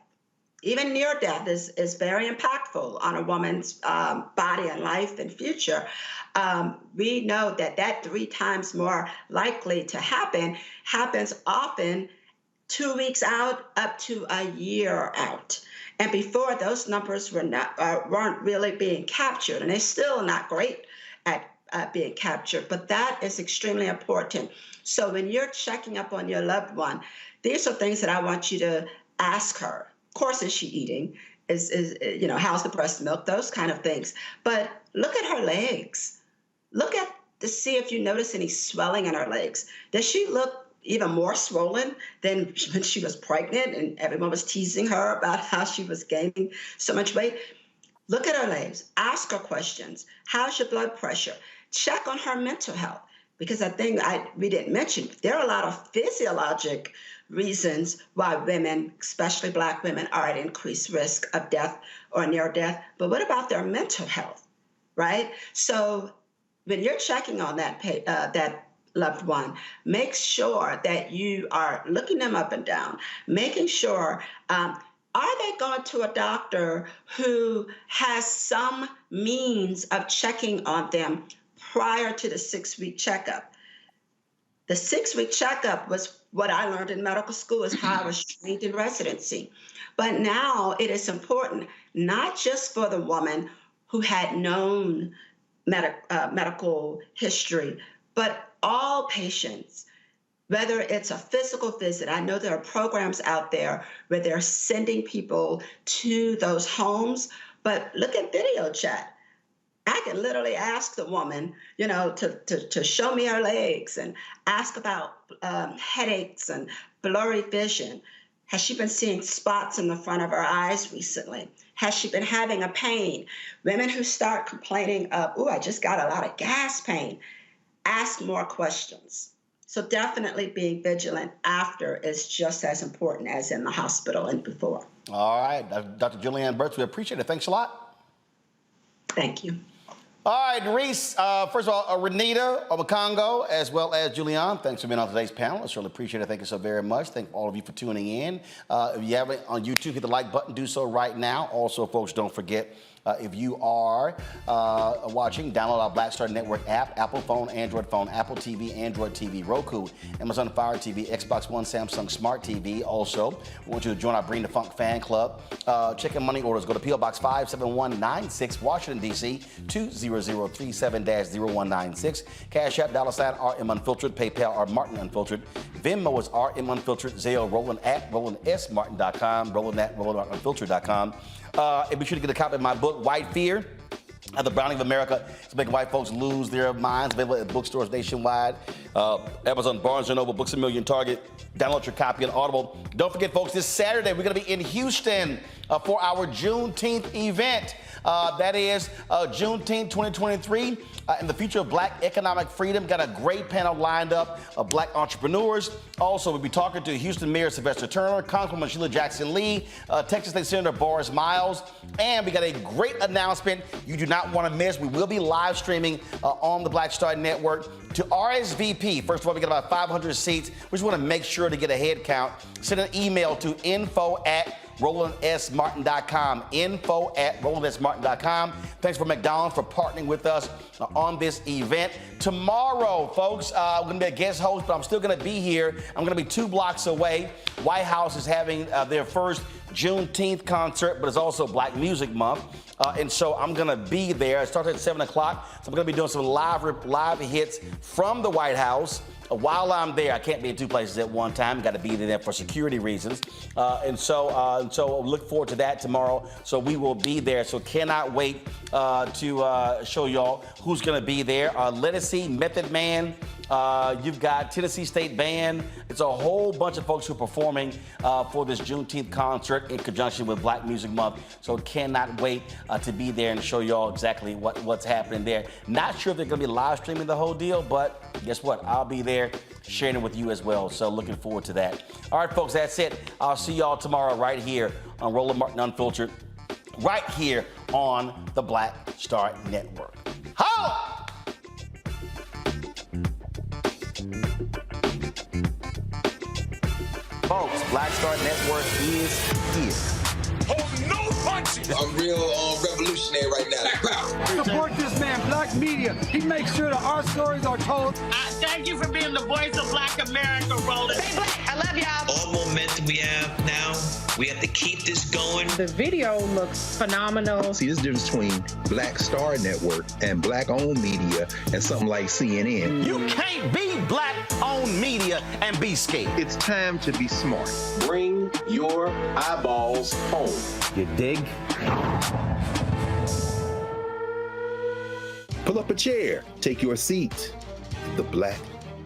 Even near death is very impactful on a woman's body and life and future. We know that 3 times more likely to happen happens often 2 weeks out up to a year out. And before, those numbers weren't really being captured, and they're still not great at being captured, but that is extremely important. So when you're checking up on your loved one, these are things that I want you to ask her. Of course, is she eating? How's the breast milk? Those kind of things. But look at her legs. Look to see if you notice any swelling in her legs. Does she look even more swollen than when she was pregnant and everyone was teasing her about how she was gaining so much weight? Look at her legs. Ask her questions. How's your blood pressure? Check on her mental health. Because I think we didn't mention, there are a lot of physiologic reasons why women, especially Black women, are at increased risk of death or near death. But what about their mental health, right? So when you're checking on that loved one, make sure that you are looking them up and down, making sure are they going to a doctor who has some means of checking on them prior to the 6-week checkup? The 6-week checkup was what I learned in medical school, is how I was trained in residency. But now it is important, not just for the woman who had known medical history, but all patients, whether it's a physical visit. I know there are programs out there where they're sending people to those homes, but look at video chat. I can literally ask the woman, to show me her legs and ask about headaches and blurry vision. Has she been seeing spots in the front of her eyes recently? Has she been having a pain? Women who start complaining of, I just got a lot of gas pain, ask more questions. So definitely being vigilant after is just as important as in the hospital and before. All right, Dr. Julianne Burtz, we appreciate it. Thanks a lot. Thank you. All right, Reese, first of all, Renita Obakongo, as well as Julianne, thanks for being on today's panel. I certainly appreciate it. Thank you so very much. Thank all of you for tuning in. If you haven't on YouTube, hit the like button. Do so right now. Also, folks, don't forget, if you are watching, download our Black Star Network app, Apple phone, Android phone, Apple TV, Android TV, Roku, Amazon Fire TV, Xbox One, Samsung Smart TV. Also, we want you to join our Bring the Funk fan club. Check in money orders. Go to P.O. Box 57196, Washington, D.C., 20037-0196. Cash App, $RM Unfiltered. PayPal, R Martin Unfiltered. Venmo is RM Unfiltered. Zelle, Roland at RolandSMartin.com. Roland at RolandUnfiltered.com. And be sure to get a copy of my book, White Fear, The Browning of America. It's making white folks lose their minds. Available at bookstores nationwide. Amazon, Barnes & Noble, Books A Million, Target. Download your copy on Audible. Don't forget, folks, this Saturday, we're going to be in Houston for our Juneteenth event. That is Juneteenth 2023 and the future of Black economic freedom. Got a great panel lined up of Black entrepreneurs. Also, we'll be talking to Houston Mayor Sylvester Turner, Congresswoman Sheila Jackson Lee, Texas State Senator Boris Miles, and we got a great announcement you do not want to miss. We will be live streaming on the Black Star Network. To RSVP, first of all, we got about 500 seats. We just want to make sure to get a head count. Send an email to info@RolandSMartin.com. Info@RolandSMartin.com. Thanks for McDonald's for partnering with us on this event. Tomorrow, folks, I'm going to be a guest host, but I'm still going to be here. I'm going to be 2 blocks away. White House is having their first Juneteenth concert, but it's also Black Music Month. And so I'm going to be there. It starts at 7 o'clock. So I'm going to be doing some live hits from the White House. While I'm there, I can't be in 2 places at one time. Got to be there for security reasons. And so look forward to that tomorrow. So we will be there. So cannot wait to show y'all who's going to be there. Lettucey, Method Man. You've got Tennessee State Band. It's a whole bunch of folks who are performing for this Juneteenth concert in conjunction with Black Music Month. So cannot wait to be there and show y'all exactly what's happening there. Not sure if they're going to be live streaming the whole deal, but guess what? I'll be there sharing it with you as well. So looking forward to that. All right, folks, that's it. I'll see y'all tomorrow right here on Roland Martin Unfiltered, right here on the Black Star Network. Holla! Folks, Black Star Network is here. Hold no punches. I'm real revolutionary right now. Support this man, Black Media. He makes sure that our stories are told. Thank you for being the voice of Black America, Roland. Stay black. I love y'all. All momentum we have now, we have to keep this going. The video looks phenomenal. See, this difference between Black Star Network and Black-owned media and something like CNN. You can't be Black-owned media and be scared. It's time to be smart. Bring your eyeballs home. You dig? Pull up a chair, take your seat. The Black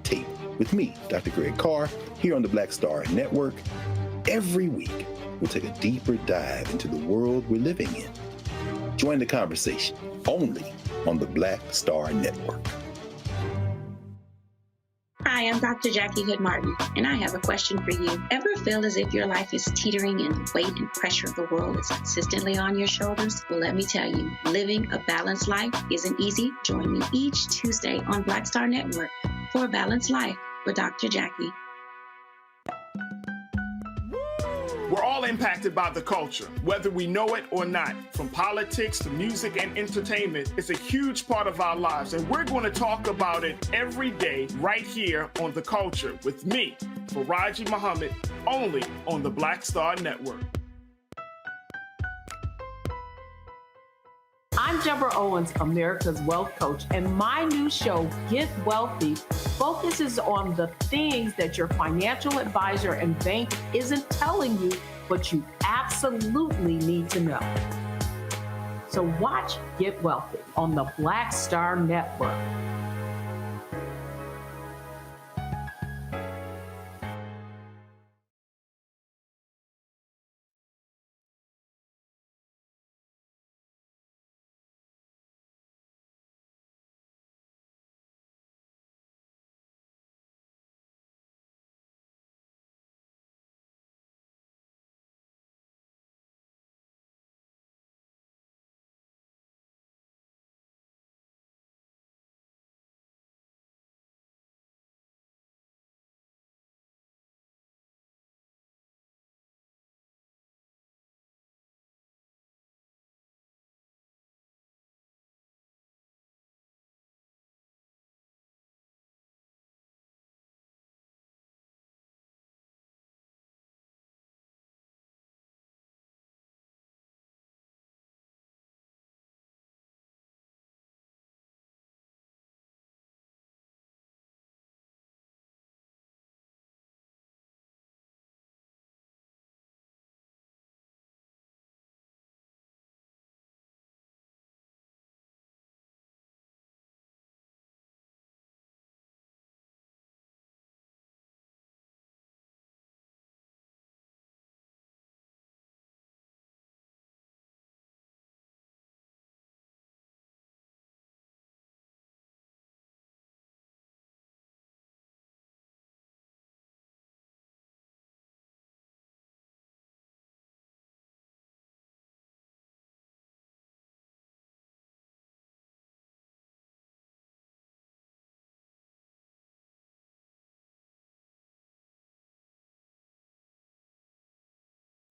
Tape with me, Dr. Greg Carr, here on the Black Star Network. Every week, we'll take a deeper dive into the world we're living in. Join the conversation only on the Black Star Network. Hi, I'm Dr. Jackie Hood Martin, and I have a question for you. Ever feel as if your life is teetering and the weight and pressure of the world is consistently on your shoulders? Well, let me tell you, living a balanced life isn't easy. Join me each Tuesday on Black Star Network for A Balanced Life with Dr. Jackie. We're all impacted by the culture, whether we know it or not. From politics to music and entertainment, it's a huge part of our lives, and we're going to talk about it every day right here on The Culture with me, Faraji Muhammad, only on the Black Star Network. I'm Deborah Owens, America's Wealth Coach, and my new show, Get Wealthy, focuses on the things that your financial advisor and bank isn't telling you, but you absolutely need to know. So watch Get Wealthy on the Black Star Network.